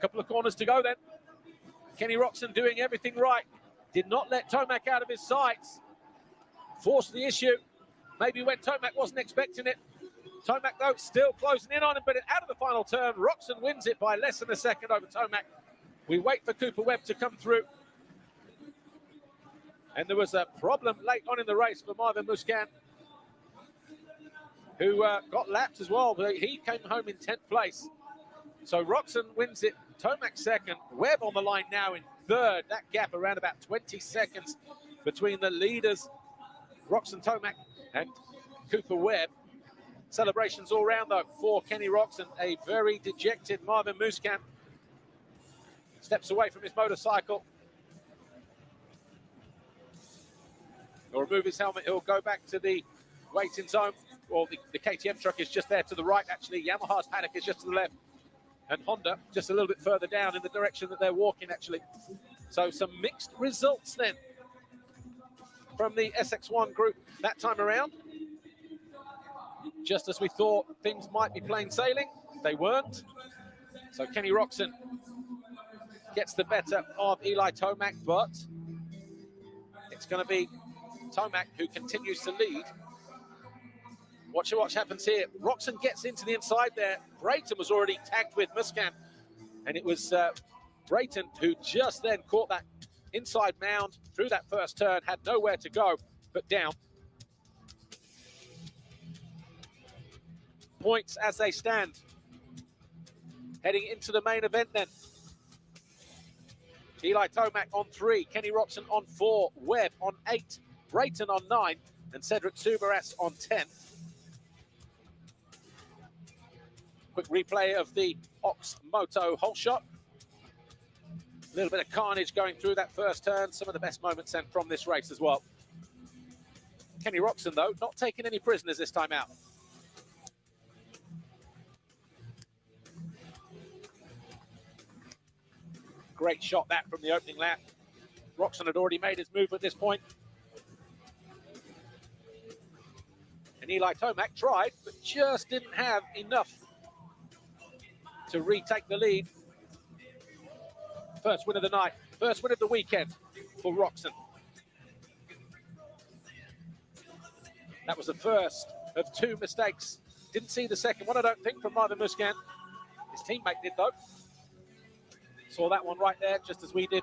Couple of corners to go then. Kenny Roxon doing everything right. did not let Tomac out of his sights. Forced the issue. Maybe when Tomac wasn't expecting it. Tomac, though, still closing in on him, but out of the final turn, Roczen wins it by less than a second over Tomac. We wait for Cooper Webb to come through. And there was a problem late on in the race for Marvin Musquin, who got lapped as well, but he came home in 10th place. So Roczen wins it, Tomac second, Webb on the line now in third. That gap around about 20 seconds between the leaders, Roczen Tomac and Cooper Webb. Celebrations all round, though, for Kenny Roczen. A very dejected Marvin Musquin steps away from his motorcycle. He'll remove his helmet. He'll go back to the waiting zone. Well, the KTM truck is just there to the right, actually. Yamaha's paddock is just to the left. And Honda just a little bit further down in the direction that they're walking, actually. So some mixed results then from the SX1 group that time around. Just as we thought things might be plain sailing, they weren't. So Kenny Roczen gets the better of Eli Tomac, but it's going to be Tomac who continues to lead. Watch what happens here. Roczen gets into the inside there. Brayton was already tagged with Musquin, and it was Brayton who just then caught that inside mound through that first turn, had nowhere to go but down. Points as they stand. Heading into the main event then. Eli Tomac on 3, Kenny Roczen on 4, Webb on 8, Brayton on 9, and Cedric Subaras on 10. Quick replay of the Ox Moto hole shot. A little bit of carnage going through that first turn. Some of the best moments then from this race as well. Kenny Roczen, though, not taking any prisoners this time out. Great shot that from the opening lap. Roczen had already made his move at this point. And Eli Tomac tried, but just didn't have enough to retake the lead. First win of the night, first win of the weekend for Roczen. That was the first of 2 mistakes. Didn't see the second one, I don't think, from Marvin Musquin. His teammate did, though. Saw that one right there, just as we did.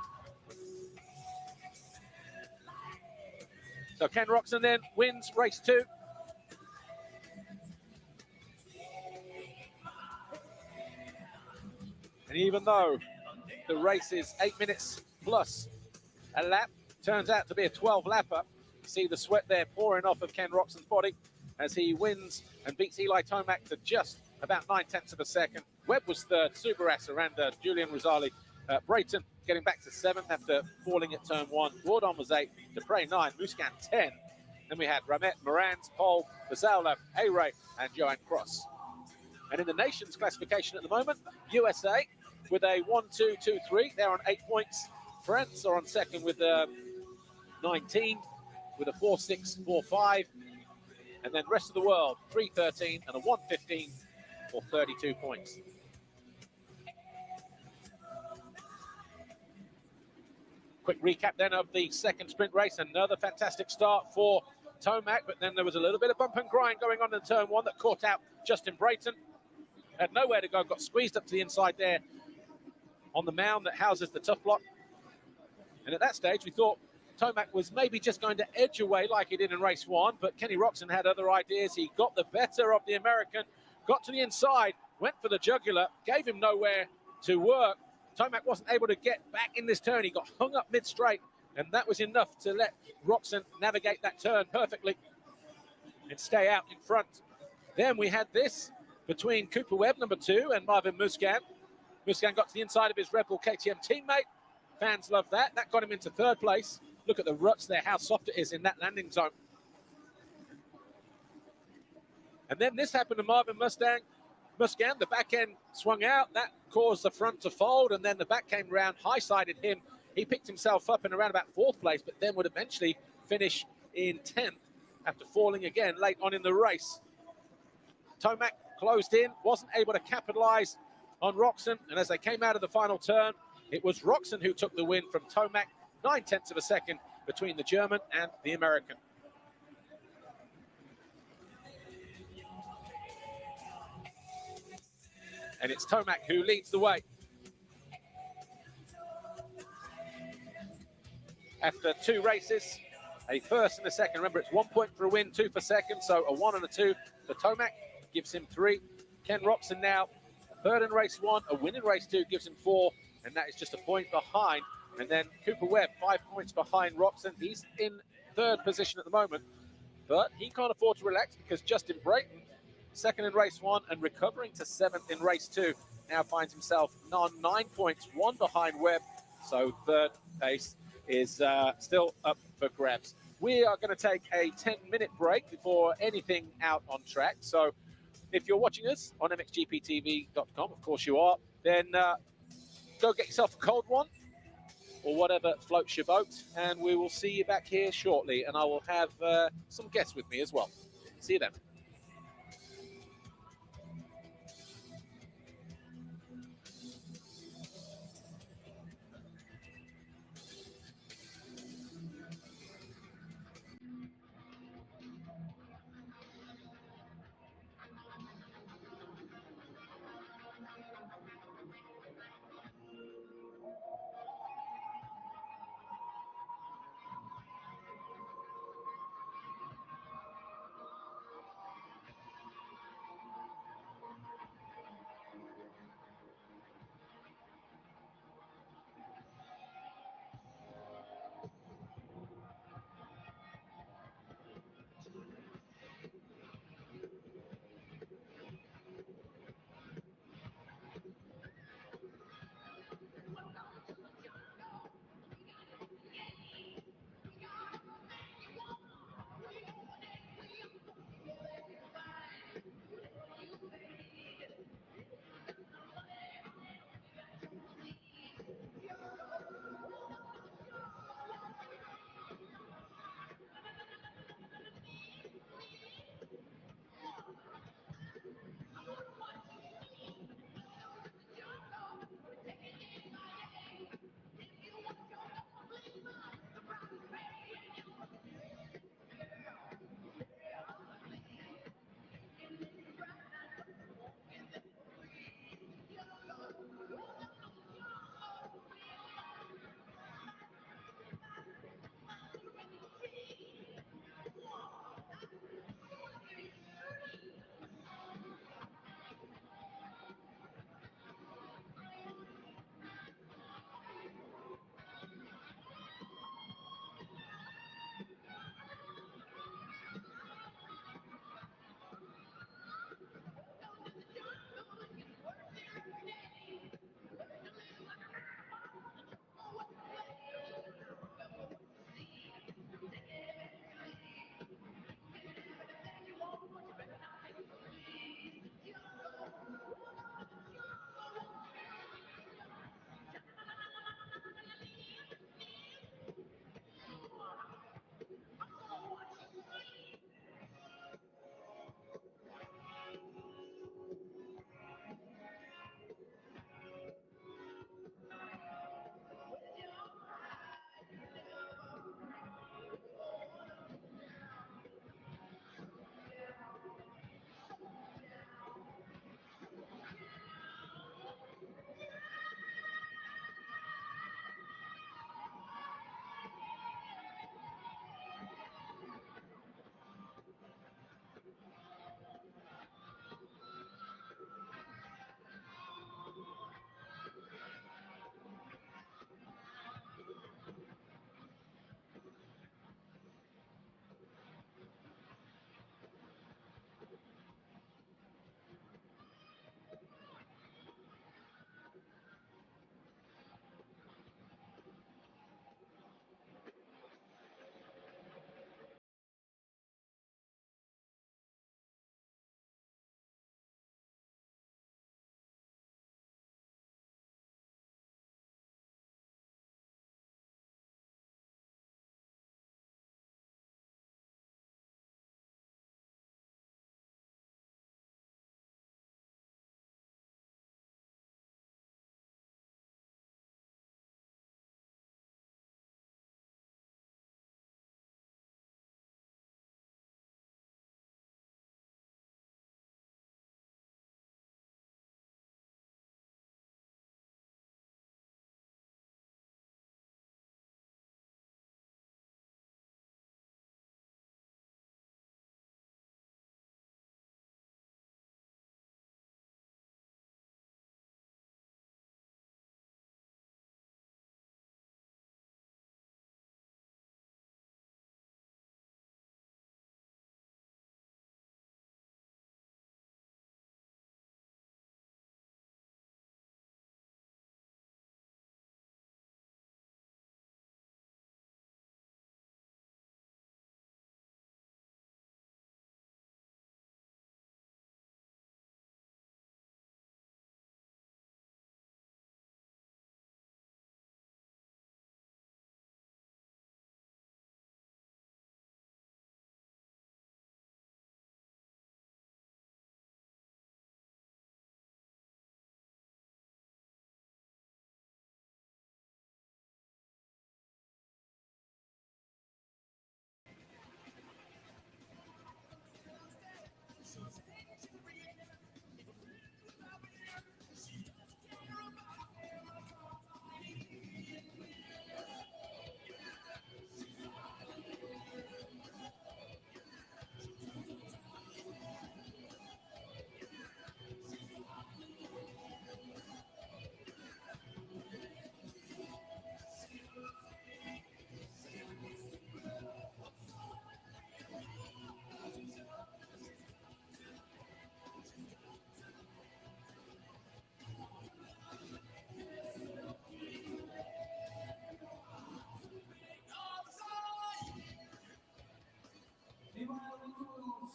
So Ken Roczen then wins race 2. And even though the race is 8 minutes plus a lap, turns out to be a 12-lapper. You see the sweat there pouring off of Ken Roczen's body as he wins and beats Eli Tomac to just about 9/10 of a second. Webb was third, Subaras around Julian Rosali. Brayton getting back to 7th after falling at turn 1. Gordon was 8, Dupre 9, Musquin 10. Then we had Ramet, Morans, Paul, Bazaula, A-Ray, and Johan Cross. And in the nations classification at the moment, USA with a 1-2-2-3. They're on 8 points. France are on second with 19, with a 4-6-4-5. And then rest of the world, 3-13 and a 1-15 for 32 points. Quick recap then of the second sprint race. Another fantastic start for Tomac, but then there was a little bit of bump and grind going on in turn 1 that caught out Justin Brayton. Had nowhere to go, got squeezed up to the inside there on the mound that houses the tough block. And at that stage, we thought Tomac was maybe just going to edge away like he did in race 1, but Kenny Roczen had other ideas. He got the better of the American, got to the inside, went for the jugular, gave him nowhere to work. Tomac wasn't able to get back in this turn. He got hung up mid-straight, and that was enough to let Roczen navigate that turn perfectly and stay out in front. Then we had this between Cooper Webb, number 2, and Marvin Musquin. Musquin got to the inside of his Red Bull KTM teammate. Fans love that. That got him into 3rd place. Look at the ruts there, how soft it is in that landing zone. And then this happened to Marvin Musquin. The back end swung out. That caused the front to fold, and then the back came round, high-sided him. He picked himself up in around about 4th place, but then would eventually finish in 10th after falling again late on in the race. Tomac closed in, wasn't able to capitalize on Roczen, and as they came out of the final turn, it was Roczen who took the win from Tomac. 9/10 of a second between the German and the American. And it's Tomac who leads the way. After 2 races, a first and a second. Remember, it's 1 point for a win, 2 for second, so a 1 and a 2 for Tomac gives him 3. Ken Roxon now, third in race 1, a win in race 2 gives him 4, and that is just a point behind. And then Cooper Webb, 5 points behind Roxon. He's in third position at the moment, but he can't afford to relax because Justin Brayton, second in race 1 and recovering to 7th in race 2, now finds himself on 9 points, 1 behind Webb. So third place is still up for grabs. We are going to take a 10-minute break before anything out on track. So if you're watching us on mxgptv.com, of course you are, then go get yourself a cold one or whatever floats your boat, and we will see you back here shortly. And I will have some guests with me as well. See you then.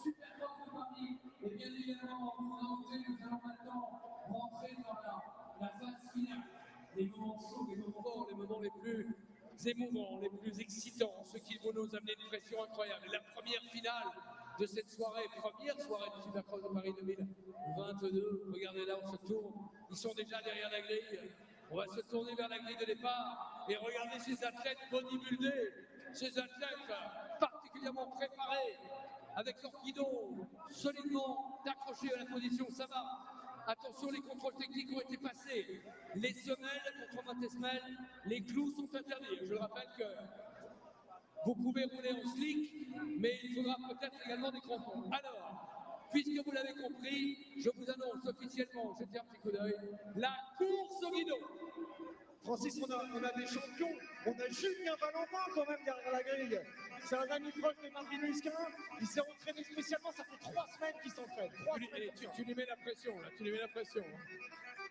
Supercross de Paris. Et bien évidemment, vous nous allons maintenant rentrer dans la phase finale. Les moments chauds, les moments forts, les moments les plus émouvants, les plus excitants, ceux qui vont nous amener une pression incroyable. Et la première finale de cette soirée, première soirée du Supercross de Paris 2022. Regardez là, on se tourne. Ils sont déjà derrière la grille. On va se tourner vers la grille de départ et regardez ces athlètes bodybuildés, ces athlètes particulièrement préparés, avec leur guidon solidement accroché à la position. Ça va. Attention, les contrôles techniques ont été passés. Les semelles, contre semelles, les clous sont interdits. Je rappelle que vous pouvez rouler en slick, mais il faudra peut-être également des crampons. Alors, puisque vous l'avez compris, je vous annonce officiellement, jetez un petit coup d'œil, la course au guidon. Francis, on a des champions. On a Julien Valentin quand même derrière la grille. C'est un ami proche de Marvin Musquin. Il s'est entraîné spécialement, ça fait 3 semaines qu'il s'entraîne. Tu lui mets la pression, là, tu lui mets la pression.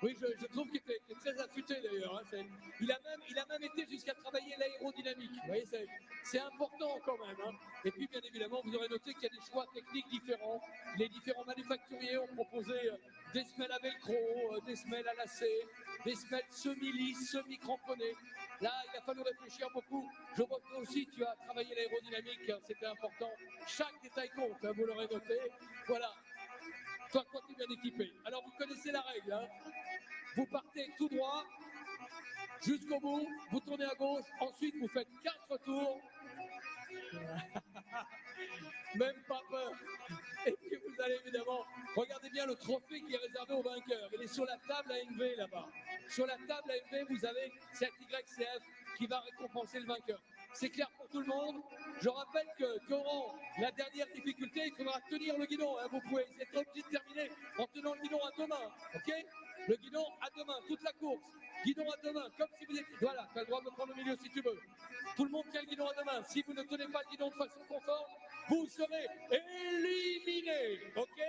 Oui, je trouve qu'il était très affûté d'ailleurs. Hein. Il a même été jusqu'à travailler l'aérodynamique. Vous voyez, c'est important quand même. Hein. Et puis, bien évidemment, vous aurez noté qu'il y a des choix techniques différents. Les différents manufacturiers ont proposé des semelles à velcro, des semelles à lacets, des semelles semi-lisses, semi-cramponnées. Là, il a fallu réfléchir beaucoup. Je vois que toi aussi, tu as travaillé l'aérodynamique, hein, c'était important. Chaque détail compte, hein, vous l'aurez noté. Voilà. Toi, tu es bien équipé. Alors, vous connaissez la règle. Hein. Vous partez tout droit jusqu'au bout, vous tournez à gauche, ensuite vous faites 4 tours. Même pas peur. Et puis vous allez évidemment, regardez bien le trophée qui est réservé aux vainqueurs. Il est sur la table AMV là-bas. Sur la table AMV, vous avez cette YCF qui va récompenser le vainqueur. C'est clair pour tout le monde. Je rappelle que Coran, la dernière difficulté, il faudra tenir le guidon. Hein. Vous pouvez être obligé de terminer en tenant le guidon à 2 mains. Ok ? Le guidon à 2 mains, toute la course. Guidon à 2 mains, comme si vous étiez... Voilà, tu as le droit de me prendre au milieu si tu veux. Tout le monde tient le guidon à 2 mains. Si vous ne tenez pas le guidon de façon conforme, vous serez éliminé. Ok ?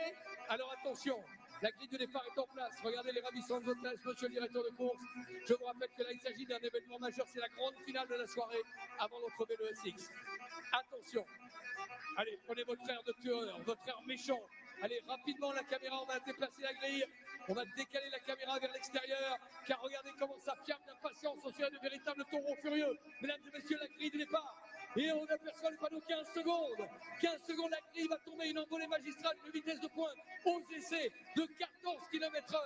Alors attention, la grille de départ est en place. Regardez les ravissantes hôtesses, monsieur le directeur de course. Je vous rappelle que là, il s'agit d'un événement majeur. C'est la grande finale de la soirée avant d'entrever le SX. Attention. Allez, prenez votre air de tueur, votre air méchant. Allez, rapidement, la caméra, on va déplacer la grille. On va décaler la caméra vers l'extérieur, car regardez comment ça piaffe d'impatience. On serait de véritables taureaux furieux. Mesdames et messieurs, la grille de départ. Et on aperçoit le panneau 15 secondes. 15 secondes, la grille va tomber. Une envolée magistrale, une vitesse de pointe aux essais de 14 km/h.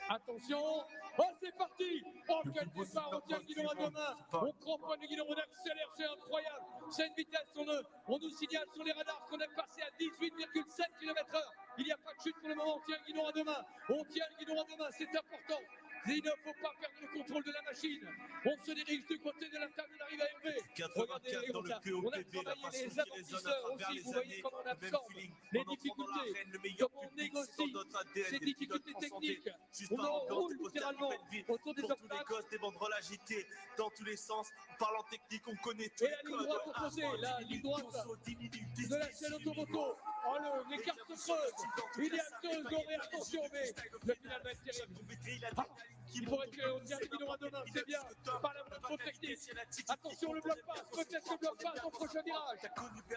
Attention, oh c'est parti. Oh quel départ, on tient le guidon à 2 mains. On cramponne le guidon, on accélère, c'est incroyable. C'est une vitesse, on nous signale sur les radars qu'on est passé à 18,7 km/h. Il n'y a pas de chute pour le moment, on tient le guidon à 2 mains. On tient le guidon à 2 mains, c'est important. Il ne faut pas perdre le contrôle de la machine. On se dirige du côté de la table d'arrivée AMV. Regardez, on a travaillé les amortisseurs aussi. Vous voyez comment on absorbe les difficultés, comment on négocie ces difficultés techniques. On enroule littéralement autour des obstacles. Des banderoles agitées dans tous les sens. Parlant technique, on connaît tous les codes. Et la ligne droite opposée, la ligne droite de la chaîne automoto. Oh, les cartes creuses. Il y a 2 dorés, attention, mais le final va être terrible. Il faudrait qu'on tienne le guidon à 2 mains, c'est bien. Pas la moindre technique. Attention, le bloc passe. Peut-être le bloc passe au prochain virage.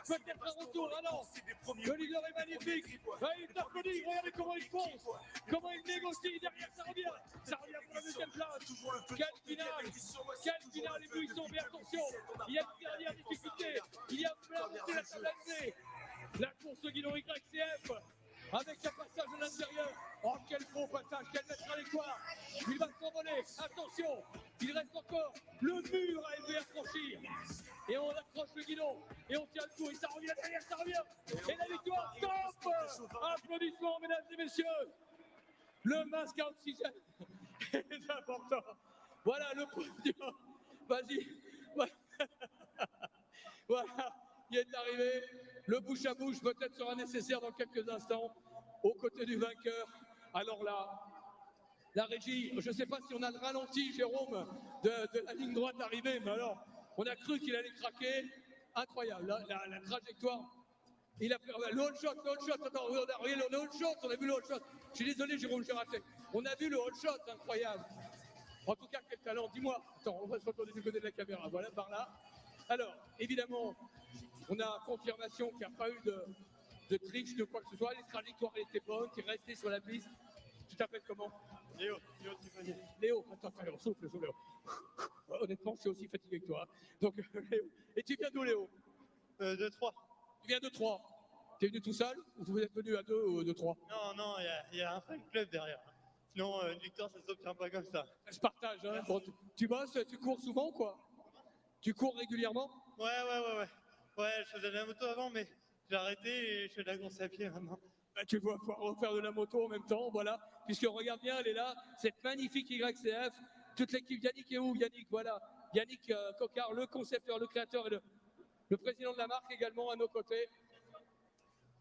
Peut-être un retour. Ah non. Le leader est magnifique. Il t'applaudit. Regardez comment il fonce. Comment il négocie. Derrière, ça revient. Ça revient pour la deuxième place. Quelle finale. Quelle finale. Les buissons. Mais attention. Il y a une dernière difficulté. Il y a la montée de la stabilité. La course au guidon YCF. Avec un passage à l'intérieur. Oh, quel beau passage, quelle belle trajectoire. Il va s'envoler, attention. Il reste encore le mur à élever à franchir. Et on accroche le guidon. Et on tient le coup. Et ça revient derrière, ça revient. Et la victoire, top. Applaudissements, mesdames et messieurs. Le masque à oxygène est important. Voilà le podium. Vas-y. Voilà, il est arrivé. Le bouche à bouche peut-être sera nécessaire dans quelques instants aux côtés du vainqueur. Alors là, la régie, je ne sais pas si on a le ralenti, Jérôme, de la ligne droite d'arrivée, mais alors, on a cru qu'il allait craquer. Incroyable, la trajectoire. Il a fait le hold shot, attends, on a vu le hold shot, on a vu le hold shot. Je suis désolé, Jérôme, j'ai raté. On a vu le hold shot, incroyable. En tout cas, quel talent, dis-moi. Attends, on va se retourner du côté de la caméra, voilà, par là. Alors, évidemment, On a confirmation qu'il n'y a pas eu de triche, de quoi que ce soit. Les trajectoires étaient bonnes, tu es resté sur la piste. Tu t'appelles comment? Léo, Tiffany. Léo, attends, souffle, Léo. Honnêtement, je suis aussi fatigué que toi. Donc, Léo. Et tu viens d'où, Léo? De 3. Tu viens de 3. Tu es venu tout seul ou vous êtes venu à 2 ou de 3? Non, il y a un fan club derrière. Sinon, une victoire, ça ne s'obtient pas comme ça. Je partage, hein. Bon, tu bosses, tu cours souvent, quoi? Tu cours régulièrement? Ouais. Ouais, je faisais de la moto avant, mais j'ai arrêté et je fais de la course à pied maintenant. Bah, tu vas pouvoir refaire de la moto en même temps, voilà. Puisque regarde bien, elle est là, cette magnifique YCF. Toute l'équipe, Yannick est où? Yannick, voilà. Yannick Cocard, le concepteur, le créateur et le président de la marque également à nos côtés.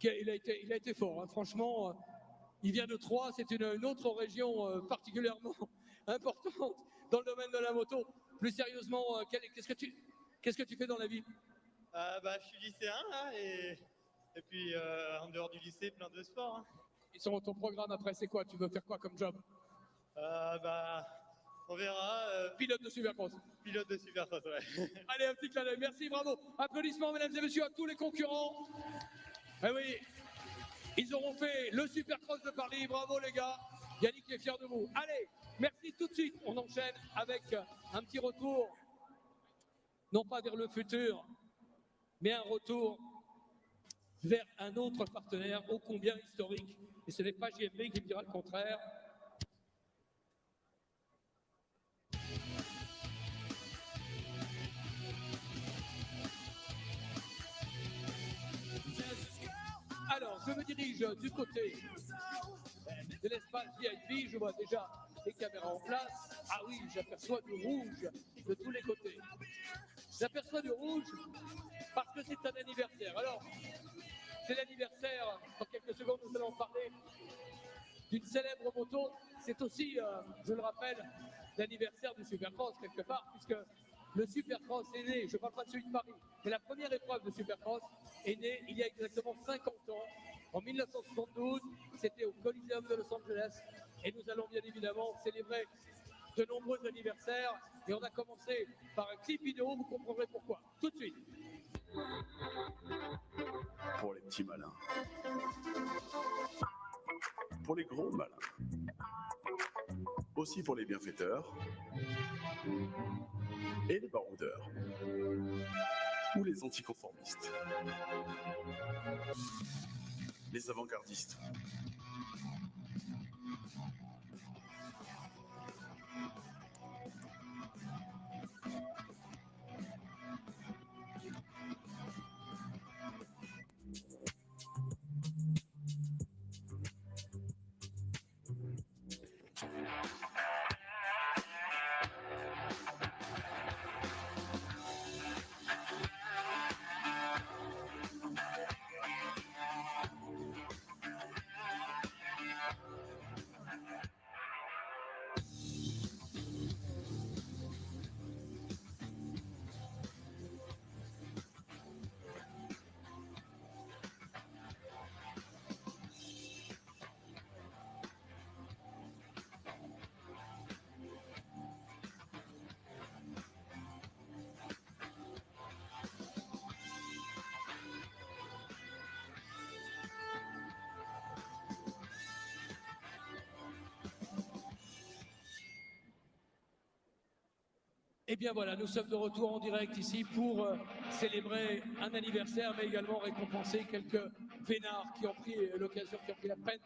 Il a été fort, hein. Franchement. Il vient de Troyes, c'est une autre région particulièrement importante dans le domaine de la moto. Plus sérieusement, qu'est-ce que tu fais dans la vie? Je suis lycéen là, et puis en dehors du lycée, plein de sports. Hein. Ils sont ton programme après, c'est quoi? Tu veux faire quoi comme job? On verra. Pilote de Supercross. Pilote de Supercross, ouais. Allez, un petit clin d'œil. Merci, bravo. Applaudissements, mesdames et messieurs, à tous les concurrents. Eh oui. Ils auront fait le Supercross de Paris. Bravo les gars. Yannick est fier de vous. Allez, merci tout de suite. On enchaîne avec un petit retour. Non pas vers le futur, mais un retour vers un autre partenaire ô combien historique. Et ce n'est pas JMB qui me dira le contraire. Alors, je me dirige du côté de l'espace VIP. Je vois déjà les caméras en place. Ah oui, j'aperçois du rouge de tous les côtés. J'aperçois du rouge parce que c'est un anniversaire. Alors, c'est l'anniversaire, dans quelques secondes, nous allons parler d'une célèbre moto. C'est aussi, je le rappelle, l'anniversaire du Supercross, quelque part, puisque le Supercross est né, je ne parle pas de celui de Paris, mais la première épreuve de Supercross est née il y a exactement 50 ans, en 1972, c'était au Coliseum de Los Angeles, et nous allons bien évidemment célébrer de nombreux anniversaires, et on a commencé par un clip vidéo, vous comprendrez pourquoi, tout de suite. Pour les petits malins, pour les gros malins, aussi pour les bienfaiteurs et les baroudeurs ou les anticonformistes, les avant-gardistes. Et bien voilà, nous sommes de retour en direct ici pour célébrer un anniversaire, mais également récompenser quelques vénards qui ont pris l'occasion, qui ont pris la peine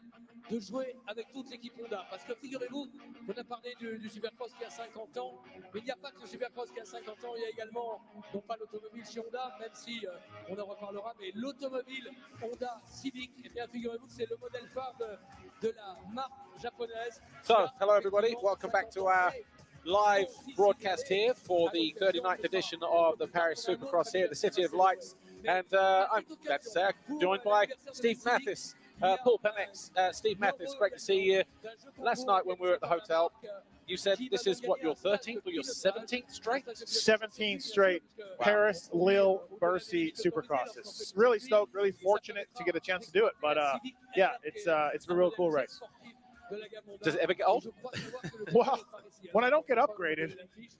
de jouer avec toute l'équipe Honda. Parce que figurez-vous, on a parlé du Supercross qui a 50 ans, mais il n'y a pas que le Supercross qui a 50 ans, il y a également, non pas l'automobile chez Honda, même si on en reparlera, mais l'automobile Honda Civic. Et bien figurez-vous que c'est le modèle phare de la marque japonaise. So, hello everybody, welcome back to our live broadcast here for the 39th edition of the Paris Supercross here at the City of Lights. And I'm glad to say I'm joined by Steve Mathis, Paul Pemex. Steve Mathis, great to see you. Last night when we were at the hotel, you said this is what, your 13th or your 17th straight? 17th straight Paris, Lille, Bercy Supercrosses. Really stoked, really fortunate to get a chance to do it. But yeah, it's a real cool race. Does it ever get old? Well, when I don't get upgraded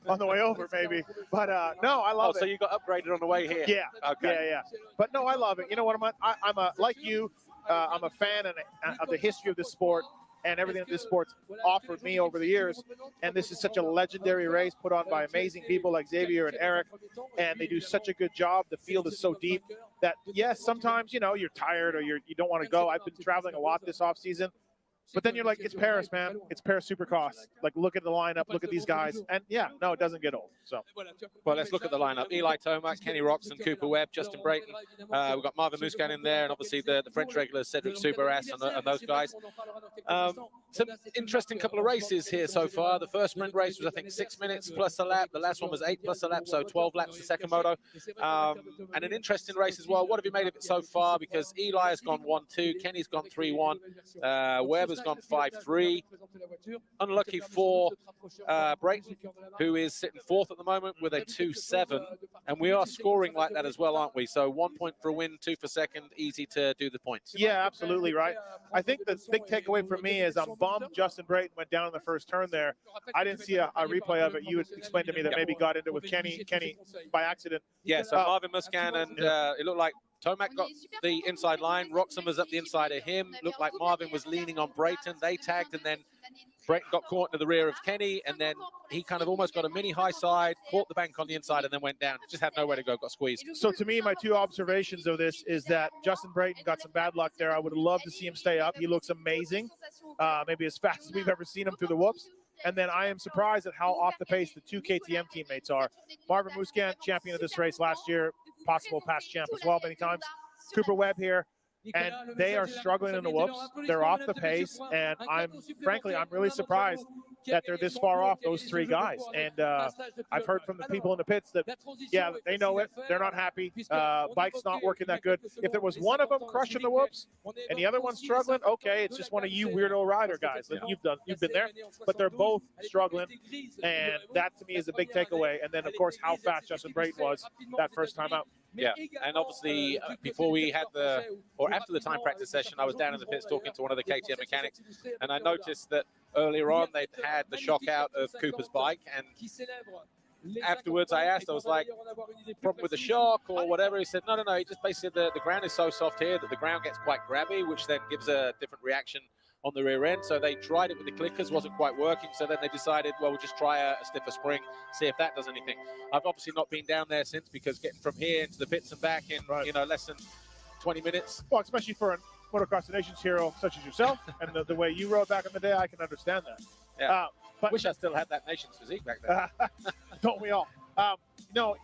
on the way over, maybe. But no, I love it. So you got upgraded on the way here? Yeah. Okay. Yeah. But no, I love it. You know what? I'm a like you. I'm a fan of the history of this sport and everything that this sport's offered me over the years. And this is such a legendary race put on by amazing people like Xavier and Eric, and they do such a good job. The field is so deep that, yes, sometimes, you know, you're tired or you don't want to go. I've been traveling a lot this off season. But then you're like, it's Paris, man. It's Paris Supercross. Like, look at the lineup. Look at these guys. And, yeah, no, it doesn't get old. So, well, let's look at the lineup. Eli Tomac, Kenny Roxon, Cooper Webb, Justin Brayton. We've got Marvin Musquin in there, and obviously the French regulars, Cedric Soubeyras and those guys. Some interesting couple of races here so far. The first sprint race was, I think, 6 minutes plus a lap. The last one was 8 plus a lap, so 12 laps the second moto. And an interesting race as well. What have you made of it so far? Because Eli has gone 1-2, Kenny's gone 3-1, Webb has gone 5-3. Unlucky for Brayton, who is sitting fourth at the moment with a 2-7. And we are scoring like that as well, aren't we? So 1 point for a win, 2 for second, easy to do the points. yeah, absolutely right. I think the big takeaway for me is I'm bummed Justin Brayton went down in the first turn there. I didn't see a replay of it. You had explained to me that maybe got into it with Kenny by accident. Yeah, so Marvin Musquin and it looked like Tomac got the inside line. Roxon was up the inside of him. Looked like Marvin was leaning on Brayton. They tagged, and then Brayton got caught into the rear of Kenny, and then he kind of almost got a mini high side, caught the bank on the inside, and then went down. Just had nowhere to go, got squeezed. So to me, my two observations of this is that Justin Brayton got some bad luck there. I would love to see him stay up. He looks amazing, maybe as fast as we've ever seen him through the whoops. And then I am surprised at how off the pace the two KTM teammates are. Marvin Musquin, champion of this race last year, possible past champ as well many times. Cooper Webb here, and they are struggling in the whoops. They're off the pace, and frankly, I'm really surprised that they're this far off those three guys. And I've heard from the people in the pits that, yeah, they know it. They're not happy. Bike's not working that good. If there was one of them crushing the whoops and the other one struggling, okay, it's just one of you weirdo rider guys that you've been there. But they're both struggling, and that to me is a big takeaway. And then, of course, how fast Justin Brayton was that first time out. Yeah, and obviously before we had after the time practice session, I was down in the pits talking to one of the KTM mechanics, and I noticed that earlier on they'd had the shock out of Cooper's bike, and afterwards I asked, I was like, problem with the shock or whatever? He said, no, he just basically the ground is so soft here that the ground gets quite grabby, which then gives a different reaction on the rear end. So they tried it with the clickers, wasn't quite working. So then they decided, well, we'll just try a stiffer spring, see if that does anything. I've obviously not been down there since, because getting from here into the pits and back in, less than 20 minutes. Well, especially for a Motocross Nations hero such as yourself, and the way you rode back in the day, I can understand that. Yeah. But wish I still had that Nations physique back then. Don't we all? No,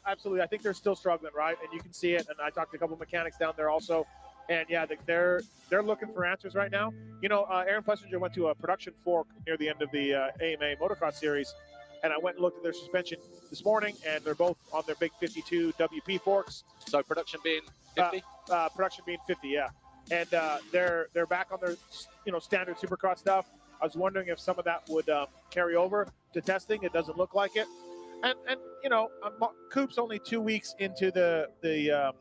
absolutely. I think they're still struggling, right? And you can see it. And I talked to a couple of mechanics down there also. And yeah, they're looking for answers right now. Aaron Plessinger went to a production fork near the end of the AMA Motocross series, and I went and looked at their suspension this morning, and they're both on their big 52 WP forks. So production being 50? Production being 50, yeah. And they're back on their standard Supercross stuff. I was wondering if some of that would carry over to testing. It doesn't look like it. And Coop's only 2 weeks into the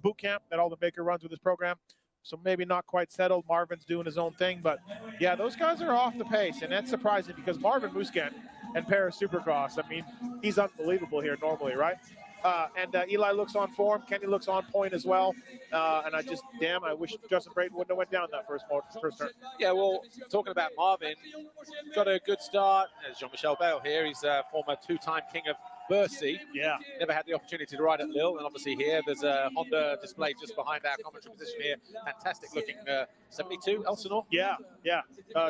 boot camp that all the maker runs with this program, so maybe not quite settled. Marvin's doing his own thing, but yeah, those guys are off the pace, and that's surprising because Marvin Musquin and Paris Supercross, I mean, he's unbelievable here normally, right? And Eli looks on form. Kenny looks on point as well. And I wish Justin Brayton wouldn't have went down that first turn. Yeah, well, talking about Marvin, got a good start. There's Jean-Michel Bale here. He's a former two-time king of Bercy. Yeah. Never had the opportunity to ride at Lille. And obviously here, there's a Honda display just behind our commentary position here. Fantastic looking 72 Elsinore. Yeah.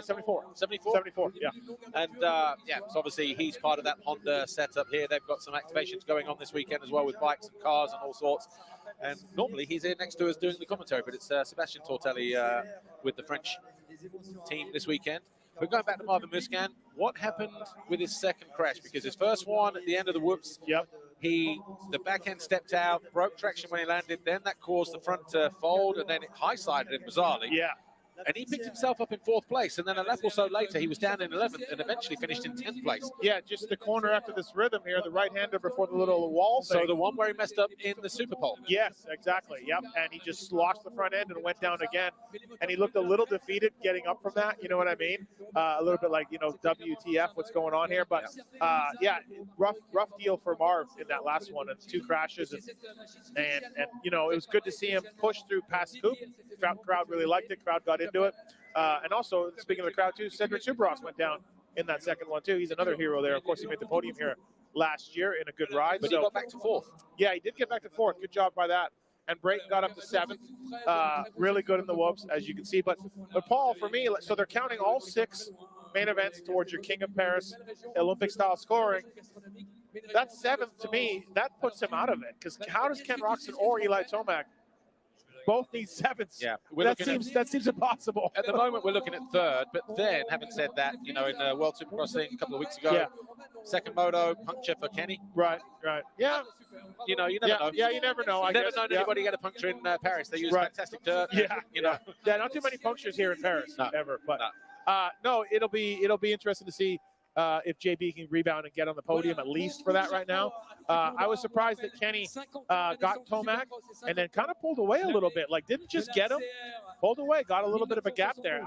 74. 74? Yeah. And so obviously he's part of that Honda setup here. They've got some activations going on this weekend as well with bikes and cars and all sorts. And normally he's here next to us doing the commentary, but it's Sebastian Tortelli with the French team this weekend. We're going back to Marvin Musquin. What happened with his second crash? Because his first one at the end of the whoops, the back end stepped out, broke traction when he landed. Then that caused the front to fold, and then it high-sided him bizarrely. Yeah. and he picked himself up in 4th place. And then a lap or so later, he was down in 11th and eventually finished in 10th place. Yeah, just the corner after this rhythm here, the right-hander before the little wall thing. So the one where he messed up in the Super Pole. Yes, exactly. Yep, and he just sloshed the front end and went down again. And he looked a little defeated getting up from that. You know what I mean? A little bit like, you know, WTF, what's going on here? But yeah, rough deal for Marv in that last one, and 2 crashes, and you know, it was good to see him push through past Coop. Crowd really liked it. Crowd got into it. And also, speaking of the crowd too, Cedric Supercross went down in that second one too. He's another hero there. Of course, he made the podium here last year in a good ride. But he got back to 4th. Yeah, he did get back to 4th. Good job by that. And Brayton got up to 7th. Really good in the whoops, as you can see. But Paul, for me, so they're counting all 6 main events towards your King of Paris Olympic-style scoring. That 7th, to me, that puts him out of it. Because how does Ken Roxon or Eli Tomac both need 7s? Yeah, that seems impossible. At the moment, we're looking at 3rd. But then, having said that, you know, in the World Supercross thing a couple of weeks ago, second moto, puncture for Kenny. Right. Yeah. You know, you never know. Yeah, you never know. I've never known anybody get a puncture in Paris. They use fantastic dirt. Yeah, you know. Yeah, not too many punctures here in Paris ever. But no, it'll be interesting to see if JB can rebound and get on the podium at least for that right now. I was surprised that Kenny got Tomac and then kind of pulled away a little bit. Like, didn't just get him, pulled away, got a little bit of a gap there.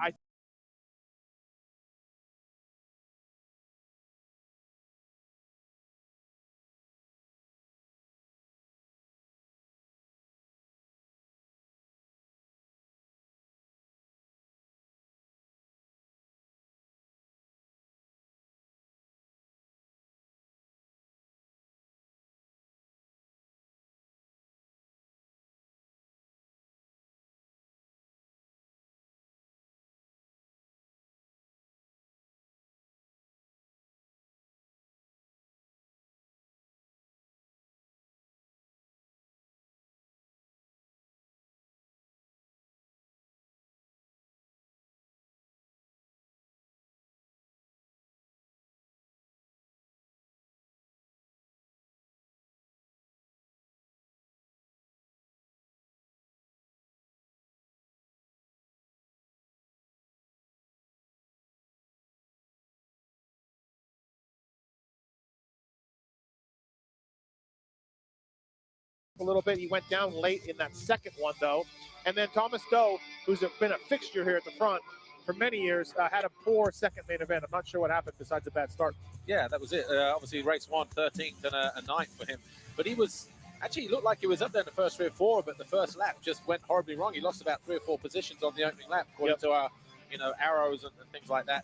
A little bit. He went down late in that second one, though. And then Thomas Doe, who's been a fixture here at the front for many years, had a poor second main event. I'm not sure what happened besides a bad start. Yeah, that was it. Obviously, race 1, 13th and a 9th for him. But he was actually, he looked like he was up there in the first 3 or 4, but the first lap just went horribly wrong. He lost about 3 or 4 positions on the opening lap, according to our, you know, arrows and things like that.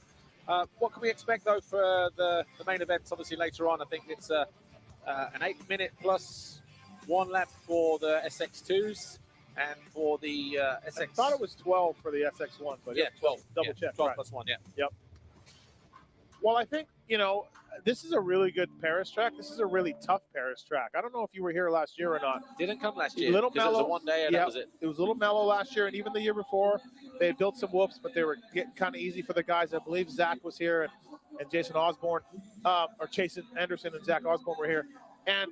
What can we expect, though, for the main events? Obviously, later on, I think it's an 8-minute plus 1 lap for the SX2s and for the SX. I thought it was 12 for the SX1, but yeah, 12. Double check. 12 plus 1, yeah. Yep. Well, I think, you know, this is a really good Paris track. This is a really tough Paris track. I don't know if you were here last year or not. Didn't come last year. Little mellow. It was a 1 day and that was it. It was a little mellow last year, and even the year before, they had built some whoops, but they were getting kind of easy for the guys. I believe Zach was here and Jason Osborne, or Jason Anderson and Zach Osborne were here. And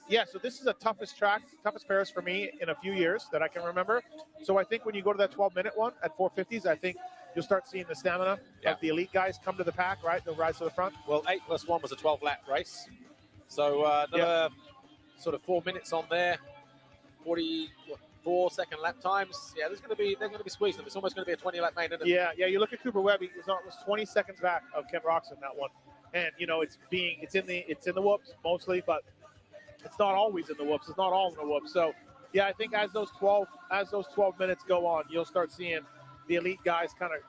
yeah, so this is the toughest track, toughest Paris for me in a few years that I can remember. So I think when you go to that 12-minute one at 450s, I think you'll start seeing the stamina of the elite guys come to the pack, right? They'll rise to the front. Well, 8 plus 1 was a 12-lap race. So another sort of 4 minutes on there, 44 second lap times. Yeah, they're going to be squeezing them. It's almost going to be a 20-lap main, isn't it? Yeah, you look at Cooper Webb, he was almost 20 seconds back of Ken Roxon that one. And you know, it's in the whoops mostly, but it's not always in the whoops. It's not all in the whoops. So, yeah, I think as those 12 minutes go on, you'll start seeing the elite guys kind of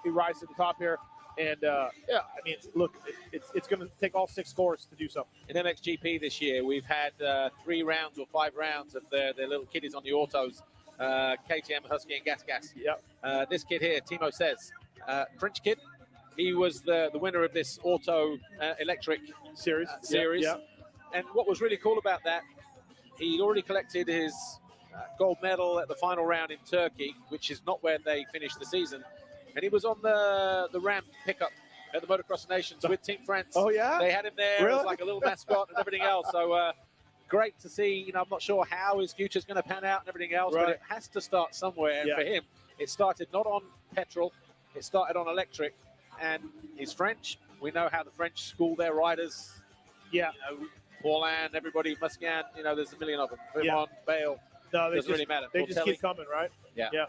rise to the top here. And yeah, I mean, look, it's going to take all 6 scores to do something. In MXGP this year, we've had 3 rounds or 5 rounds of their little kiddies on the autos, KTM, Husky, and Gas. Yep. This kid here, Timo Says, French kid. He was the winner of this auto electric series. Yep. And what was really cool about that, he'd already collected his gold medal at the final round in Turkey, which is not where they finished the season. And he was on the ramp pickup at the Motocross Nations with Team France. Oh, yeah? They had him there. Really? It was like a little mascot and everything else. So great to see. You know, I'm not sure how his future's going to pan out and everything else, but it has to start somewhere. And for him, It started not on petrol, it started on electric, and he's French. We know how the French school their riders. Yeah. You know, Paulin, everybody, Muscan, you know, there's a million of them. Yeah. Bale. No, they doesn't really matter. They just keep coming, right? Yeah. Yeah.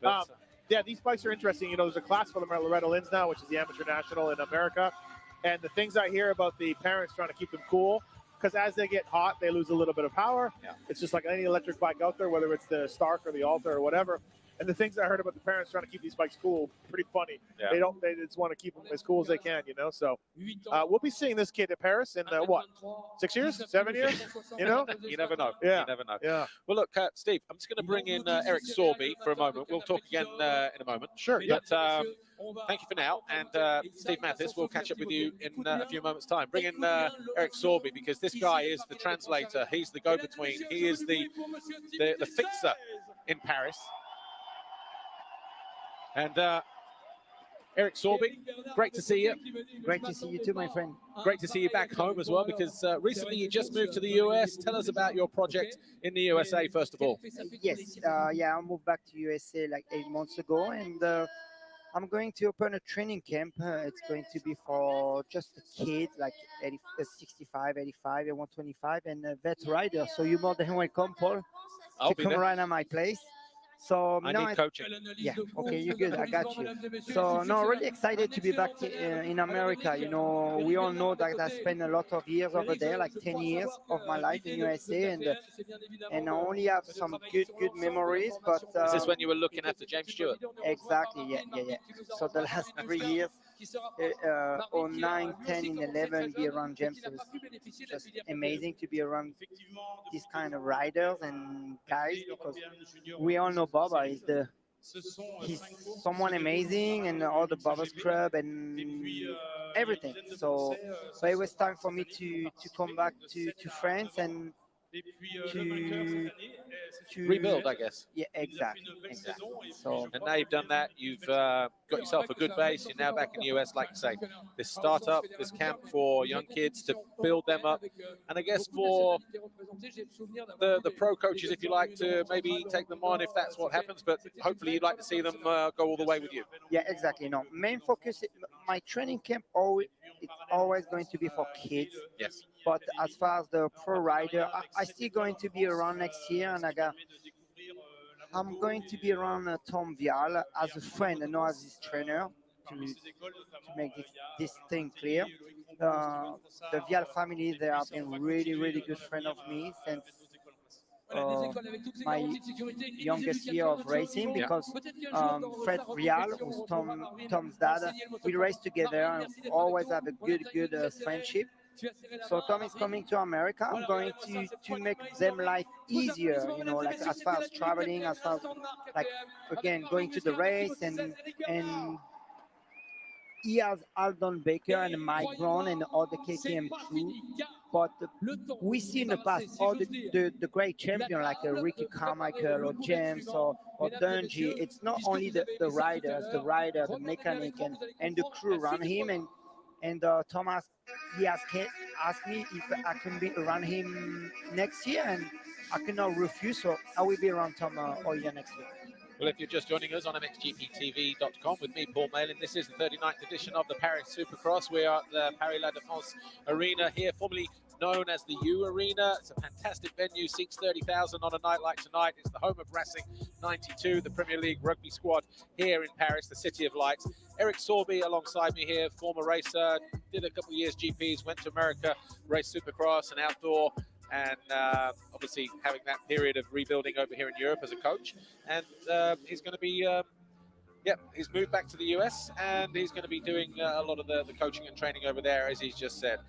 But, Yeah, these bikes are interesting. You know, there's a class for the Loretta Lynn's now, which is the amateur national in America. And the things I hear about the parents trying to keep them cool, because as they get hot, they lose a little bit of power. Yeah. It's just like any electric bike out there, whether it's the Stark or the Alta or whatever. And the things I heard about the parents trying to keep these bikes cool, pretty funny. Yeah. They just want to keep them as cool as they can, you know. So we'll be seeing this kid at Paris in what, 6 years, 7 years? You know, you never know. Yeah. You never know. Yeah. Well, look, Steve, I'm just going to bring in Eric Sorby for a moment. We'll talk again in a moment. Sure. Yeah. But thank you for now. And Steve Mathis, we'll catch up with you in a few moments' time. Bring in Eric Sorby, because this guy is the translator. He's the go-between. He is the fixer in Paris. And Eric Sorby, great to see you. Great to see you too, my friend. Great to see you back home as well, because recently you just moved to the US. Tell us about your project in the USA, first of all. Yes, yeah, I moved back to USA like 8 months ago, and I'm going to open a training camp. It's going to be for just the kids, like 65, 85, and 125, and vet riders. So you're more than welcome, Paul, to come ride at my place. So I now need coaching. Yeah, okay, you're good. I got you. So no, really excited to be back in America. You know, we all know that I spent a lot of years over there, like 10 years of my life in USA, and I only have some good memories. But is this when you were looking after James Stewart? Exactly. Yeah. So the last 3 years, 09, 10, and 11, be around James. It was just amazing to be around these kind of riders and guys, because we all know Bubba is he's someone amazing, and all the Bubba Scrub and everything. So it was time for me to come back to France and to rebuild, I guess. Yeah, exactly. So and now you've done that, you've got yourself a good base. You're now back in the US, like you say, this startup, this camp for young kids to build them up, and I guess for the pro coaches, if you like, to maybe take them on if that's what happens. But hopefully, you'd like to see them go all the way with you. Yeah, exactly. No, main focus. My training camp it's always going to be for kids. Yes. But as far as the pro rider, I still going to be around next year, and I'm going to be around Tom Vial as a friend and not as his trainer, to make this thing clear. The Vial family, they have been really good friend of me since my youngest year of racing, because Fred Vial, who's Tom's dad, we race together and always have a good friendship. So Tom is coming to America. I'm going to make them life easier, you know, like as far as traveling, as far as like again going to the race, and he has Aldon Baker and Mike Brown and all the KTM crew. But we see in the past all the great champions like Ricky Carmichael or James or Dungey. It's not only the rider, the mechanic, and the crew around him. And Thomas, he asked me if I can be around him next year, and I cannot refuse. So I will be around Tom all year next year. Well, if you're just joining us on MXGPTV.com with me, Paul Malin, this is the 39th edition of the Paris Supercross. We are at the Paris La Défense Arena here, formerly known as the U Arena. It's a fantastic venue, seats 30,000 on a night like tonight. It's the home of Racing 92, the Premier League rugby squad here in Paris, the City of Lights. Eric Sorby alongside me here, former racer, did a couple of years GPs, went to America, raced Supercross and outdoor, and obviously having that period of rebuilding over here in Europe as a coach. And he's going to be, he's moved back to the US, and he's going to be doing a lot of the coaching and training over there, as he's just said.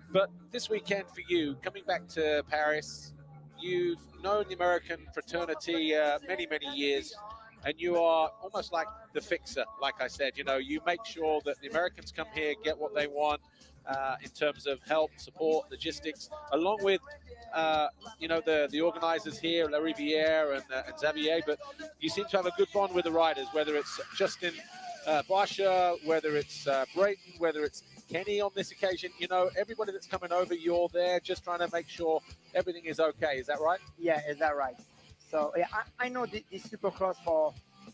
But this weekend for you, coming back to Paris, you've known the American fraternity many years, and you are almost like the fixer. Like I said, you know, you make sure that the Americans come here, get what they want in terms of help, support, logistics, along with, you know, the organizers here, La Riviere and Xavier. But you seem to have a good bond with the riders, whether it's Justin Barsha, whether it's Brayton, whether it's Kenny on this occasion. You know, everybody that's coming over, you're there just trying to make sure everything is okay. Is that right? Yeah, is that right? So yeah, I know this Supercross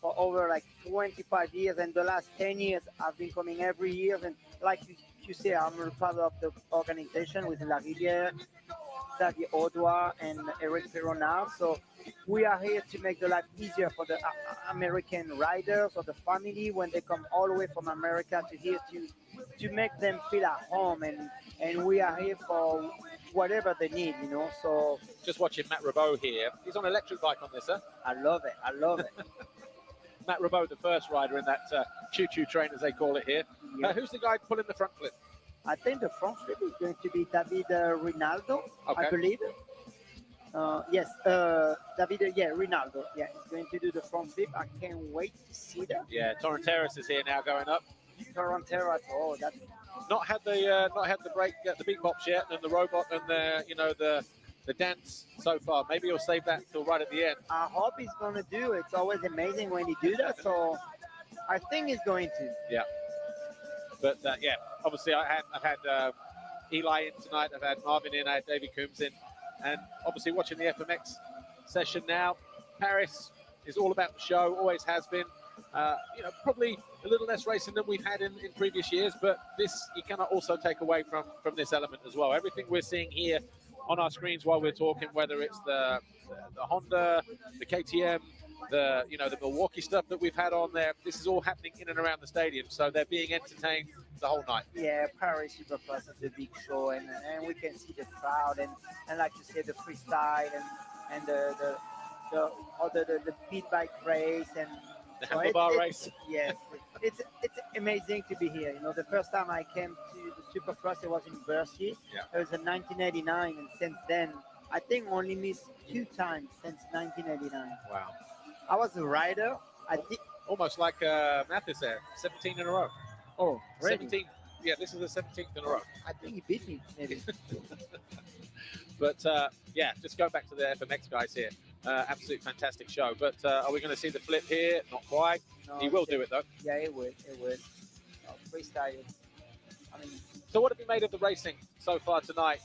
for over like 25 years, and the last 10 years I've been coming every year. And like you say, I'm a part of the organization with La Rivière, Xavier Audouin, and MRPRO now. So we are here to make the life easier for the American riders or the family when they come all the way from America to here to make them feel at home. And we are here for whatever they need, you know. So just watching Matt Rabot here. He's on an electric bike on this, sir. I love it. I love it. Matt Rabot, the first rider in that choo-choo train, as they call it here. Yeah. Who's the guy pulling the front flip? I think the front flip is going to be David Rinaldo, Okay. I believe. Yes, David, Rinaldo. Yeah, he's going to do the front flip. I can't wait to see that. Yeah, Torrenteras is here now going up. Torrenteras, oh, that's Not had the break, the beatbox yet, and the robot and the dance so far. Maybe he'll save that till right at the end. I hope he's going to do. It's always amazing when he do that. So I think he's going to. Yeah. But yeah, obviously I've had Eli in tonight. I've had Marvin in. I had David Coombs in, and obviously watching the FMX session now. Paris is all about the show. Always has been. Probably a little less racing than we've had in previous years, but this you cannot also take away from this element as well. Everything we're seeing here on our screens while we're talking, whether it's the Honda, the KTM, the Milwaukee stuff that we've had on there, this is all happening in and around the stadium, so they're being entertained the whole night. Yeah, Paris Supercross is a big show, and we can see the crowd and like you said, the freestyle and the pit bike race and the handlebar race. Yes, it's amazing to be here. You know, the first time I came to the Supercross, it was in Bercy. Yeah. It was in 1989, and since then, I think only missed 2 times since 1989. Wow. I was a rider. I did almost like Mathis there, 17 in a row. Oh, really? 17. Yeah, this is the 17th in a row. I think he beat me, maybe. But yeah, just go back to the FMX guys here. Absolute fantastic show. But are we going to see the flip here? Not quite. No, he will do it though. Yeah, it would. Freestyle. I mean, so what have you made of the racing so far tonight?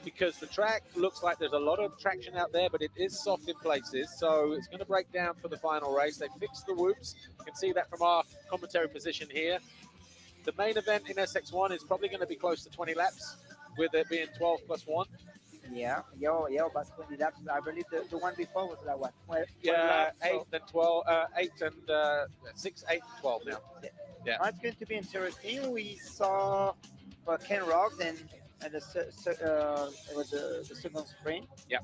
Because the track looks like there's a lot of traction out there, but it is soft in places, so it's going to break down for the final race. They fixed the whoops. You can see that from our commentary position here. The main event in SX1 is probably going to be close to 20 laps, with it being 12 plus 1. Yeah, about 20 laps. I believe the one before was like what? 12 yeah, laps, 8 so. then 12, 8 and 6, 8, 12 now. Yeah. It's going to be interesting. We saw Ken Rocks and it was the second sprint. Yeah.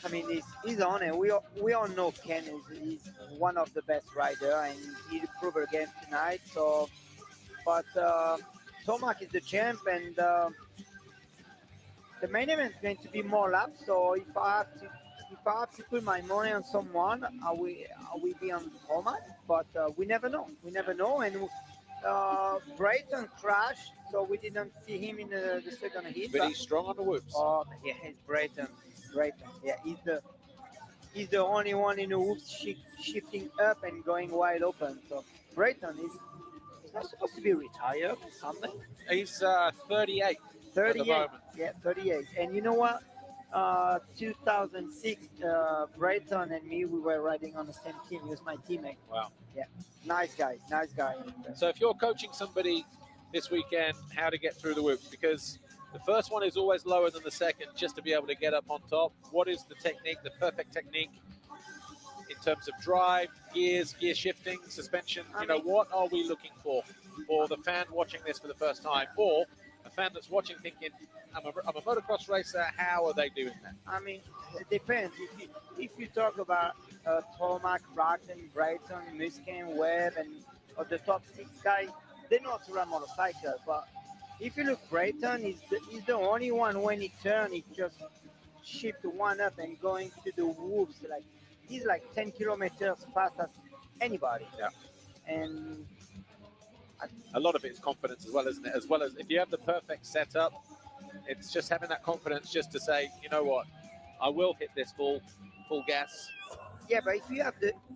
I mean, he's on it. We all know Ken is one of the best riders, and he proved again tonight. So, but Tomac is the champ, and the main event is going to be more laps. So if I have to put my money on someone, I will be on Tomac. But we never know. We never know. And Brayton crashed, so we didn't see him in the second heat. But he's strong on the whoops. Oh, yeah, it's Brayton. Yeah, he's the only one in the whoops shifting up and going wide open. So Brayton is not supposed to be retired or something. He's 38. 38. Yeah, 38. And you know what? 2006, Brayton and me, we were riding on the same team. He was my teammate. Wow. Yeah, nice guy. So if you're coaching somebody this weekend, how to get through the whoops, because the first one is always lower than the second, just to be able to get up on top. What is the technique, the perfect technique in terms of drive, gears, gear shifting, suspension? What are we looking for the fan watching this for the first time, or a fan that's watching thinking, I'm a motocross racer, how are they doing that? I mean, it depends. If you talk about Tomac, Roxon, Brayton, Muskin, Webb, and the top 6 guys, they know how to run motorcycles. But if you look, Brayton, he's the only one when he turns, he just shift one up and going to the whoops. Like he's like 10 kilometers fast as anybody. Yeah. And a lot of it is confidence as well, isn't it? As well as if you have the perfect setup, it's just having that confidence just to say, you know what, I will hit this full gas. Yeah, but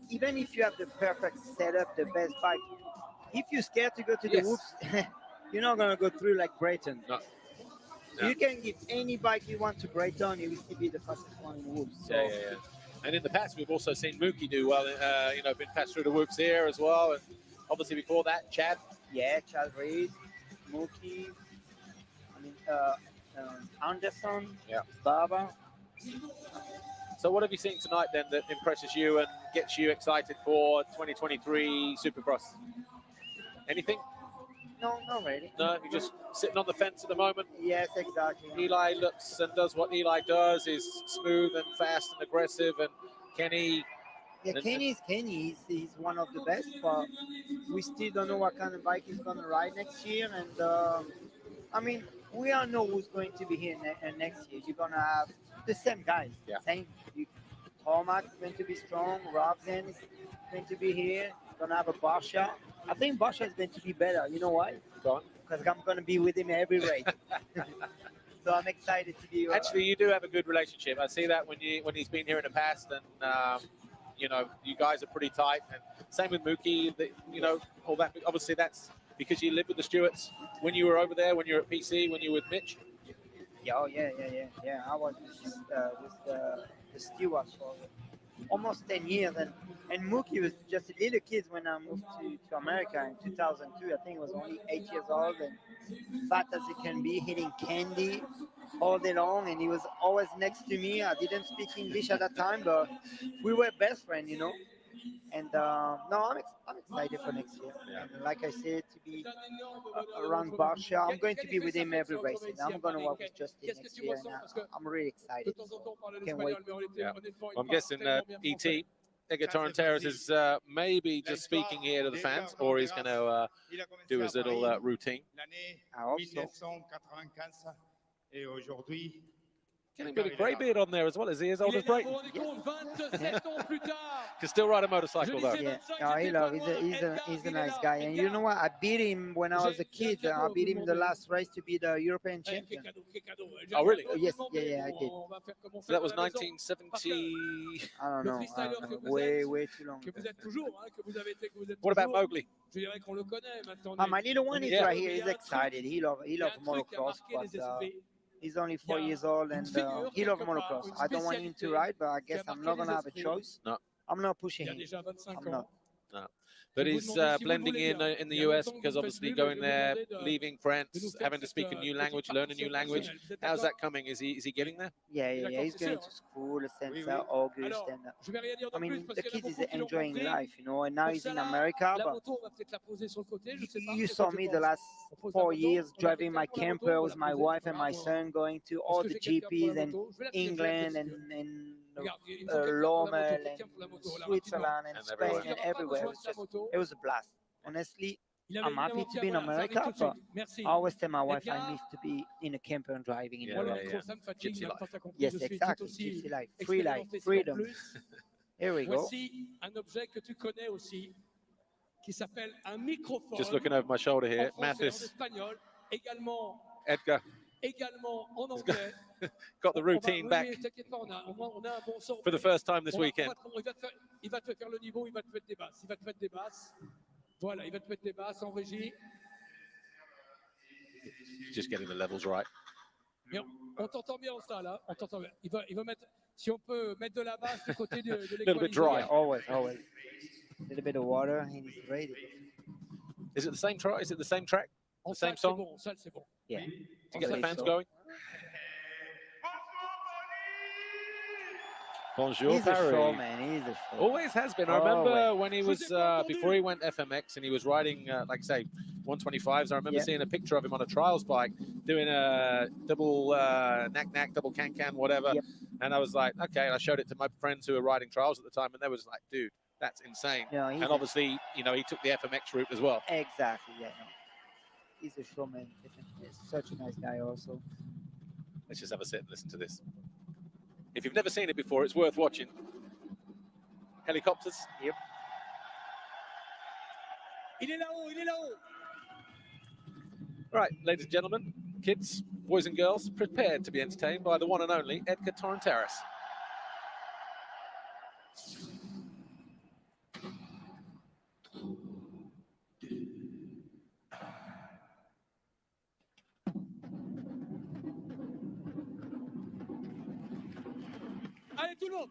even if you have the perfect setup, the best bike, if you're scared to go to the whoops, you're not gonna go through like Brayton. No. You can give any bike you want to Brayton, you will still be the fastest one in the whoops. So, Yeah. And in the past, we've also seen Mookie do well, you know, been passed through the whoops here as well. And obviously before that, Chad. Yeah, Chad Reed, Mookie, I mean, Anderson, Baba. So what have you seen tonight then that impresses you and gets you excited for 2023 Supercross? Anything? No, not really. No, you're just sitting on the fence at the moment? Yes, exactly. Eli looks and does what Eli does, is smooth and fast and aggressive, and Kenny... Yeah, Kenny is Kenny. He's one of the best, but we still don't know what kind of bike he's going to ride next year. And I mean, we all know who's going to be here next year. You're going to have the same guys. Yeah. Same. Tomac is going to be strong. Robson is going to be here. He's going to have a Barsha. I think Barsha is going to be better. You know why? Go on. Because I'm going to be with him every race. So I'm excited to be. Actually, you do have a good relationship. I see that when he's been here in the past, and you know, you guys are pretty tight. And same with Mookie. You know, all that. Obviously, that's because you lived with the Stewarts when you were over there, when you were at PC, when you were with Mitch. Yeah, I was with the Stewarts for almost 10 years, and Mookie was just a little kid when I moved to America in 2002. I think he was only 8 years old and fat as he can be, hitting candy all day long, and he was always next to me. I didn't speak English at that time, but we were best friends, you know. And no, I'm excited for next year. Yeah. And like I said, to be around Barsha, I'm going to be with him every race. And I'm going to work with Justin next year, and I'm really excited. Can't wait. Yeah. Well, I'm guessing ET, Edgar Torrenteras, is maybe just speaking here to the fans, or he's going to do his little routine. I hope so. Getting a bit of grey beard on there as well. Is he as old as Brayton? Can still ride a motorcycle though. Yeah, he's a nice guy. And you know what? I beat him when I was a kid. I beat him the last race to be the European champion. Oh, really? Yes, yeah, I did. So that was 1970. I don't know. Way too long. What about Mowgli? My little one is right here. He's excited. He loves motocross, but he's only 4 years old, and he loves motocross. I don't want him to ride, but I guess I'm not going to have a choice. No. I'm not pushing him. I'm not. No. But he's blending in the US because obviously going there, leaving France, having to speak a new language, learn a new language. How's that coming? Is he getting there? Yeah. He's going to school since August, and I mean the kid is enjoying life, you know. And now he's in America. But you saw me the last 4 years driving my camper with my wife and my son, going to all the GPs in England and Lommel and Switzerland and Spain and everywhere. It was a blast. Honestly, I'm happy to be in America, but I always tell my wife I miss to be in a camper and driving in Europe. Gypsy life. Yes, exactly. Gypsy life. Free life. Freedom. Here we go. Just looking over my shoulder here, Mathis, Edgar. Got the routine back for the first time this weekend. Just getting the levels right. On t'entend bien en salle, on t'entend bien. Il va mettre, si on peut mettre de la base du côté de l'école. A little bit dry. Always. A little bit of water and he's ready. Is it the same track? Is it the same track? The same song? Yeah. To get the fans going? Bonjour, he's Paris. A show, man. He's a show. Always has been. I remember when he was, before he went FMX and he was riding, like I say, 125s. I remember seeing a picture of him on a trials bike doing a double knack, double can, whatever. Yep. And I was like, okay. And I showed it to my friends who were riding trials at the time, and they was like, dude, that's insane. No, and obviously, you know, he took the FMX route as well. Exactly, yeah. No. He's a showman. He's such a nice guy also. Let's just have a sit and listen to this. If you've never seen it before, it's worth watching. Helicopters. Yep. Il est là-haut. Right, ladies and gentlemen, kids, boys and girls, prepared to be entertained by the one and only Edgar Torrenteras. Allez, tout le monde.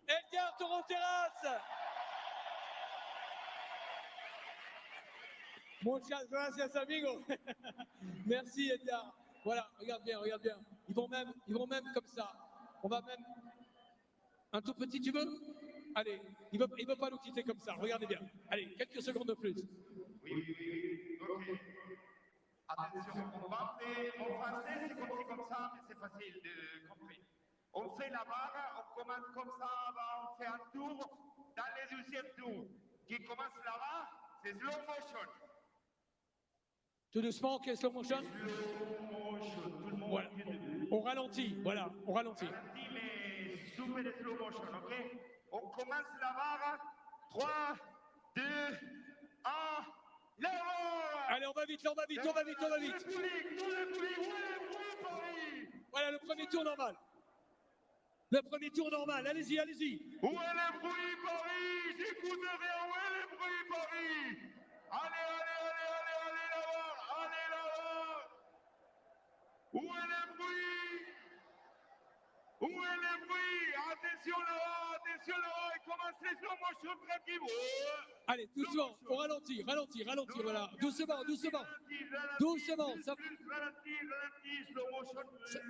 Edgar Toronteras. Muchas gracias, amigo. Merci, Edgar. Voilà, regarde bien, regarde bien. Ils vont même comme ça. On va même un tout petit, tu veux? Allez, il veut pas nous quitter comme ça. Regardez bien. Allez, quelques secondes de plus. Oui, ok. Attention, on va faire en français, c'est comme ça, mais c'est facile de comprendre. On fait la barre, on commence comme ça, on fait un tour. Dans le deuxième tour, qui commence là-bas, c'est slow motion. Tout doucement, ok, slow motion. Slow motion, tout le monde. Voilà. On ralentit, voilà, on ralentit. Ralentit, mais super slow motion, ok? On commence la barre. 3, 2, 1, là! Allez, on va vite, on va vite, on va vite, on va vite. Voilà, le premier tour normal. Le premier tour normal, allez-y, allez-y. Où est le bruit, Paris? J'écoute rien, où est le bruit, Paris? Allez, là-bas, allez là-bas. Où est le bruit? Où est le bruit? Attention là-bas, il commence les slow motion tranquille. Allez, doucement, on ralentit, voilà. Doucement.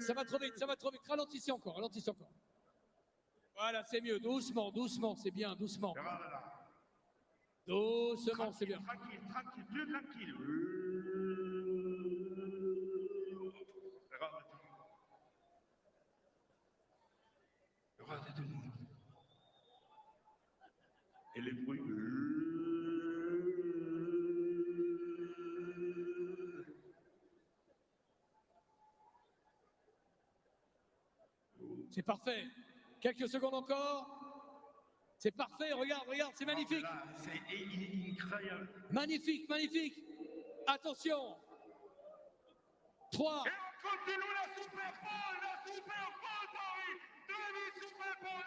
Ça va trop vite, ralentissez encore. Voilà, c'est mieux, doucement, c'est bien, doucement. Doucement, c'est bien. Tranquille, plus tranquille. Regardez tout le monde. Et les bruits. C'est parfait. Quelques secondes encore. C'est parfait, regarde, c'est magnifique. C'est incroyable. Magnifique. Attention. 3. Et on continue la Super Bowl, Paris. Super Bowl.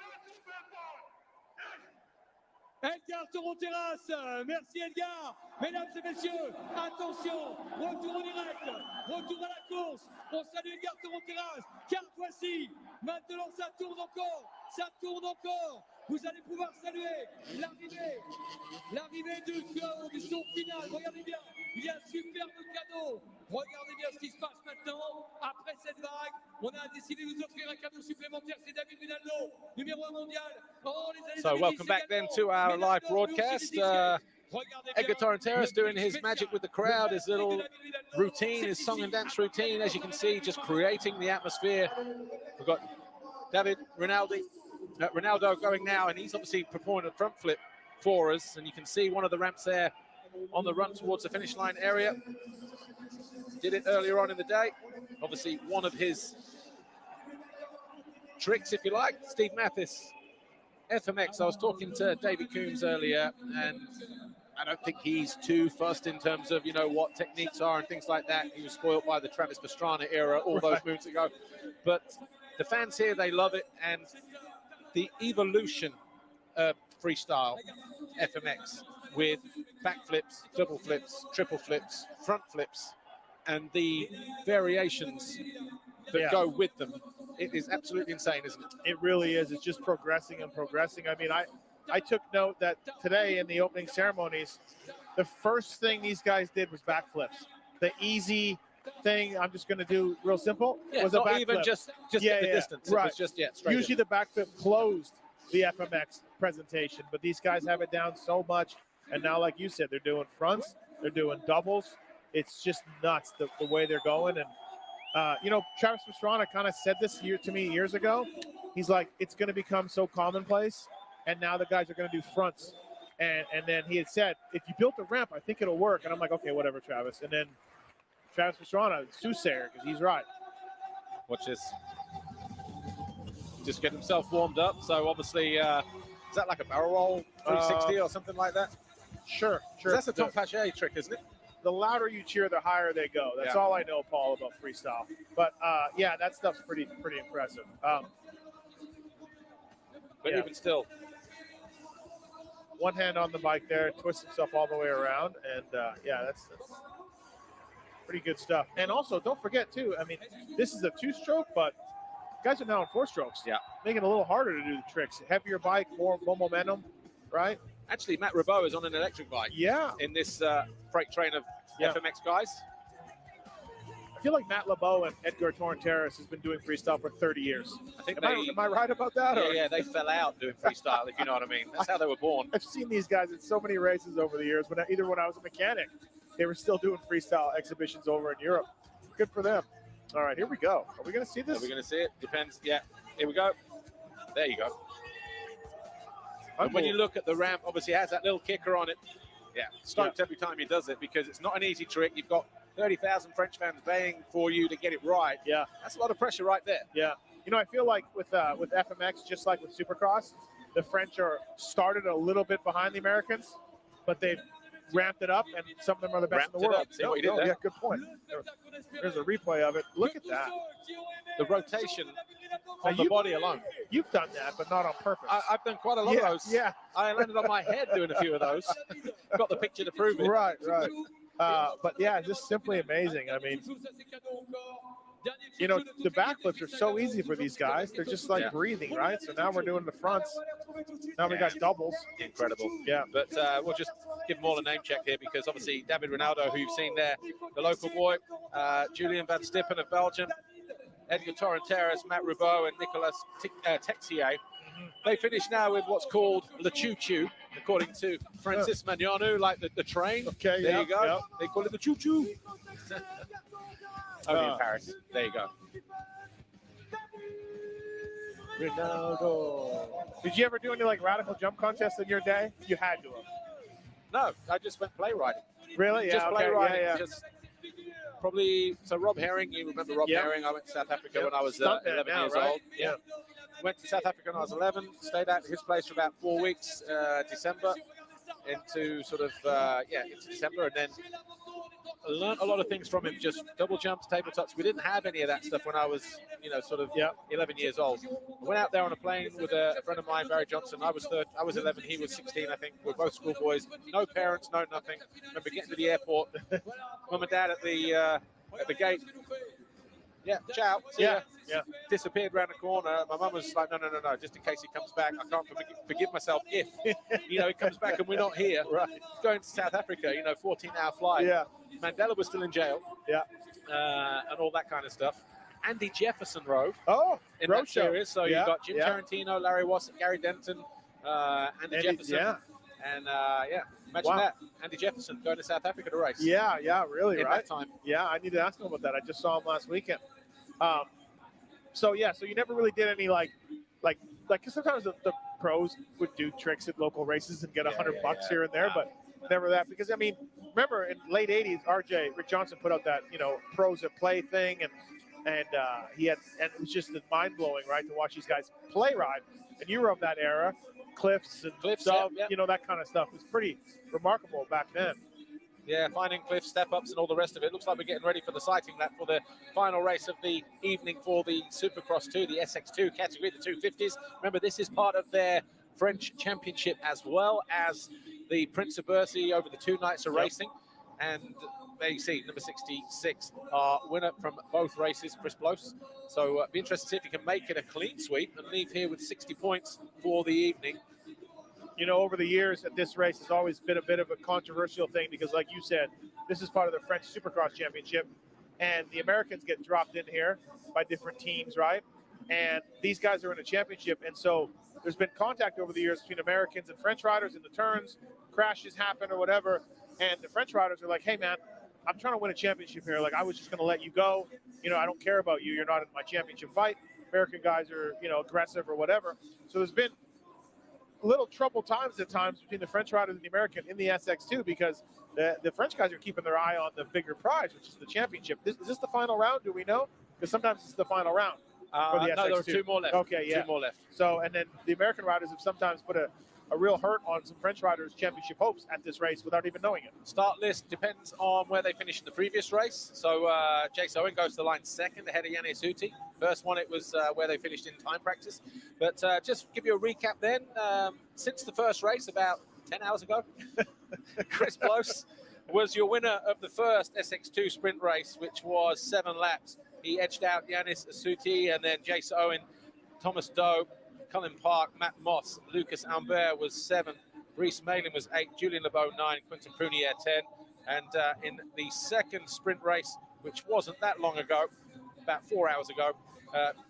Edgar Toronteras, merci Edgar. Mesdames et messieurs, attention, retour en direct, retour à la course. On salue Edgar Toronteras, car voici, maintenant ça tourne encore. Vous allez pouvoir saluer l'arrivée du tour final. Regardez bien, il y a un superbe cadeau. Regardez bien ce qui se passe maintenant. Après cette vague, on a décidé de vous offrir un cadeau supplémentaire. C'est David Rinaldo, numéro 1 mondial. So welcome back then to our live broadcast. Edgar Toronteras doing his magic with the crowd, his little routine, his song and dance routine, as you can see, just creating the atmosphere. We've got David Ronaldo going now, and he's obviously performing a front flip for us, and you can see one of the ramps there on the run towards the finish line area. Did it earlier on in the day. Obviously one of his tricks, if you like. Steve Mathis, FMX. I was talking to David Coombs earlier, and I don't think he's too fussed in terms of, you know, what techniques are and things like that. He was spoiled by the Travis Pastrana era all those moons ago. But the fans here, they love it, and the evolution of freestyle FMX with backflips, double flips, triple flips, front flips, and the variations that go with them. It is absolutely insane, isn't it? It really is. It's just progressing and progressing. I mean, I took note that today in the opening ceremonies, the first thing these guys did was backflips. The easy thing, I'm just going to do real simple, was a backflip. Even just at the distance. Right. It was just, straight Usually in. the backflip closed the FMX presentation, but these guys have it down so much. And now, like you said, they're doing fronts, they're doing doubles. It's just nuts the way they're going. And, you know, Travis Pastrana kind of said this to me years ago. He's like, it's going to become so commonplace. And now the guys are going to do fronts And then he had said, if you built a ramp, I think it'll work. And I'm like, okay, whatever, Travis. And then Travis Pastrana, soothsayer, because he's right. Watch this. Just get himself warmed up. So obviously, is that like a barrel roll 360 or something like that? Sure. That's a Tom Paget trick, isn't it? The louder you cheer, the higher they go. That's all I know, Paul, about freestyle. But yeah, that stuff's pretty impressive. But even still, one hand on the bike there, twists himself all the way around, and yeah, that's pretty good stuff. And also, don't forget too. I mean, this is a 2-stroke, but guys are now in 4 strokes. Yeah, making it a little harder to do the tricks. Heavier bike, more momentum, right? Actually, Matt Rabot is on an electric bike. Yeah. In this freight train of FMX guys. I feel like Matt Lebeau and Edgar Torrenteras has been doing freestyle for 30 years. I think am I right about that? Yeah, they fell out doing freestyle, if you know what I mean. That's how they were born. I've seen these guys in so many races over the years. Either when I was a mechanic, they were still doing freestyle exhibitions over in Europe. Good for them. All right, here we go. Are we going to see this? Are we going to see it? Depends. Yeah, here we go. There you go. And when you look at the ramp, obviously it has that little kicker on it. Yeah, stoked every time he does it because it's not an easy trick. You've got 30,000 French fans baying for you to get it right. Yeah. That's a lot of pressure right there. Yeah. You know, I feel like with FMX, just like with Supercross, the French are started a little bit behind the Americans, but they've ramped it up, and some of them are the best in the world. See what you did there? Yeah, good point. There's a replay of it. Look at that. The rotation on the body alone. You've done that, but not on purpose. I've done quite a lot of those. Yeah. I landed on my head doing a few of those. Got the picture to prove it. Right. But yeah, just simply amazing. I mean, you know, the backflips are so easy for these guys. They're just like breathing, right? So now we're doing the fronts. Now we got doubles. Incredible. Yeah. But we'll just give them all a name check here because obviously David Ronaldo, who you've seen there, the local boy, Julian Van Stippen of Belgium, Edgar Torrenteras, Matt Rabot, and Nicolas Texier. They finish now with what's called Le Choo Choo, according to Francis Magnonou, like the train. Okay, there you go. They call it the Choo Choo. Only in Paris. There you go. Ronaldo. Did you ever do any like radical jump contests in your day? You had to have. No, I just went play riding. Really? Just play riding. Yeah. Just probably. So Rob Herring, you remember Rob Herring? I went to South Africa when I was 11 years old. Yeah. Went to South Africa when I was 11. Stayed at his place for about 4 weeks, December into sort of into December, and then learned a lot of things from him. Just double jumps, tabletops. We didn't have any of that stuff when I was, 11 years old. I went out there on a plane with a friend of mine, Barry Johnson. I was 11. He was 16, I think. We're both schoolboys. No parents, no nothing. Remember getting to the airport, mum and dad at the gate. Yeah, ciao. See ya. Yeah. Disappeared around the corner. My mum was like, no, just in case he comes back. I can't forgive myself if, he comes back and we're not here. Right. Going to South Africa, 14-hour flight. Yeah. Mandela was still in jail. Yeah. And all that kind of stuff. Andy Jefferson rode. Oh, in that series. So you've got Jim yeah. Tarantino, Larry Wassett, Gary Denton, Andy Jefferson. Yeah. And imagine that. Andy Jefferson going to South Africa to race. Yeah, really, in right? that time. Yeah, I need to ask him about that. I just saw him last weekend. So you never really did any like cause sometimes the pros would do tricks at local races and get $100 here and there, but never that, because I mean, remember in late 80s, Rick Johnson put out that, pros at play thing, and it was just mind blowing, right, to watch these guys play ride. And you were of that era, Cliffs and stuff, that kind of stuff. It was pretty remarkable back then. Yeah, finding cliffs, step-ups, and all the rest of it. Looks like we're getting ready for the sighting lap for the final race of the evening for the Supercross 2, the SX2 category, the 250s. Remember, this is part of their French championship as well as the Prince of Bercy over the 2 nights of racing. And there you see, number 66, our winner from both races, Chris Blos. So be interested to see if he can make it a clean sweep and leave here with 60 points for the evening. Over the years at this race has always been a bit of a controversial thing because, like you said, this is part of the French Supercross Championship, and the Americans get dropped in here by different teams, right? And these guys are in a championship, and so there's been contact over the years between Americans and French riders in the turns, crashes happen or whatever, and the French riders are like, hey, man, I'm trying to win a championship here. Like, I was just going to let you go. I don't care about you. You're not in my championship fight. American guys are, aggressive or whatever. So there's been little troubled times at times between the French riders and the American in the SX2 because the French guys are keeping their eye on the bigger prize, which is the championship. Is this the final round? Do we know? Because sometimes it's the final round for the SX2. No, there are 2 more left. Okay, yeah. 2 more left. So, and then the American riders have sometimes put a real hurt on some French riders' championship hopes at this race without even knowing it. Start list depends on where they finished in the previous race. So Jace Owen goes to the line second ahead of Yannis Huti. First one, it was where they finished in time practice. But just give you a recap then. Since the first race, about 10 hours ago, Chris Bloss was your winner of the first SX2 sprint race, which was 7 laps. He edged out Yannis Huti and then Jace Owen, Thomas Doe, Colin Park, Matt Moss, Lucas Ambert was 7th, Reese Malin was 8th, Julian LeBeau 9, Quentin Prunier 10. And in the second sprint race, which wasn't that long ago, about 4 hours ago,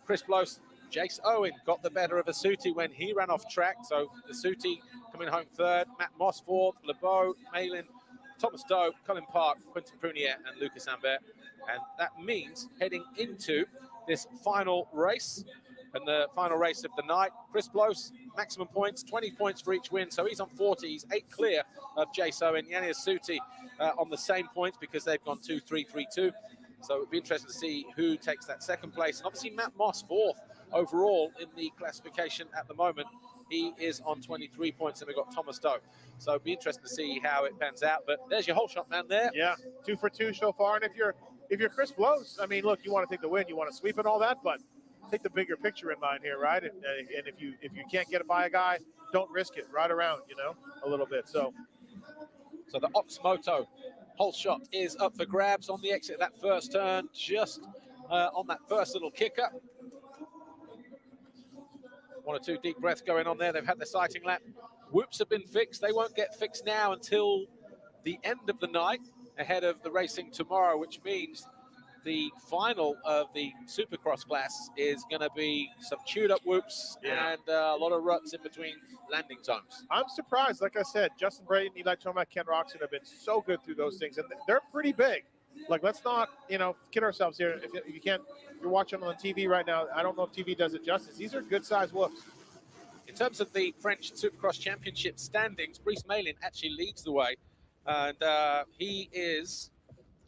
Chris Bloss, Jace Owen got the better of Asuti when he ran off track. So Asuti coming home 3rd, Matt Moss 4th, LeBeau, Malin, Thomas Doe, Colin Park, Quentin Prunier, and Lucas Ambert. And that means heading into this final race, and the final race of the night, Chris Bloss, maximum points, 20 points for each win. So he's on 40. He's 8 clear of Jace Owen. Yannis Huti on the same points because they've gone 2-3-3-2. So it'd be interesting to see who takes that second place. And obviously Matt Moss 4th overall in the classification at the moment. He is on 23 points, and we've got Thomas Doe. So it'd be interesting to see how it pans out. But there's your whole shot man there. Yeah, 2 for 2 so far. And if you're Chris Bloss, I mean, look, you want to take the win, you want to sweep and all that, but take the bigger picture in mind here, right? And if you can't get it by a guy, don't risk it. Ride around, a little bit. So the Oxmoto whole shot is up for grabs on the exit of that first turn, just on that first little kicker. 1 or 2 deep breaths going on there. They've had their sighting lap. Whoops have been fixed. They won't get fixed now until the end of the night ahead of the racing tomorrow, which means the final of the Supercross class is going to be some chewed up whoops and a lot of ruts in between landing zones. I'm surprised. Like I said, Justin Brayton, Eli Tomac, Ken Roxon have been so good through those things, and they're pretty big. Like, let's not, kid ourselves here. If you can't, you're watching on TV right now. I don't know if TV does it justice. These are good-sized whoops. In terms of the French Supercross Championship standings, Brice Malin actually leads the way, and he is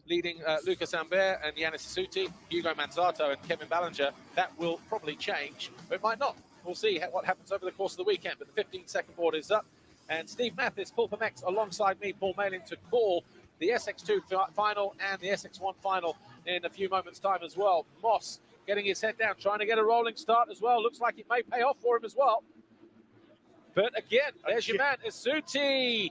leading Lucas Ambert and Yannis Asuti, Hugo Manzato and Kevin Ballinger. That will probably change, but it might not. We'll see what happens over the course of the weekend, but the 15-second board is up. And Steve Mathis, Pulp X, alongside me, Paul Malin, to call the SX2 final and the SX1 final in a few moments' time as well. Moss getting his head down, trying to get a rolling start as well. Looks like it may pay off for him as well. But again, there's your man, Asuti,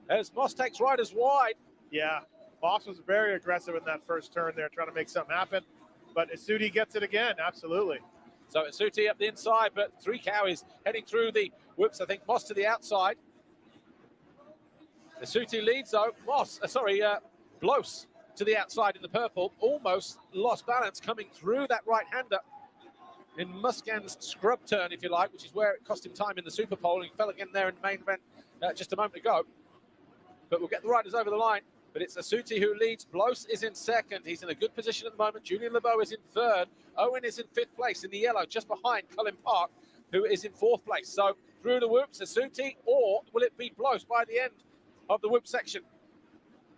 as Moss takes riders wide. Yeah, Moss was very aggressive in that first turn there, trying to make something happen. But Asuti gets it again, absolutely. So Asuti up the inside, but 3 Cowies heading through the whoops. I think Moss to the outside. Asuti leads though. Bloss to the outside in the purple. Almost lost balance coming through that right-hander in Muscan's scrub turn, if you like, which is where it cost him time in the Super Pole. He fell again there in the main event just a moment ago. But we'll get the riders over the line. But it's Asuti who leads. Bloss is in second. He's in a good position at the moment. Julian LeBeau is in third. Owen is in 5th place in the yellow, just behind Colin Park, who is in 4th place. So through the whoops, Asuti, or will it be Bloss by the end of the whoop section?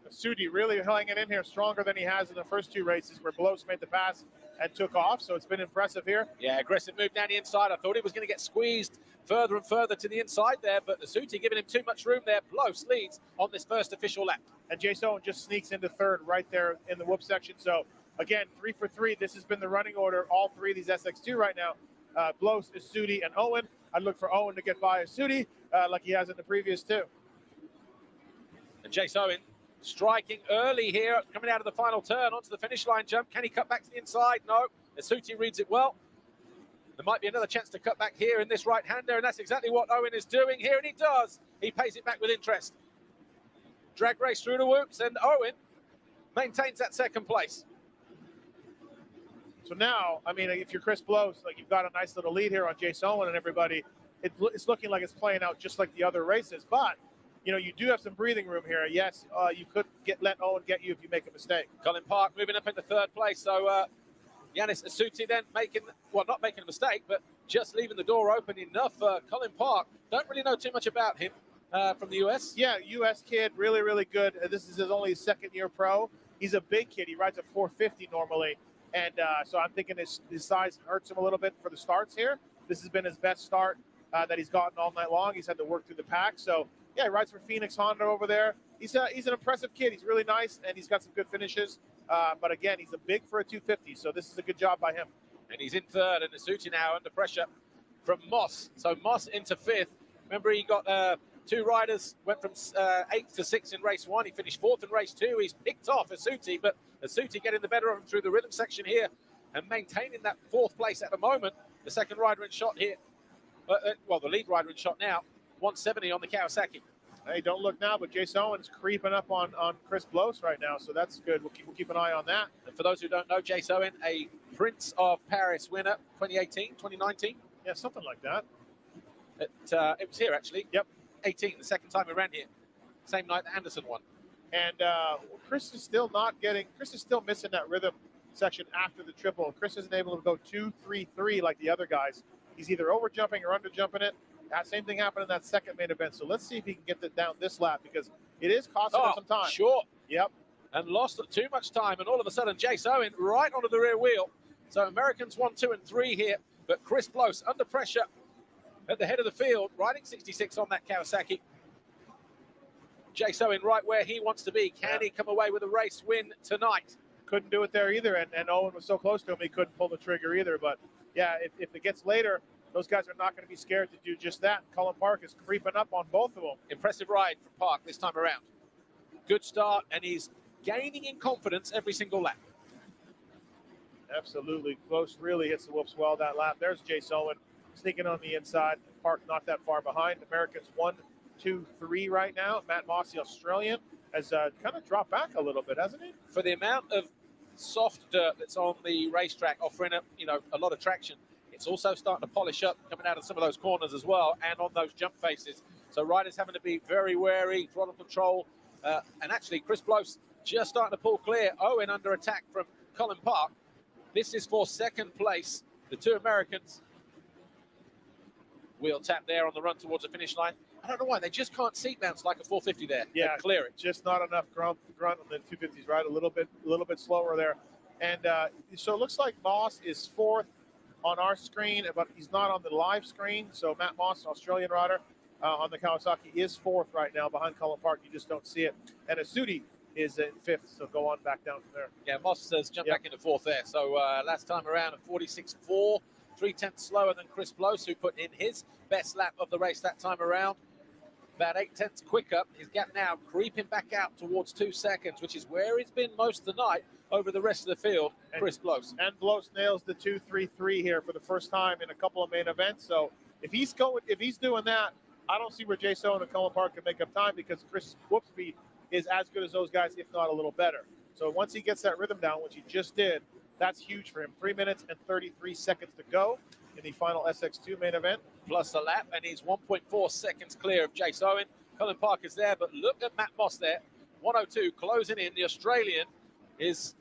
Asuti really hanging in here stronger than he has in the first 2 races where Bloss made the pass and took off. So it's been impressive here. Yeah, aggressive move down the inside. I thought he was going to get squeezed further and further to the inside there, but Asuti giving him too much room there. Bloss leads on this first official lap. And Jace Owen just sneaks into 3rd right there in the whoop section. So again, 3 for 3. This has been the running order. All 3 of these SX2 right now. Bloss, Asuti, and Owen. I'd look for Owen to get by Asuti like he has in the previous 2. And Jace Owen striking early here, coming out of the final turn onto the finish line jump. Can he cut back to the inside? No. Asuti reads it well. There might be another chance to cut back here in this right-hander, and that's exactly what Owen is doing here, and he does. He pays it back with interest. Drag race through the whoops, and Owen maintains that 2nd place. So now, I mean, if you're Chris Bloss, like, you've got a nice little lead here on Jace Owen and everybody. It's looking like it's playing out just like the other races, but you do have some breathing room here. Yes, you could let Owen get you if you make a mistake. Colin Park moving up into 3rd place. So Yanis Asuti then not making a mistake, but just leaving the door open enough for Colin Park. Don't really know too much about him from the US. Yeah, US kid, really, really good. This is only his second year pro. He's a big kid. He rides a 450 normally. And so I'm thinking his size hurts him a little bit for the starts here. This has been his best start that he's gotten all night long. He's had to work through the pack. So, yeah, he rides for Phoenix Honda over there. He's an impressive kid. He's really nice, and he's got some good finishes. But, again, he's a big for a 250, so this is a good job by him. And he's in third, and Asuti now under pressure from Moss. So Moss into fifth. Remember, he got two riders, went from 8th to 6th in race 1. He finished 4th in race 2. He's picked off Asuti, but Asuti getting the better of him through the rhythm section here and maintaining that 4th place at the moment. The second rider in shot here, well, the lead rider in shot now, 170 on the Kawasaki. Hey, don't look now, but Jace Owen's creeping up on Chris Blows right now, so that's good. We'll keep an eye on that. And for those who don't know, Jace Owen, a Prince of Paris winner, 2018, 2019. Yeah, something like that. It was here, actually. Yep. 18, the second time we ran here. Same night that Anderson won. And Chris is still missing that rhythm section after the triple. Chris isn't able to go 2-3-3 like the other guys. He's either over jumping or under jumping it. That same thing happened in that second main event. So let's see if he can get that down this lap, because it is costing him some time. Short. Yep. And lost too much time. And all of a sudden, Jace Owen right onto the rear wheel. So Americans 1, 2, and 3 here. But Chris Blows under pressure at the head of the field, riding 66 on that Kawasaki. Jace Owen right where he wants to be. Can he come away with a race win tonight? Couldn't do it there either, and Owen was so close to him he couldn't pull the trigger either. But yeah, if it gets later, those guys are not going to be scared to do just that. Colin Park is creeping up on both of them. Impressive ride from Park this time around. Good start, and he's gaining in confidence every single lap. Absolutely. Close really hits the whoops well that lap. There's Jace Owen sneaking on the inside. Park not that far behind. Americans 1, 2, 3 right now. Matt Moss, the Australian, has kind of dropped back a little bit, hasn't he? For the amount of soft dirt that's on the racetrack, offering a lot of traction, it's also starting to polish up coming out of some of those corners as well, and on those jump faces. So riders having to be very wary, throttle control, and actually Chris Blows just starting to pull clear. Owen under attack from Colin Park. This is for second place. The two Americans. Wheel tap there on the run towards the finish line. I don't know why, they just can't seat bounce like a 450 there. Yeah, clear it. Just not enough grunt on the 250s, right? A little bit slower there. And so it looks like Moss is 4th on our screen, but he's not on the live screen. So Matt Moss, Australian rider on the Kawasaki, is 4th right now behind Colin Park. You just don't see it. And Asuti is in 5th, so go on back down from there. Yeah, Moss has jumped back into 4th there. So last time around a 46.4, 3/10 slower than Chris Blows, who put in his best lap of the race that time around. About 8/10 quicker. His gap now creeping back out towards 2 seconds, which is where he's been most of the night over the rest of the field. Chris Blows. And Blows nails the 2-3-3 here for the first time in a couple of main events. So if he's doing that, I don't see where Jace Owen and Colin Park can make up time, because Chris Whoopsby is as good as those guys, if not a little better. So once he gets that rhythm down, which he just did, that's huge for him. 3 minutes and 33 seconds to go in the final SX2 main event. Plus a lap, and he's 1.4 seconds clear of Jace Owen. Colin Park is there, but look at Matt Moss there. 102 closing in. The Australian is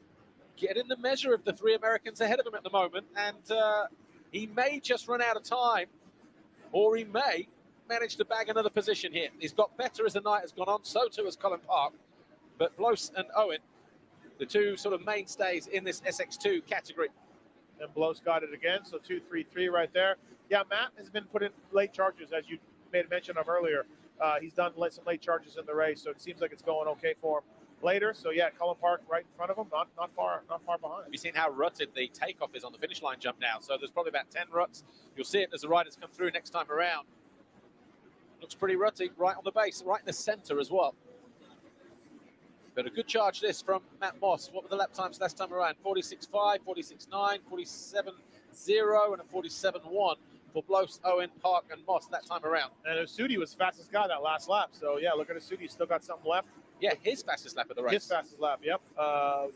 getting the measure of the 3 Americans ahead of him at the moment, and he may just run out of time, or he may manage to bag another position here. He's got better as the night has gone on, so too has Colin Park. But Blows and Owen, the two sort of mainstays in this SX2 category. And Blows got it again, so 2-3-3 right there. Yeah, Matt has been put in late charges, as you made mention of earlier. He's done some late charges in the race, so it seems like it's going okay for him later. So yeah, Colin Park right in front of him, not far behind. Have you seen how rutted the takeoff is on the finish line jump now? So there's probably about 10 ruts. You'll see it as the riders come through next time around. Looks pretty rutty, right on the base, right in the center as well. But a good charge this from Matt Moss. What were the lap times last time around? 46.5, 46.9, 47.0, and a 47.1 for Blows, Owen, Park, and Moss that time around. And Asuti was the fastest guy that last lap. So yeah, look at Asuti, he's still got something left. Yeah, his fastest lap of the race. His fastest lap, yep.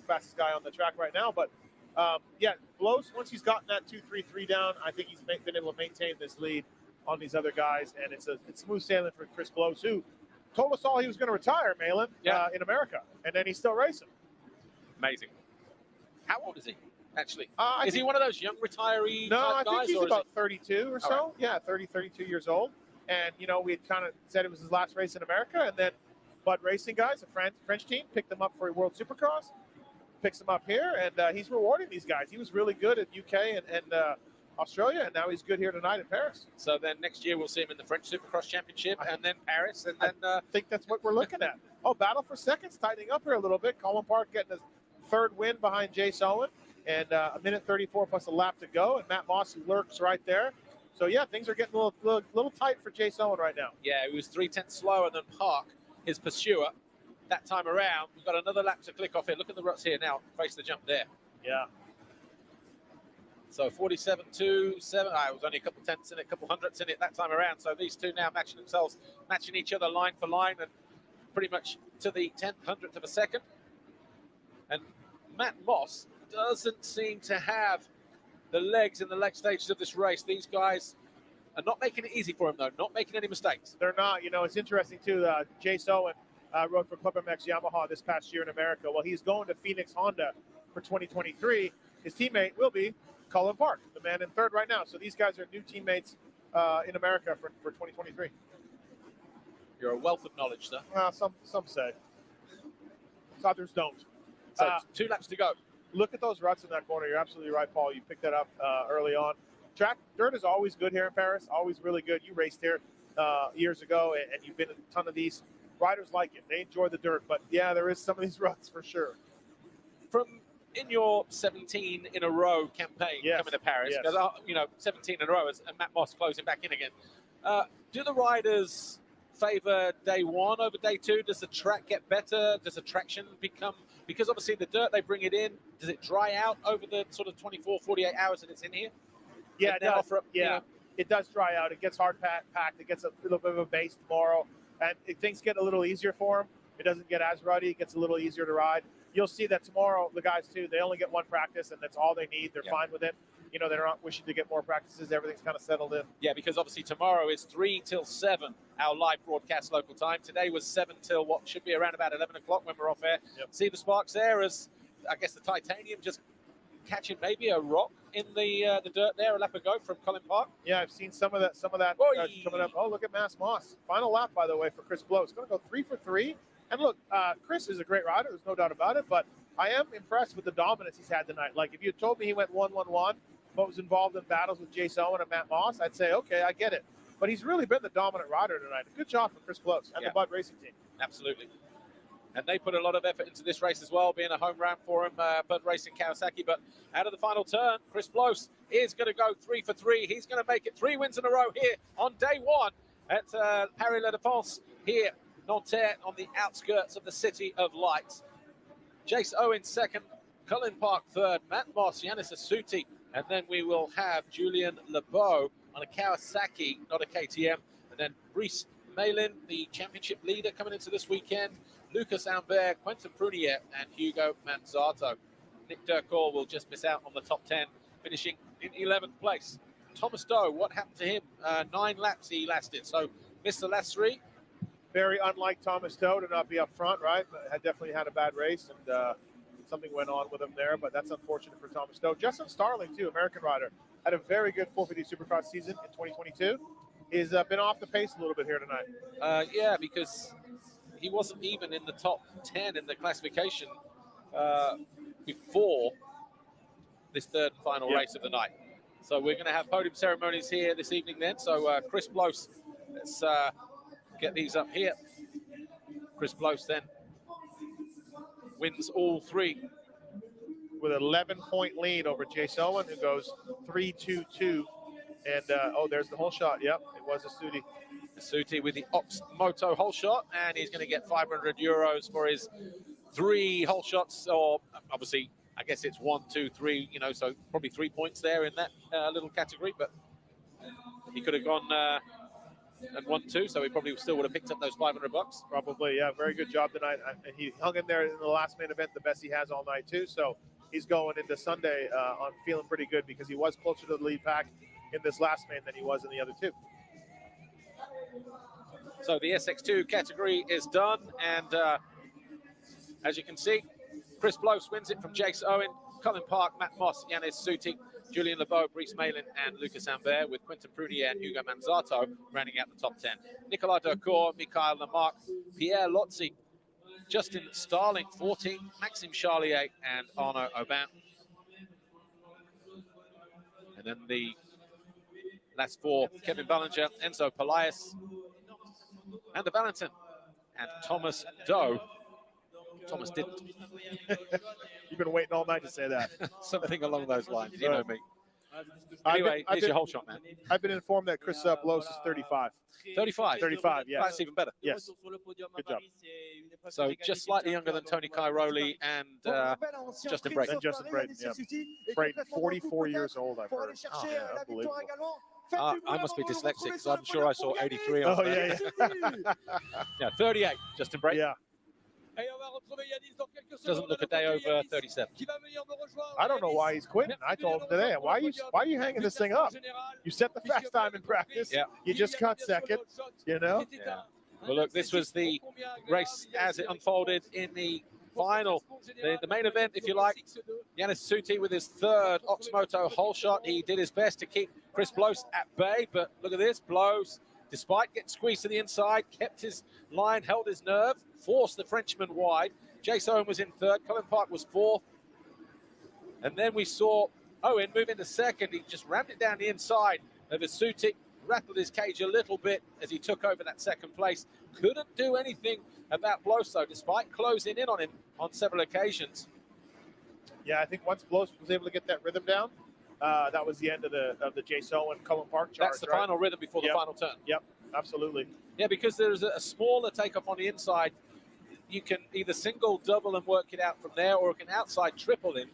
Fastest guy on the track right now. But yeah, Blows, once he's gotten that 2-3-3 down, I think he's been able to maintain this lead on these other guys. And it's smooth sailing for Chris Blows, who told us all he was going to retire, Malin, in America. And then he's still racing. Amazing. How old is he? actually? I Is he think- one of those young retiree No, type I think guys, he's or is about it- 32 or so. All right. Yeah, 30, 32 years old. And, you know, we had kind of said it was his last race in America. And then Bud Racing guys, a French team, picked him up for a World Supercross, picks him up here, and he's rewarding these guys. He was really good at UK and Australia, and now he's good here tonight in Paris. So then next year we'll see him in the French Supercross Championship, and then Paris, and then I think that's what we're looking at. Oh, battle for seconds tightening up here a little bit. Colin Park getting his third win behind Jace Owen, and a minute 34 plus a lap to go, and Matt Moss lurks right there. So yeah, things are getting a little tight for Jace Owen right now. yeah, he was 3/10 slower than Park, his pursuer. That time around, we've got another lap to click off here. Look at the ruts here now. Face the jump there. Yeah. So 47.27. It was only a couple tenths in it, a couple hundredths in it that time around. So these two now matching themselves, matching each other line for line, and pretty much to the 10th, 100th of a second. And Matt Moss doesn't seem to have the legs in the leg stages of this race. These guys are not making it easy for him, though, not making any mistakes. They're not. You know, it's interesting, too. Jace Owen rode for Club MX Yamaha this past year in America. Well, he's going to Phoenix Honda for 2023. His teammate will be Colin Park, the man in third right now. So these guys are new teammates in America for 2023. You're a wealth of knowledge, sir. Some say. Others don't. So 2 laps to go. Look at those ruts in that corner. You're absolutely right, Paul. You picked that up early on. Dirt is always good here in Paris, always really good. You raced here years ago, and you've been in a ton of these. Riders like it. They enjoy the dirt. But, yeah, there is some of these ruts for sure. From in your 17 in a row campaign coming to Paris, Yes. because, 17 in a row, and Matt Moss closing back in again, do the riders favor day one over day two? Does the track get better? Does the traction become, because obviously the dirt, they bring it in, does it dry out over the sort of 24, 48 hours that it's in here? Yeah, And it then does. offer up, you know, It does dry out. It gets hard packed. It gets a little bit of a base tomorrow. And things get a little easier for him. It doesn't get as ruddy. It gets a little easier to ride. You'll see that tomorrow, the guys, too, they only get one practice, and that's all they need. They're fine with it. You know, they're not wishing to get more practices. Everything's kind of settled in. Yeah, because obviously tomorrow is 3 till 7, our live broadcast local time. Today was 7 till what should be around about 11 o'clock when we're off air. See the sparks there as, I guess, the titanium just catching maybe a rock in the dirt there a lap ago from Colin Park. Yeah, I've seen some of that coming up. Oh, look at Mass Moss. Final lap, by the way, for Chris Blow. It's going to go 3 for 3. And look, Chris is a great rider. There's no doubt about it. But I am impressed with the dominance he's had tonight. Like, if you had told me he went 1-1-1, but was involved in battles with Jace Owen and Matt Moss, I'd say, okay, I get it. But he's really been the dominant rider tonight. Good job for Chris Blow and the Bud Racing team. Absolutely. And they put a lot of effort into this race as well, being a home round for him, Bud Racing Kawasaki. But out of the final turn, Chris Blows is going to go 3 for 3. He's going to make it 3 wins in a row here on day one at Paris La Défense here, Nanterre, on the outskirts of the City of Lights. Jace Owen second, Colin Park third, Matt Moss, Yanis Asuti, and then we will have Julian Lebeau on a Kawasaki, not a KTM, and then Brice Malin, the championship leader coming into this weekend, Lucas Ambert, Quentin Prunier, and Hugo Manzato. Nick Durkall will just miss out on the top 10, finishing in 11th place. Thomas Doe, what happened to him? 9 laps he lasted, so missed the last 3. Very unlike Thomas Doe to not be up front, right? But had definitely had a bad race, and something went on with him there, but that's unfortunate for Thomas Doe. Justin Starling, too, American rider, had a very good 450 Supercross season in 2022. He's been off the pace a little bit here tonight. Yeah, because he wasn't even in the top 10 in the classification before this third and final race of the night. So we're going to have podium ceremonies here this evening then. So Chris Blows, let's get these up here. Chris Blows then wins all 3. With an 11-point lead over Jace Owen, who goes 3-2-2. And, there's the whole shot. Yep, it was Asuti. Asuti with the Ox Moto whole shot, and he's going to get 500 euros for his 3 whole shots, or obviously, I guess it's 1, 2, 3, so probably 3 points there in that little category, but he could have gone and won 2, so he probably still would have picked up those $500. Probably, yeah, very good job tonight. And he hung in there in the last main event, the best he has all night, too, so he's going into Sunday on feeling pretty good because he was closer to the lead pack in this last main than he was in the other 2. So the SX2 category is done, and as you can see, Chris Blows wins it from Jace Owen, Colin Park, Matt Moss, Yanis Suti, Julian LeBeau, Brice Malin, and Lucas Ambert, with Quentin Prudier and Hugo Manzato rounding out the top 10. Nicolas Daucourt, Mikhail Lamarck, Pierre Lotzi, Justin Starling, 14, Maxime Charlier, and Arnaud Aubin. And then the last four, Kevin Ballinger, Enzo Pelias, and the Valentin, and Thomas Doe. Thomas didn't. You've been waiting all night to say that. Something along those lines. You know me. Anyway, here's your whole shot, man. I've been informed that Chris Blows is 35. 35? 35, yes. That's even better. Yes. Good job. So just slightly younger than Tony Cairoli and Justin Brayton. And Justin Brayton, yeah. Brayton, 44 years old, I've heard. Oh, yeah, unbelievable. I must be dyslexic because I'm sure I saw 83 on there. Yeah, 38, Justin Brayton. Yeah. Doesn't look a day over 37. I don't know why he's quitting. I told him today, why are you hanging this thing up? You set the fast time in practice. Yeah. You just cut second, you know? Yeah. Well, look, this was the race as it unfolded in the final, the main event, if you like. Yanis Suti with his third Oxmoto hole shot. He did his best to keep Chris Blows at bay, but look at this. Blows, despite getting squeezed to the inside, kept his line, held his nerve, forced the Frenchman wide. Jace Owen was in third. Colin Park was fourth. And then we saw Owen move into second. He just rammed it down the inside of Suti, rattled his cage a little bit as he took over that second place. Couldn't do anything about Blows, though, despite closing in on him on several occasions. Yeah, I think once Blows was able to get that rhythm down, that was the end of the Jace Owen Colin Park charge. That's the final rhythm before the final turn. Yep, absolutely. Yeah, because there's a smaller takeoff on the inside. You can either single, double, and work it out from there, or it can outside triple in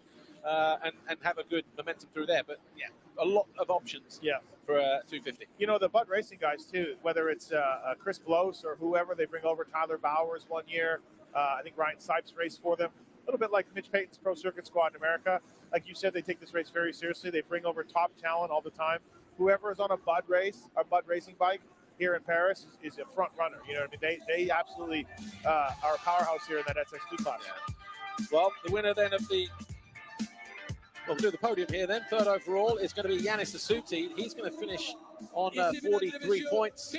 and have a good momentum through there. But yeah, a lot of options. Yeah. For 250. You know, the Bud Racing guys too, whether it's Chris Blows or whoever, they bring over Tyler Bowers one year. I think Ryan Sipes raced for them. A little bit like Mitch Payton's Pro Circuit Squad in America. Like you said, they take this race very seriously. They bring over top talent all the time. Whoever is on a Bud race, a Bud Racing bike here in Paris is a front runner. You know what I mean? They absolutely are a powerhouse here in that SX2 class. Yeah. Well, the winner then of the we'll do the podium here then. Third overall is going to be Yanis Suti. He's going to finish on 43 points.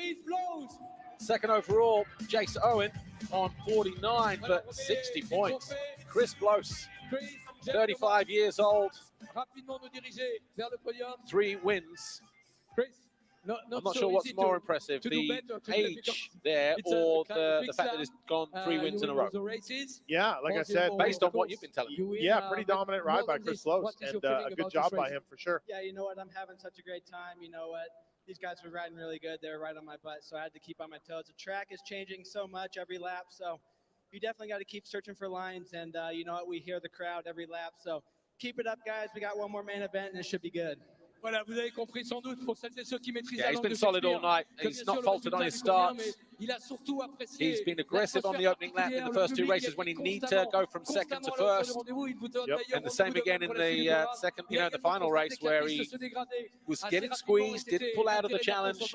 Second overall, Jace Owen on 49, but 60 points. Chris Blows, 35 years old, 3 wins. I'm not sure what's more impressive, the age there or the fact that it's gone 3 wins in a row. Yeah, like I said, based on what you've been telling me. Yeah, pretty dominant ride by Chris Blows, and a good job by him for sure. Yeah, you know what? I'm having such a great time. You know what? These guys were riding really good. They were right on my butt, so I had to keep on my toes. The track is changing so much every lap, so you definitely got to keep searching for lines. And you know what? We hear the crowd every lap, so keep it up, guys. We got one more main event, and it should be good. Voilà, vous avez compris sans doute pour celles et ceux qui maîtrisent yeah, he's been solid all night. He's not faltered on his starts. He's been aggressive on the opening lap in the first 2 races when he needs to go from second to first. Yep. And the same again in the second, the final race where he was getting squeezed, didn't pull out of the challenge,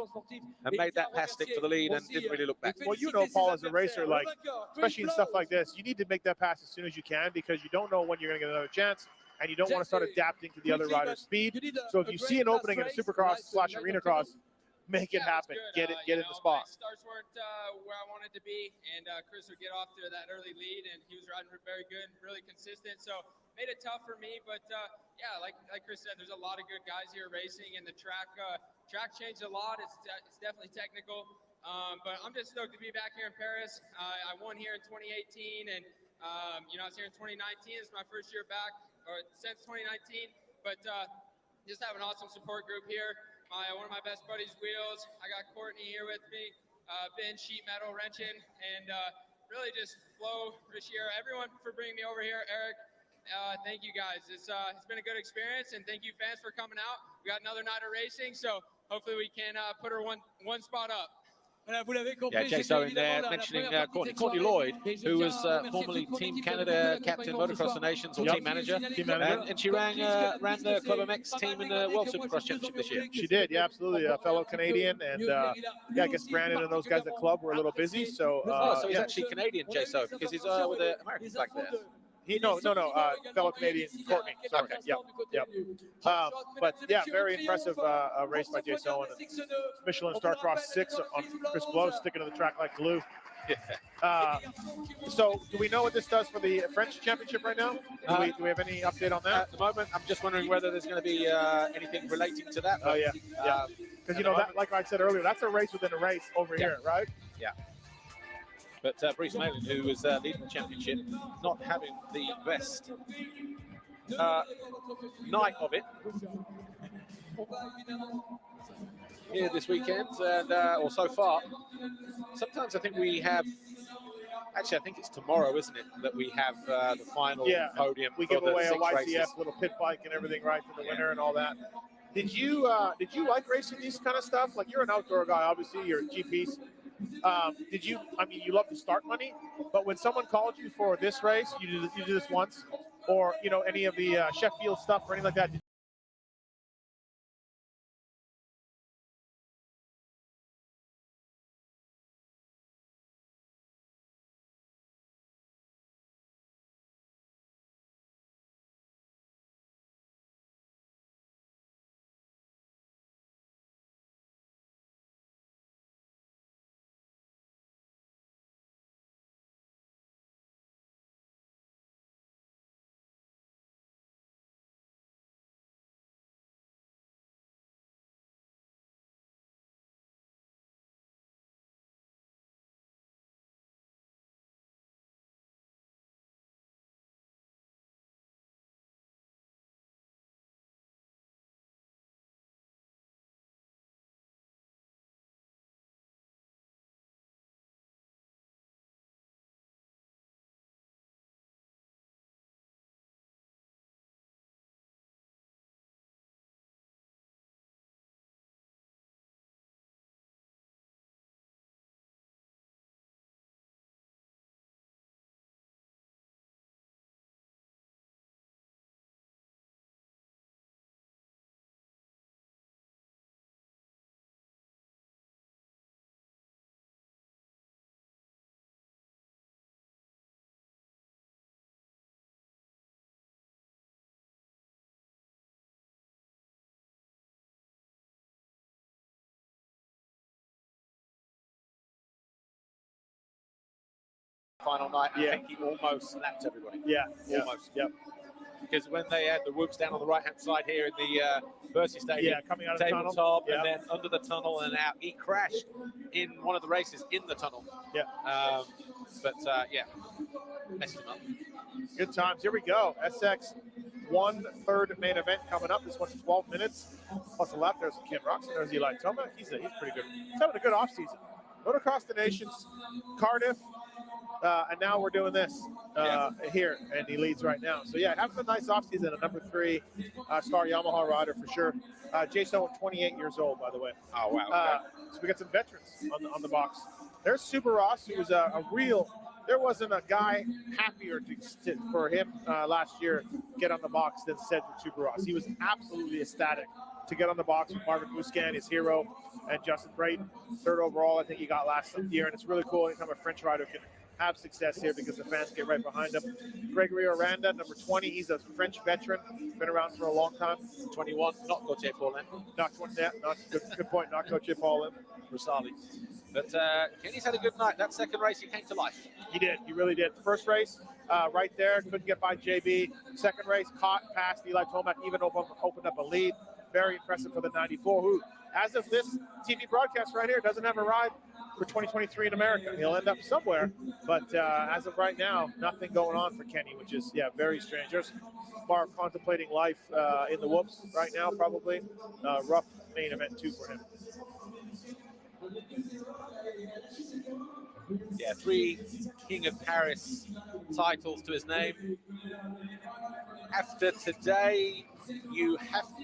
and made that pass stick for the lead and didn't really look back. Well, you know, Paul, as a racer, like especially in stuff like this, you need to make that pass as soon as you can because you don't know when you're going to get another chance. And you don't want to start adapting to the other rider's speed. So if you see an opening in a Supercross/Arena Cross, make it happen. Get in the spot. Starts weren't where I wanted to be, and Chris would get off to that early lead, and he was riding very good, really consistent. So made it tough for me, but yeah, like Chris said, there's a lot of good guys here racing, and the track changed a lot. It's definitely technical, but I'm just stoked to be back here in Paris. I won here in 2018, and I was here in 2019. It's my first year back. Or since 2019, but just have an awesome support group here. One of my best buddies, Wheels. I got Courtney here with me, Ben, sheet metal, wrenching, and really just Flo, Rishier, everyone for bringing me over here. Eric, thank you guys. It's been a good experience, and thank you fans for coming out. We got another night of racing, so hopefully we can put her one spot up. Yeah, Jace Owen there mentioning Courtney Lloyd, who was formerly Team Canada captain, Motocross of Nations, or team manager. And she ran the Club MX team in the World Supercross Championship this year. She did, yeah, absolutely. A fellow Canadian. And yeah, I guess Brandon and those guys at Club were a little busy. So, so he's actually Canadian, Jace Owen, because he's with the American flag there. Fellow Canadian Courtney. Sorry. Okay. Yep. But yeah, very impressive race by Jason. Michelin Starcross 6 on Chris Blow, sticking to the track like glue. So do we know what this does for the French Championship right now? Do we have any update on that? At the moment, I'm just wondering whether there's going to be anything relating to that. Oh, yeah. Because, that, like I said earlier, that's a race within a race over here, right? Yeah. But Bruce Malin, who was leading the championship, not having the best night of it here this weekend, and or so far. Sometimes I think we have. Actually, I think it's tomorrow, isn't it, that we have the final podium. We for give the away a 6 YCF races. little pit bike and everything, right, to the winner and all that. Did you like racing these kind of stuff? Like, you're an outdoor guy, obviously. You're a GPs. You love the start money, but when someone called you for this race, you did this once, or any of the Sheffield stuff or anything like that. Final night, I think he almost slapped everybody. Almost. Yep. Because when they had the whoops down on the right-hand side here in the Bercy Stadium, coming out of the tunnel, tabletop, and then under the tunnel and out, he crashed in one of the races in the tunnel. Messed him up. Good times. Here we go. SX 1/3 main event coming up. This one's 12 minutes plus a lap. There's Ken Roxon. There's Eli Tomac. He's pretty good. He's having a good offseason. Motocross the Nations, Cardiff, and now we're doing this here, and he leads right now. So yeah, having a nice offseason. A number 3 star Yamaha rider for sure. Jason, 28 years old, by the way. Oh wow. So we got some veterans on the box. There's Super Ross, who was a real. There wasn't a guy happier for him last year get on the box than Cedric Super Ross. He was absolutely ecstatic to get on the box with Marvin Bouscan, his hero, and Justin Brayton, 3rd overall, I think he got last year. And it's really cool anytime a French rider can have success here because the fans get right behind him. Gregory Aranda, number 20. He's a French veteran, been around for a long time. 21, not Gauthier Paulin. Not 20, good point, not Gauthier Paulin. Rosali. But Kenny's had a good night. That second race, he came to life. He did. He really did. First race, right there, couldn't get by JB. Second race, caught past Eli Tomac, even opened up a lead. Very impressive for the 94, who, as of this TV broadcast right here, doesn't have a ride for 2023 in America. He'll end up somewhere, but as of right now, nothing going on for Kenny, which is, very strange. There's Bar contemplating life in the whoops right now, probably. Rough main event, too, for him. Yeah, 3 King of Paris titles to his name. After today,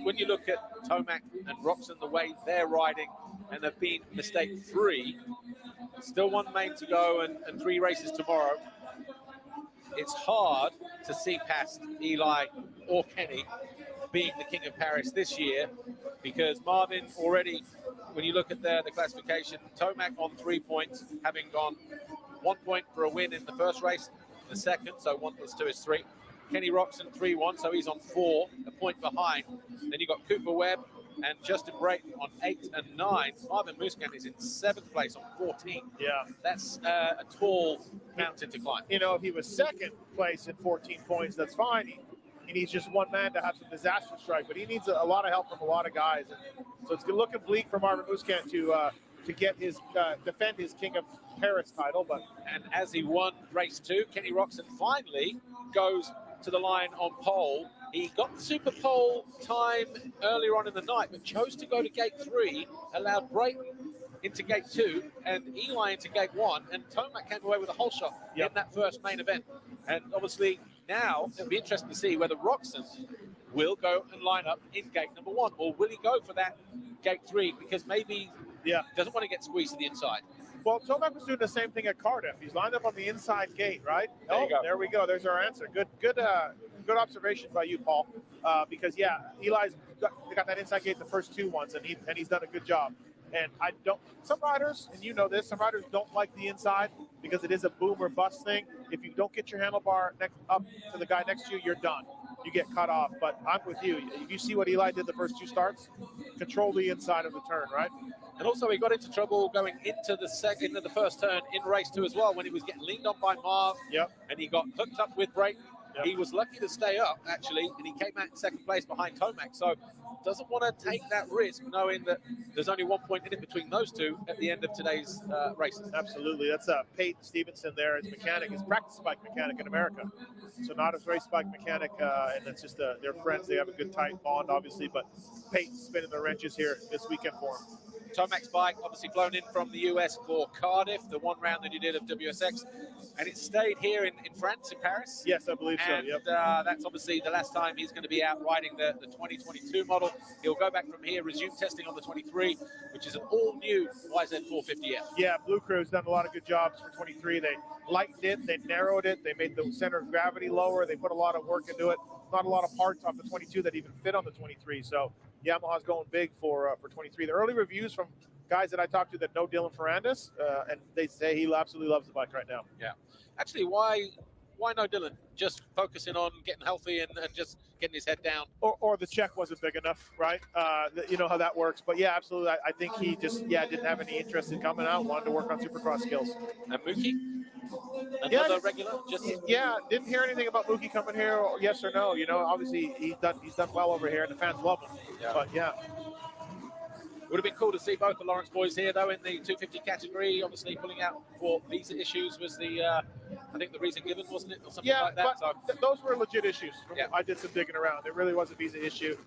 when you look at Tomac and Roxon, the way they're riding, and have been mistake-free, still 1 main to go and 3 races tomorrow. It's hard to see past Eli or Kenny being the King of Paris this year, because Marvin already, when you look at the classification, Tomac on 3 points, having gone 1 point for a win in the first race, the second, so 1 + 2 is 3. Kenny Roxon 3-1, so he's on 4, a point behind. Then you've got Cooper Webb and Justin Brayton on 8 and 9. Marvin Muscat is in 7th place on 14. Yeah. That's a tall mountain to climb. You know, if he was 2nd place in 14 points, that's fine. He needs just one man to have some disaster strike, but he needs a lot of help from a lot of guys. And so it's looking bleak for Marvin Muscat to get his defend his King of Paris title. But and as he won race 2, Kenny Roxon finally goes to the line on pole. He got the super pole time earlier on in the night, but chose to go to gate 3, allowed Brayton into gate 2 and Eli into gate 1, and Tomac came away with a whole shot in that first main event. And obviously now it'll be interesting to see whether Roxon will go and line up in gate number 1, or will he go for that gate 3 because maybe doesn't want to get squeezed to the inside. Well, Tomac was doing the same thing at Cardiff. He's lined up on the inside gate, right? There you go. There we go. There's our answer. Good observation by you, Paul. Because Eli's got that inside gate the first 2 ones, and he's done a good job. And some riders, and you know this, some riders don't like the inside because it is a boom or bust thing. If you don't get your handlebar up to the guy next to you, you're done. You get cut off. But I'm with you. If you see what Eli did the first 2 starts, control the inside of the turn, right? And also he got into trouble going into the first turn in race 2 as well, when he was getting leaned on by Marv. Yep. And he got hooked up with Brayton. Yep. He was lucky to stay up, actually, and he came out in 2nd place behind Tomac. So doesn't want to take that risk, knowing that there's only 1 point in it between those 2 at the end of today's races. Absolutely. That's Peyton Stevenson there. His mechanic, his practice bike mechanic in America. So not his race bike mechanic, and it's just they're friends. They have a good tight bond, obviously, but Peyton's spinning the wrenches here this weekend for him. Tomac's bike obviously flown in from the US for Cardiff, the 1 round that he did of WSX, and it stayed here in France, in Paris. Yes, I believe and, so. Yep. That's obviously the last time he's going to be out riding the 2022 model. He'll go back from here, resume testing on the 23, which is an all-new YZ450F. Yeah, Blue Crew's done a lot of good jobs for 23. They lightened it, they narrowed it, they made the center of gravity lower, they put a lot of work into it. Not a lot of parts off the 22 that even fit on the 23. So Yamaha's going big for 23. The early reviews from guys that I talked to that know Dylan Ferrandis, and they say he absolutely loves the bike right now. Yeah. Actually, why no Dylan? Just focusing on getting healthy and just getting his head down. Or the check wasn't big enough, right? You know how that works. But yeah, absolutely. I think he just, didn't have any interest in coming out, wanted to work on Supercross skills. And Mookie? Another regular? Didn't hear anything about Mookie coming here, yes or no. You know, obviously he's done well over here, and the fans love him. Yeah. But yeah. Would have been cool to see both the Lawrence boys here, though, in the 250 category. Obviously, pulling out for visa issues was I think the reason given, wasn't it, or something like that? But those were legit issues. I did some digging around. It really was a visa issue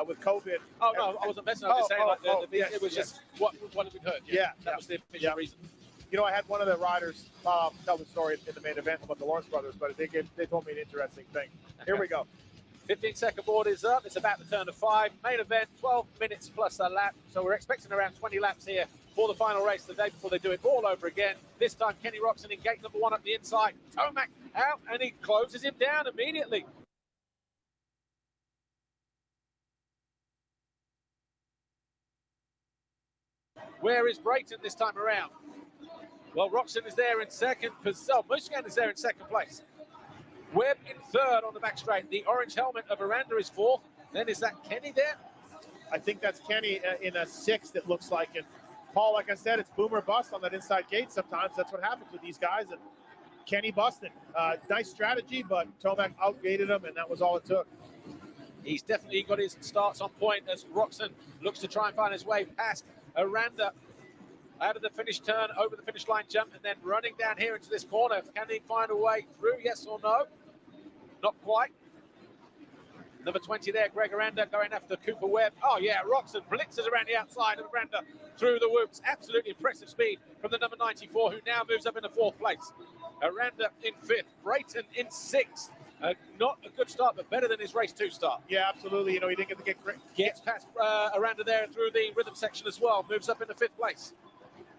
with COVID. Oh no, I wasn't messing. I was just saying the visa. It was just what had been heard. Yeah, that was the official reason. You know, I had one of the riders tell the story in the main event about the Lawrence brothers, but they told me an interesting thing. Here we go. 15-second board is up. It's about to turn to 5. Main event, 12 minutes plus a lap. So we're expecting around 20 laps here for the final race the day before they do it all over again. This time, Kenny Roxon in gate number 1 up the inside. Tomac out, and he closes him down immediately. Where is Brayton this time around? Well, Roxon is there in 2nd. Muscat is there in 2nd place. Webb in 3rd on the back straight. The orange helmet of Aranda is 4th. Then is that Kenny there? I think that's Kenny in a 6th, it looks like. And Paul, like I said, it's boom or bust on that inside gate sometimes. That's what happens with these guys. And Kenny busted. Nice strategy, but Tomac outgated him, and that was all it took. He's definitely got his starts on point as Roxon looks to try and find his way past Aranda out of the finish turn, over the finish line jump, and then running down here into this corner. Can he find a way through, yes or no? Not quite. Number 20 there, Greg Aranda going after Cooper Webb. Oh yeah, Roxon blitzes around the outside of Aranda through the whoops. Absolutely impressive speed from the number 94, who now moves up into 4th place. Aranda in 5th, Brayton in 6th. Not a good start, but better than his race 2 start. Yeah, absolutely. You know, he didn't get to get great. Gets past Aranda there through the rhythm section as well. Moves up into 5th place.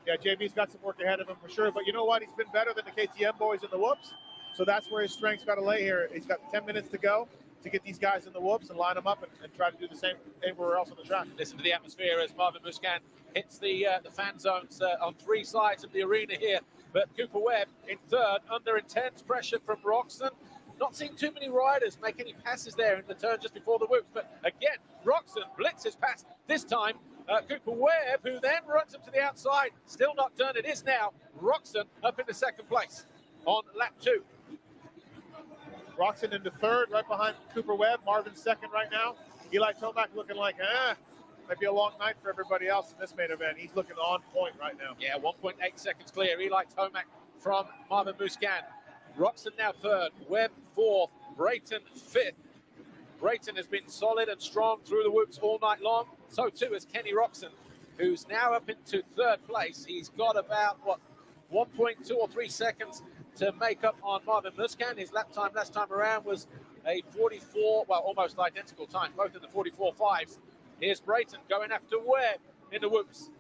Yeah, JB's got some work ahead of him for sure. But you know what? He's been better than the KTM boys in the whoops. So that's where his strength's got to lay here. He's got 10 minutes to go to get these guys in the whoops and line them up and try to do the same everywhere else on the track. Listen to the atmosphere as Marvin Muscat hits the fan zones on 3 sides of the arena here But Cooper Webb in third, under intense pressure from Roxon. Not seeing too many riders make any passes there in the turn just before the whoops. But again, Roxon blitzes past this time. Cooper Webb, who then runs him to the outside. Still not done. It is now Roxon up into second place on lap 2. Roxon into third, right behind Cooper Webb. Marvin second right now. Eli Tomac looking like, might be a long night for everybody else in this main event. He's looking on point right now. Yeah, 1.8 seconds clear. Eli Tomac from Marvin Muscan. Roxon now third, Webb fourth, Brayton fifth. Brayton has been solid and strong through the whoops all night long. So too is Kenny Roxon, who's now up into third place. He's got about, 1.2 or 3 seconds to make up on Marvin Muscan. His lap time last time around was a 44, almost identical time, both in the 44.5s. Here's Brayton going after Webb in the whoops.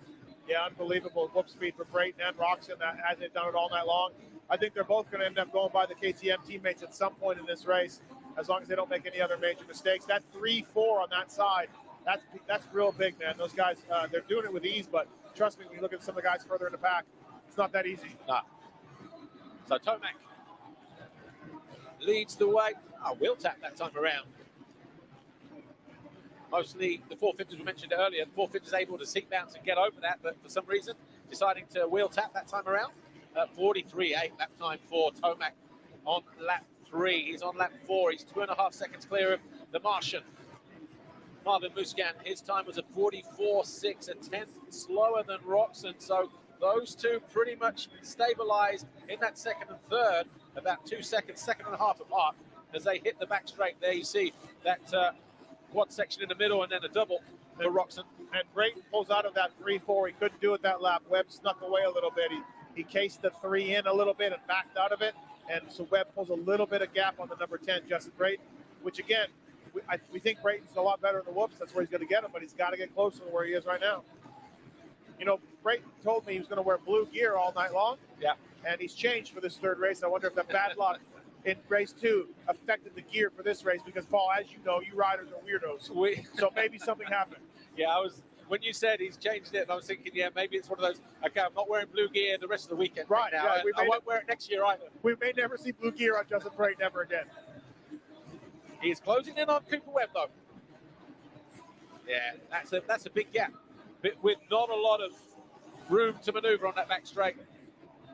Yeah, unbelievable whoop speed for Brayton and Roxon, as they've done it all night long. I think they're both going to end up going by the KTM teammates at some point in this race, as long as they don't make any other major mistakes. That 3-4 on that side, that's real big, man. Those guys, they're doing it with ease, but trust me, when you look at some of the guys further in the pack, it's not that easy. So Tomac leads the way. Wheel tap that time around. Mostly the 450s we mentioned earlier. The 450s able to seat bounce and get over that, but for some reason deciding to wheel tap that time around. 43.8 lap time for Tomac on lap 3. He's on lap 4. He's 2.5 seconds clear of the Martian. Marvin Muscan, his time was a 44.6, a tenth slower than Roxon. So those two pretty much stabilized in that second and third, about 2 seconds, second and a half apart as they hit the back straight. There you see that quad section in the middle and then a double for Roxon. And Brayton pulls out of that 3-4. He couldn't do it that lap. Webb snuck away a little bit. He cased the 3 in a little bit and backed out of it. And so Webb pulls a little bit of gap on the number 10, Justin Brayton, which again, we think Brayton's a lot better in the whoops. That's where he's going to get him, but he's got to get closer to where he is right now. You know, Brayton told me he was going to wear blue gear all night long. Yeah. And he's changed for this third race. I wonder if the bad luck in race 2 affected the gear for this race because, Paul, as you know, you riders are weirdos. So maybe something happened. Yeah, when you said he's changed it, I was thinking, yeah, maybe it's one of those, okay, I'm not wearing blue gear the rest of the weekend right now. Yeah, I won't wear it next year either. We may never see blue gear on Justin Brayton ever again. He's closing in on Cooper Webb, though. Yeah, that's a big gap, but with not a lot of room to maneuver on that back straight.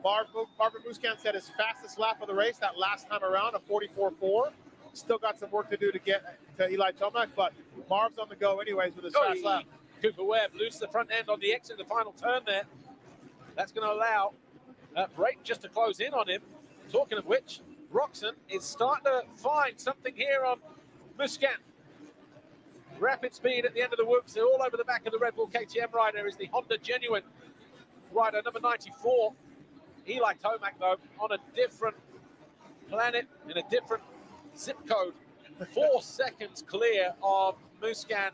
Marvin Muscan said his fastest lap of the race that last time around, a 44.4. Still got some work to do to get to Eli Tomac, but Marv's on the go anyways with his fast lap. Cooper Webb loses the front end on the exit, the final turn there. That's going to allow Brayton just to close in on him. Talking of which, Roxon is starting to find something here on Muscan. Rapid speed at the end of the whoops. They're all over the back of the Red Bull KTM rider is the Honda Genuine rider, number 94. Eli Tomac, though, on a different planet, in a different zip code. 4 seconds clear of Muscan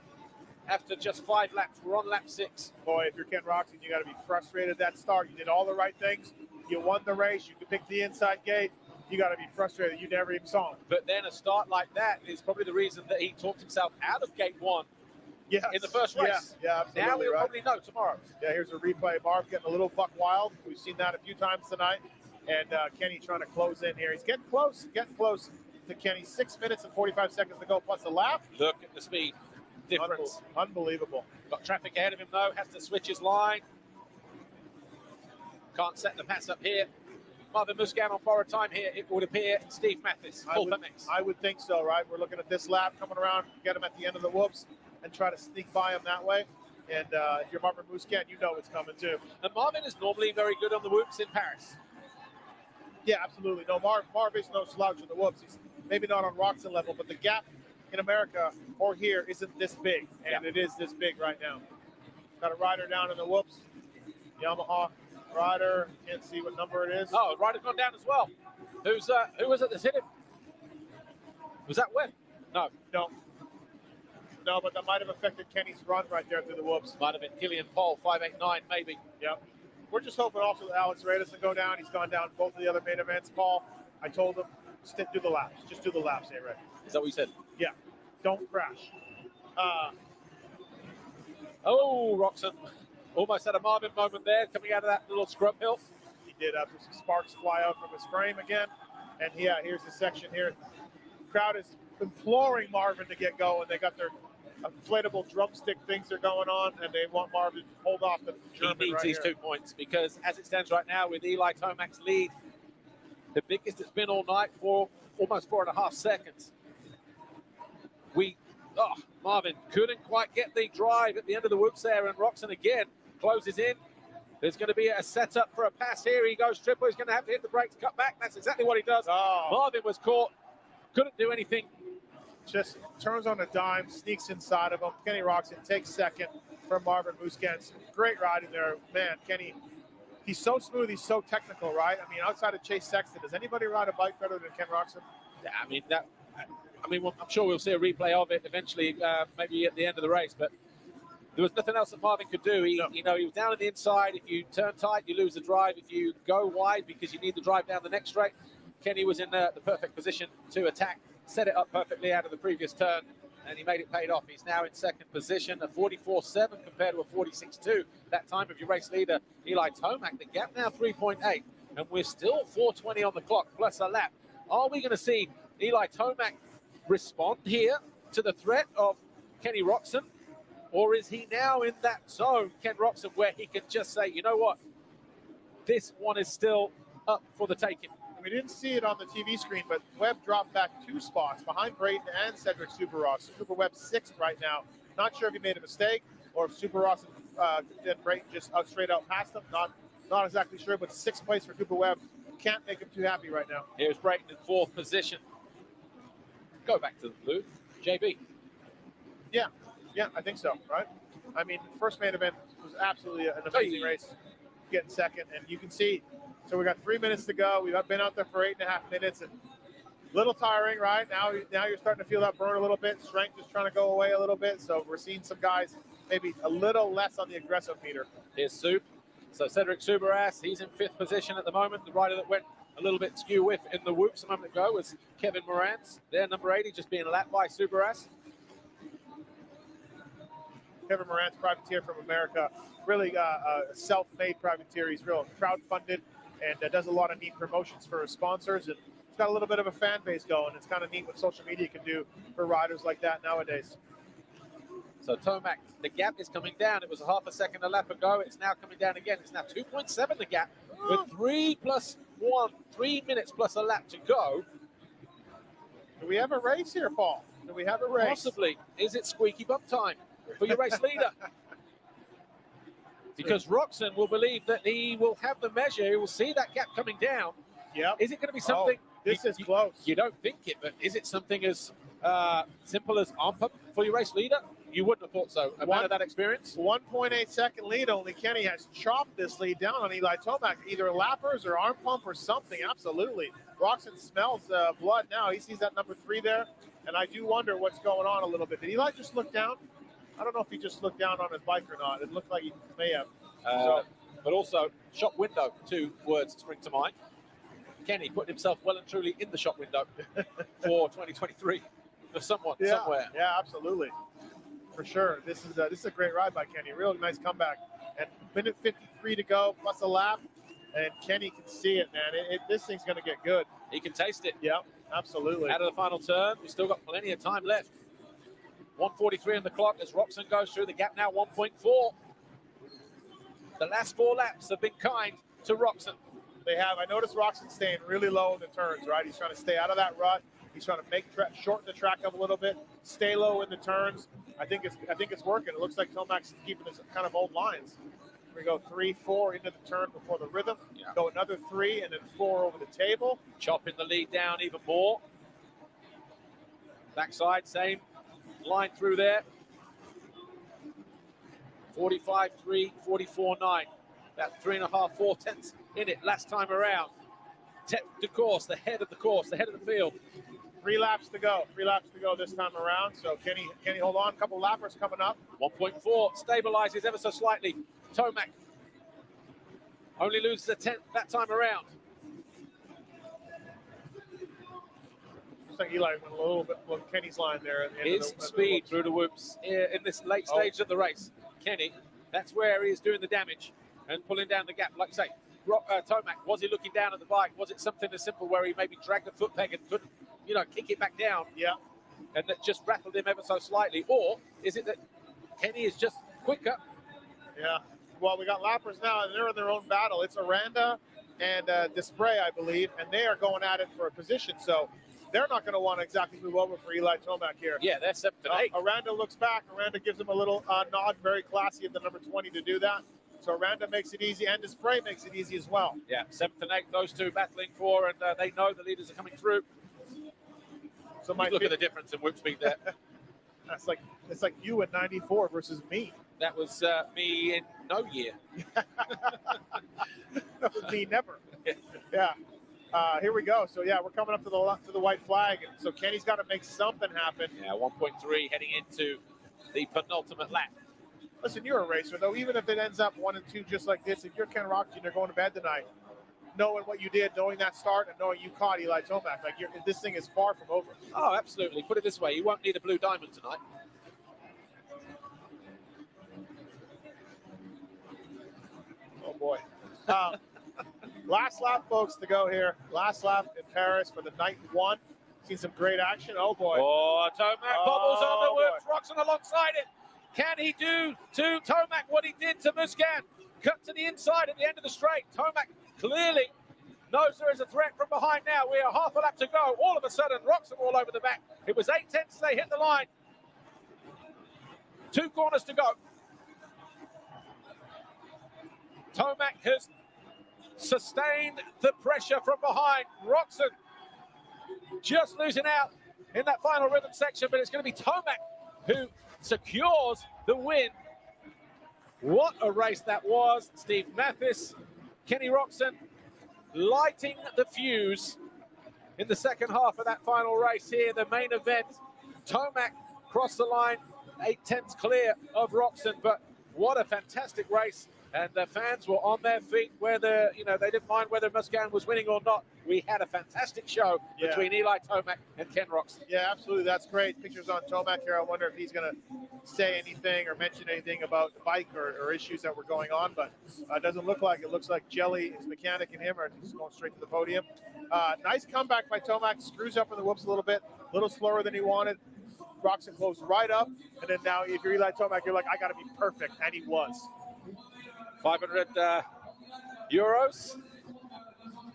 after just 5 laps. We're on lap 6. Boy, if you're Ken Roxon, you got to be frustrated at that start. You did all the right things. You won the race. You could pick the inside gate. You got to be frustrated. You never even saw him. But then a start like that is probably the reason that he talked himself out of gate 1 in the first race. Yeah, absolutely. Now we'll probably know tomorrow. Yeah, here's a replay. Marv getting a little buck wild. We've seen that a few times tonight. And Kenny trying to close in here. He's getting close to Kenny. 6 minutes and 45 seconds to go plus a lap. Look at the speed difference. Unbelievable. Got traffic ahead of him, though. Has to switch his line. Can't set the pass up here. Marvin Muscan on borrowed time here, it would appear. Steve Mathis, I would think so, right? We're looking at this lap coming around, get him at the end of the whoops and try to sneak by him that way. And if you're Marvin Muscan, you know it's coming too. And Marvin is normally very good on the whoops in Paris. Yeah, absolutely. No, Marv is no slouch in the whoops. He's maybe not on Roxon level, but the gap in America or here isn't this big. And it is this big right now. Got a rider down in the whoops. Yamaha rider, can't see what number it is. Oh, rider's gone down as well. Who was it that's hit him? Was that Webb? No, but that might have affected Kenny's run right there through the whoops. Might have been Killian Paul, 589 maybe. Yep. We're just hoping also that Alex Reyes will go down. He's gone down both of the other main events. Paul, I told him, do the laps. Just do the laps, hey, Ray. Is that what you said? Yeah. Don't crash. Roxon almost had a Marvin moment there coming out of that little scrub hill. He did. After some sparks fly out from his frame again. And yeah, here's the section here. Crowd is imploring Marvin to get going. They got their inflatable drumstick things are going on, and they want Marvin to hold off the German. He needs right these here. 2 points because as it stands right now with Eli Tomac's lead, the biggest it's been all night for almost 4.5 seconds. Marvin couldn't quite get the drive at the end of the whoops there, and Roxon again closes in. There's going to be a setup for a pass here. He goes triple. He's going to have to hit the brakes, cut back. That's exactly what he does. Marvin was caught, couldn't do anything. Just turns on a dime, sneaks inside of him. Kenny Roxon takes second from Marvin Musquin. Great riding there. Man, Kenny, he's so smooth. He's so technical, right? I mean, outside of Chase Sexton, does anybody ride a bike better than Ken Roxon? Yeah, I'm sure we'll see a replay of it eventually, maybe at the end of the race, but there was nothing else that Marvin could do. He was down on the inside. If you turn tight, you lose the drive. If you go wide because you need the drive down the next straight, Kenny was in the perfect position to attack, set it up perfectly out of the previous turn, and he made it paid off. He's now in second position, a 44.7 compared to a 46.2. That time of your race leader, Eli Tomac. The gap now 3.8, and we're still 4:20 on the clock, plus a lap. Are we going to see Eli Tomac respond here to the threat of Kenny Roxon? Or is he now in that zone, Ken Roxon, where he can just say, you know what, this one is still up for the taking? We didn't see it on the TV screen, but Webb dropped back 2 spots behind Brayton and Cedric Superross. Super Webb 6th right now. Not sure if he made a mistake or if Superross and Brayton just straight out passed him. Not exactly sure, but 6th place for Super Webb. Can't make him too happy right now. Here's Brayton in 4th position. Go back to the blue. JB. Yeah, I think so, right? I mean, first main event was absolutely an amazing race. Getting second, and you can see, so we got 3 minutes to go. We've been out there for 8.5 minutes, and a little tiring, right? Now you're starting to feel that burn a little bit. Strength is trying to go away a little bit, so we're seeing some guys maybe a little less on the aggressive meter. Here's Soup. So Cedric Subarass, he's in 5th position at the moment. The rider that went a little bit skew whiff in the whoops a moment ago was Kevin Morantz. There, number 80, just being lapped by Subarass. Kevin Morantz, privateer from America, really a self-made privateer. He's real crowd-funded and does a lot of neat promotions for his sponsors. And he's got a little bit of a fan base going. It's kind of neat what social media can do for riders like that nowadays. So Tomac, the gap is coming down. It was a half a second a lap ago. It's now coming down again. It's now 2.7 the gap with 3 minutes plus a lap to go. Do we have a race here, Paul? Do we have a race? Possibly. Is it squeaky bump time for your race leader? Because Roxon will believe that he will have the measure. He will see that gap coming down. Yeah. Is it going to be something? This is close. You don't think it, but is it something as simple as arm pump for your race leader? You wouldn't have thought so. A man of that experience. 1.8 second lead only. Kenny has chopped this lead down on Eli Tomac. Either lappers or arm pump or something. Absolutely. Roxon smells blood now. He sees that number 3 there. And I do wonder what's going on a little bit. Did Eli just look down? I don't know if he just looked down on his bike or not. It looked like he may have. But also, shop window, 2 words spring to mind. Kenny put himself well and truly in the shop window for 2023 for someone, somewhere. Yeah, absolutely. For sure. This is a great ride by Kenny. Real nice comeback. And minute 53 to go, plus a lap. And Kenny can see it, man. This thing's going to get good. He can taste it. Yeah, absolutely. Out of the final turn, we've still got plenty of time left. 1:43 on the clock as Roxon goes through the gap now, 1.4. The last 4 laps have been kind to Roxon. They have. I noticed Roxon staying really low in the turns, right? He's trying to stay out of that rut. He's trying to shorten the track up a little bit, stay low in the turns. I think it's working. It looks like Tomac's keeping his kind of old lines. We go 3, 4 into the turn before the rhythm. Yeah. Go another 3 and then 4 over the table. Chopping the lead down even more. Backside, same line through there. 45.3, 44.9. About 3.5, 4 tenths in it last time around. The course, the head of the course, the head of the field. 3 laps to go. 3 laps to go this time around. So Kenny hold on. A couple lappers coming up. 1.4 stabilizes ever so slightly. Tomac only loses a tenth that time around. Looks like Eli went a little bit below Kenny's line there. At the end His speed through the whoops in this late stage of the race. Kenny, that's where he is doing the damage and pulling down the gap. Like I say, Tomac? Was he looking down at the bike? Was it something as simple where he maybe dragged the foot peg and couldn't, kick it back down? Yeah. And that just rattled him ever so slightly? Or is it that Kenny is just quicker? Yeah. Well, we got lappers now, and they're in their own battle. It's Aranda and Desprez, I believe, and they are going at it for a position. So they're not going to want to exactly move over for Eli Tomac here. Yeah, they're 7th and 8th. Aranda looks back. Aranda gives him a little nod, very classy of the number 20 to do that. So Aranda makes it easy, and Desprez makes it easy as well. Yeah, 7th and 8th, those two battling for, and they know the leaders are coming through. So look at the difference in whip speed there. It's like you in '94 versus me. That was me in no year. That was me never. Yeah. Here we go. So yeah, we're coming up to the white flag, and so Kenny's got to make something happen. Yeah, 1.3 heading into the penultimate lap. Listen, you're a racer though. Even if it ends up 1 and 2 just like this, if you're Ken Rock Jr. going to bed tonight, knowing what you did, knowing that start, and knowing you caught Eli Tomac, like this thing is far from over. Oh, absolutely. Put it this way, you won't need a blue diamond tonight. Oh boy. Last lap, folks, to go here. Last lap in Paris for the night 1. Seen some great action. Oh boy. Oh, Tomac bobbles on the whip. boy. Roxon alongside it. Can he do to Tomac what he did to Musquin? Cut to the inside at the end of the straight. Tomac clearly knows there is a threat from behind now. We are half a lap to go. All of a sudden, Roxon all over the back. It was 8 tenths as they hit the line. 2 corners to go. Tomac has sustained the pressure from behind. Roxon just losing out in that final rhythm section, but it's going to be Tomac who secures the win. What a race that was. Steve Mathis, Kenny Roxon lighting the fuse in the second half of that final race here, the main event. Tomac crossed the line, 8 tenths clear of Roxon, but what a fantastic race. And the fans were on their feet, whether, they didn't mind whether Musquin was winning or not. We had a fantastic show between Eli Tomac and Ken Roxon. Yeah, absolutely. That's great. Pictures on Tomac here. I wonder if he's going to say anything or mention anything about the bike or issues that were going on, but it doesn't look like it. Looks like Jelly, his mechanic, and him are just going straight to the podium. Nice comeback by Tomac. Screws up in the whoops a little bit, a little slower than he wanted. Roxon closed right up, and then now if you're Eli Tomac, you're like, I got to be perfect, and he was. 500 euros.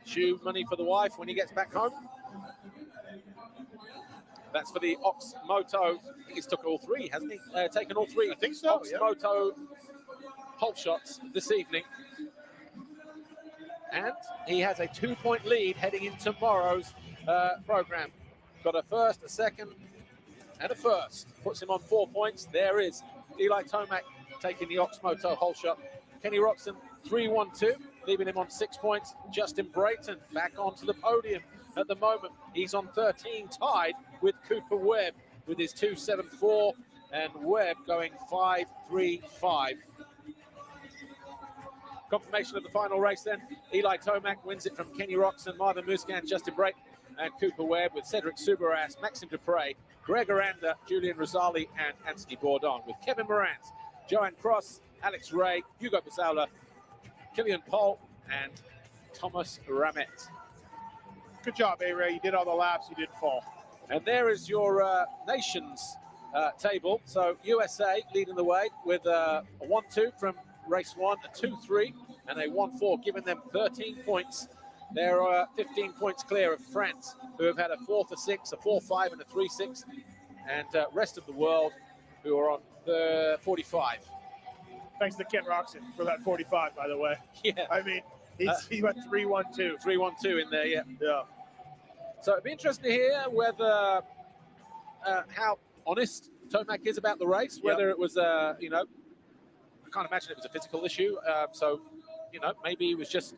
Shoe money for the wife when he gets back home. That's for the Ox Moto. I think he's took all 3, hasn't he? Taken all 3. I think so. Ox Moto pole shots this evening. And he has a 2-point lead heading into tomorrow's program. Got a first, a second, and a first. Puts him on 4 points. There is Eli Tomac taking the Ox Moto whole shot. Kenny Roxon 3-1-2, leaving him on 6 points. Justin Brayton back onto the podium at the moment. He's on 13, tied with Cooper Webb with his 2.74, and Webb going 5.35. Confirmation of the final race then. Eli Tomac wins it from Kenny Roxon, Marvin Musquin, Justin Brayton, and Cooper Webb with Cedric Subaras, Maxime Dupre, Greg Aranda, Julian Rosali, and Anthony Bourdon with Kevin Morant, Joanne Cross, Alex Ray, Hugo Basaula, Killian Pohl, and Thomas Ramette. Good job, A-Ray. You did all the laps. You didn't fall. And there is your nations table. So USA leading the way with a 1-2 from race 1, a 2-3, and a 1-4, giving them 13 points. They're 15 points clear of France, who have had a 4-6, a 4-5, and a 3-6. And rest of the world, who are on 45. Thanks to Ken Roxon for that 45, by the way. Yeah. I mean, he went 3-1-2. 3-1-2 in there, yeah. Yeah. So it'd be interesting to hear whether, how honest Tomac is about the race, whether it was, I can't imagine it was a physical issue. So, maybe it was just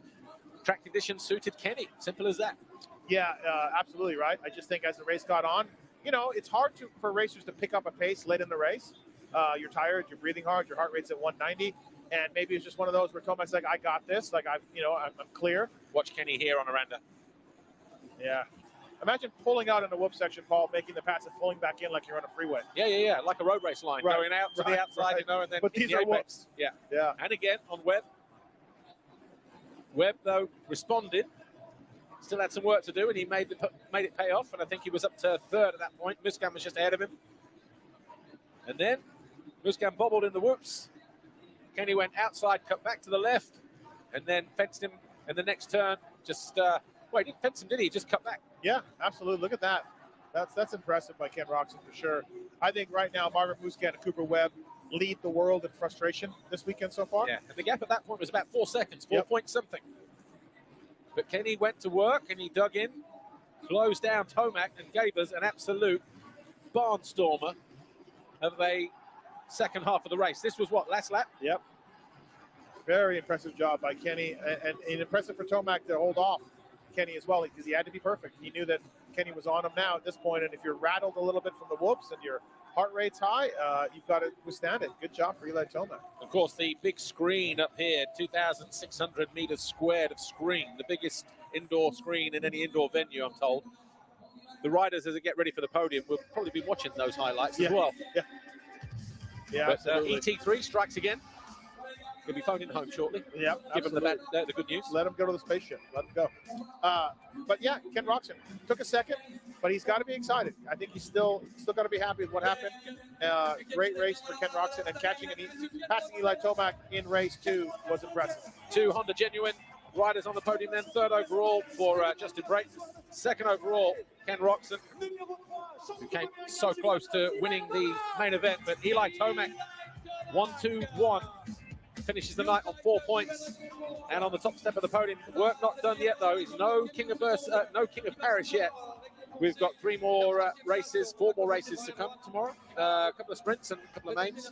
track conditions suited Kenny. Simple as that. Yeah, absolutely right. I just think as the race got on, it's hard for racers to pick up a pace late in the race. You're tired, you're breathing hard, your heart rate's at 190, and maybe it's just one of those where Tomac's like, I got this, like I'm clear. Watch Kenny here on Aranda. Yeah. Imagine pulling out in the whoop section, Paul, making the pass and pulling back in like you're on a freeway. Yeah, like a road race line, going out to the outside, and then but these are whoops. Yeah. Yeah. And again on Webb. Webb, though, responded. Still had some work to do, and he made it pay off. And I think he was up to third at that point. Musquin was just ahead of him. And then Musquin bobbled in the whoops. Kenny went outside, cut back to the left, and then fenced him in the next turn. Just, well, he didn't fence him, did he? He just cut back. Yeah, absolutely. Look at that. That's impressive by Ken Roxon for sure. I think right now, Margaret Musquin and Cooper Webb lead the world in frustration this weekend so far. Yeah, and the gap at that point was about 4 seconds, 4 point something. But Kenny went to work and he dug in, closed down Tomac, and gave us an absolute barnstormer of a second half of the race. This was what, last lap? Yep. Very impressive job by Kenny, and impressive for Tomac to hold off Kenny as well, because he had to be perfect. He knew that Kenny was on him now at this point, and if you're rattled a little bit from the whoops and your heart rate's high, you've got to withstand it. Good job for Eli Tomac. Of course, the big screen up here, 2,600 meters squared of screen, the biggest indoor screen in any indoor venue, I'm told. The riders, as they get ready for the podium, will probably be watching those highlights as well. Yeah, but ET3 strikes again. He'll be phoning home shortly. Yeah, give him the good news. Let him go to the spaceship. Let him go. But yeah, Ken Roxon took a second, but he's got to be excited. I think he's still got to be happy with what happened. Great race for Ken Roxon, and passing Eli Tomac in race 2 was impressive. 2 Honda Genuine riders on the podium then. Third overall for Justin Brayton. Second overall, Ken Roxon, who came so close to winning the main event. But Eli Tomac, 1-2-1. Finishes the night on 4 points and on the top step of the podium. Work not done yet, though. He's no King of Paris yet. We've got 4 more races to come tomorrow. A couple of sprints and a couple of mains.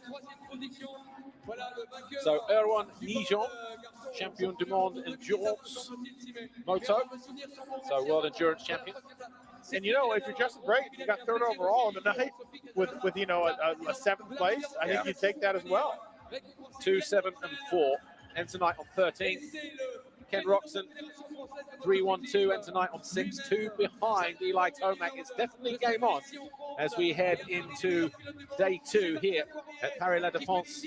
So Erwan Nijon, Champion du Monde Endurance Moto. So World Endurance Champion. And you know, if you're Justin Brayton, you got 3rd overall in the night with you know a 7th place. I think you take that as well. 2, 7, and 4. Ends tonight on 13. Ken Roxon, 3-1-2. Ends tonight on 6-2 behind Eli Tomac. It's definitely game on as we head into day 2 here at Paris La Défense.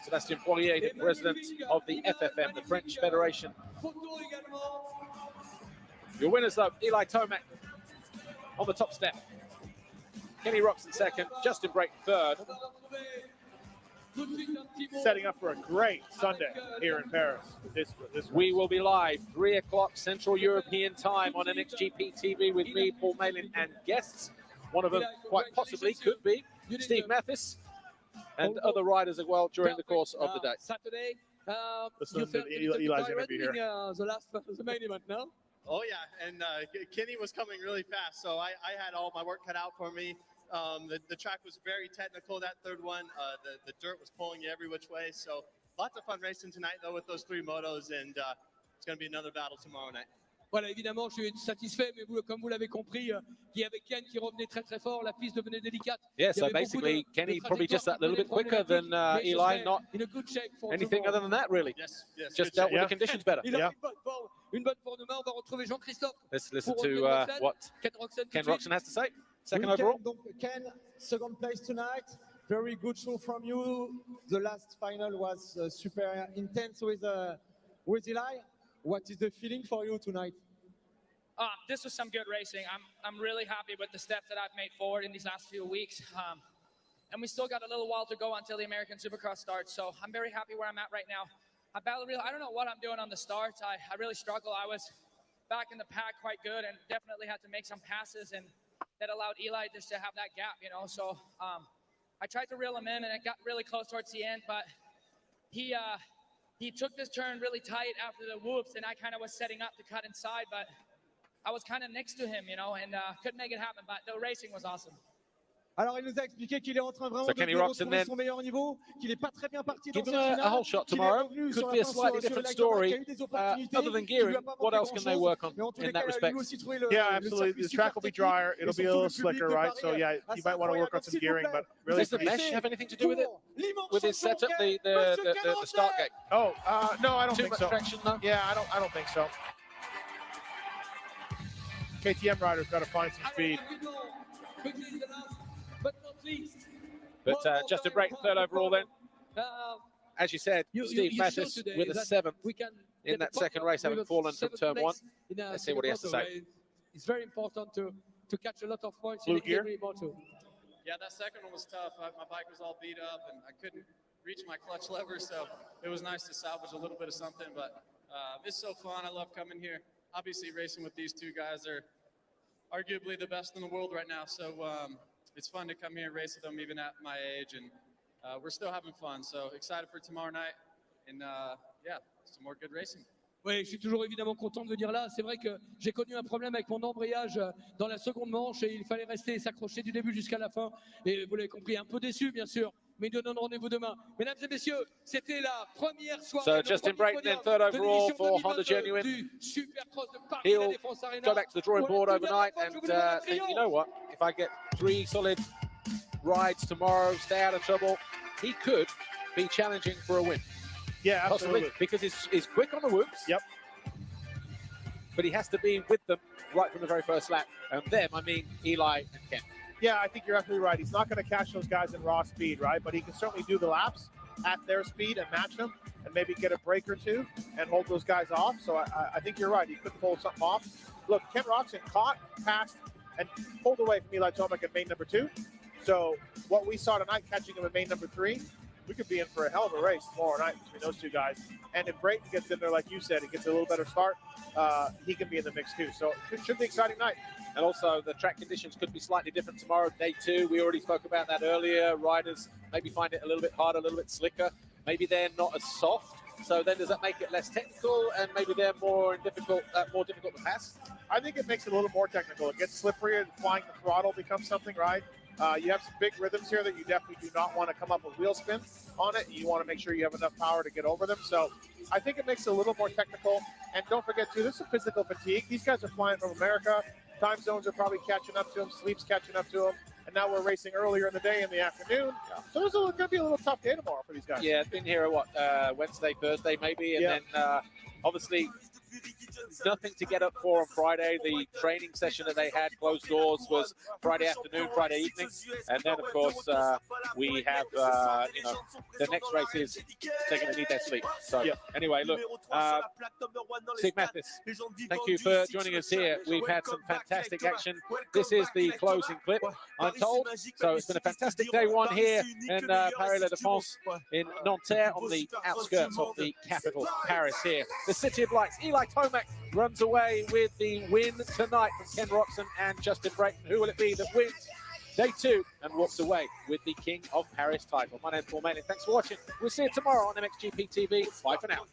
Sébastien Poirier, the president of the FFM, the French Federation. Your winners, though, Eli Tomac on the top step. Kenny Roxon 2nd, Justin Brayton 3rd. Setting up for a great Sunday here in Paris. We will be live 3 o'clock Central European time on NXGP TV with me, Paul Malin, and guests. One of them quite possibly could be Steve Mathis and other riders as well during the course of the day. Saturday, listen to Eli's interview here. The main event now. Oh yeah, and Kenny was coming really fast, so I had all my work cut out for me. The track was very technical, that third one. The dirt was pulling you every which way. So lots of fun racing tonight, though, with those 3 motos. And it's going to be another battle tomorrow night. Voilà, évidemment, je suis satisfait, mais vous, comme vous l'avez compris, il y avait Ken qui revenait très très fort, la piste devenait délicate. Yeah, so basically, Kenny probably just that little bit quicker than Eli, not anything other than that, really. Yes, just dealt with the conditions better. Yeah. Une bonne forme demain, on va retrouver Jean-Christophe. Let's listen to what Ken Roxon has to say. Second overall. Donc, Ken, 2nd place tonight. Very good show from you. The last final was super intense with Eli. What is the feeling for you tonight? This was some good racing. I'm really happy with the steps that I've made forward in these last few weeks. And we still got a little while to go until the American Supercross starts. So I'm very happy where I'm at right now. I don't know what I'm doing on the starts. I really struggle. I was back in the pack quite good and definitely had to make some passes, and that allowed Eli just to have that gap, you know. So I tried to reel him in, and it got really close towards the end, but he took this turn really tight after the whoops, and I kind of was setting up to cut inside, but I was kind of next to him, you know, and couldn't make it happen, but the racing was awesome. Alors, il nous a expliqué qu'il est en train vraiment So Kenny de Roxon retrouver then son meilleur niveau, qu'il n'est pas très bien parti dans give cette him finale, a whole shot qu'il est tomorrow. revenu Could sur be a la slightly tension sur different Eli Tomac, story. qui a eu des opportunités, Other than qui lui gearing, a pas what manqué else can they grand-chose, work on mais en tous in les that cas, il a respect? lui aussi trouvé le Yeah, le absolutely. circuit The track will be super drier. technique, It'll et be a surtout little le public slicker, de right? Paris So yeah, a you might want to work on some gearing, but really. Does the mesh have anything to do with it? With his setup, the start gate? Oh, no, I don't Too think much so. traction, though? Yeah, I don't think so. KTM riders got to find some speed. But not least, But Justin Brayton, 3rd overall then. as you said, Steve Mathis with a 7th in that second race, having fallen from turn 1. Let's see what he has to say. It's very important to catch a lot of points Blue in gear. every moto. Yeah, that second one was tough. My bike was all beat up, and I couldn't reach my clutch lever, so it was nice to salvage a little bit of something. But it's so fun. I love coming here. Obviously, racing with these two guys are arguably the best in the world right now. So it's fun to come here and race with them, even at my age, and we're still having fun. So excited for tomorrow night, and yeah, some more good racing. Oui, je suis toujours évidemment content de venir là. C'est vrai que j'ai connu un problème avec mon embrayage dans la seconde manche et il fallait rester et s'accrocher du début jusqu'à la fin. Et vous l'avez compris, un peu déçu bien sûr, mais il donne rendez-vous demain. Mesdames et messieurs, c'était la première soirée. So Justin Brayton in third overall for Honda Genuine. Supercross de Paris, He'll go back to the drawing board overnight and think, you know what, if I get 3 solid rides tomorrow, stay out of trouble, he could be challenging for a win. Yeah, absolutely. Possibly, because he's quick on the whoops. Yep. But he has to be with them right from the very first lap. And them, I mean Eli and Ken. Yeah, I think you're absolutely right. He's not going to catch those guys in raw speed, right? But he can certainly do the laps at their speed and match them and maybe get a break or two and hold those guys off. So I think you're right. He could pull something off. Look, Ken Roxon caught, passed, and pulled away from Eli Tomac at main number 2. So what we saw tonight, catching him at main number 3, we could be in for a hell of a race tomorrow night between those two guys. And if Brayton gets in there, like you said, he gets a little better start, he can be in the mix too. So it should be an exciting night. And also the track conditions could be slightly different tomorrow, day 2. We already spoke about that earlier. Riders maybe find it a little bit harder, a little bit slicker. Maybe they're not as soft. So then does that make it less technical and maybe they're more difficult to pass? I think it makes it a little more technical. It gets slipperier, flying the throttle becomes something, right? You have some big rhythms here that you definitely do not want to come up with wheel spin on it. You want to make sure you have enough power to get over them. So I think it makes it a little more technical. And don't forget, too, there's some physical fatigue. These guys are flying from America. Time zones are probably catching up to them. Sleep's catching up to them. And now we're racing earlier in the day in the afternoon. Yeah. So it's going to be a little tough day tomorrow for these guys. Yeah, it's been here, Wednesday, Thursday maybe. And then obviously nothing to get up for on Friday. The training session that they had closed doors was Friday afternoon, Friday evening, and then of course we have the next race is they're going to need their sleep. So anyway, look, Steve Mathis, thank you for joining us here. We've had some fantastic action. This is the closing clip, I'm told. So it's been a fantastic day 1 here in Paris-La-Défense in Nanterre, on the outskirts of the capital, Paris here. The City of Lights. Eli Tomac runs away with the win tonight from Ken Roxon and Justin Brayton. Who will it be that wins day 2 and walks away with the King of Paris title? My name's Paul Manley. Thanks for watching. We'll see you tomorrow on MXGP TV. Bye for now.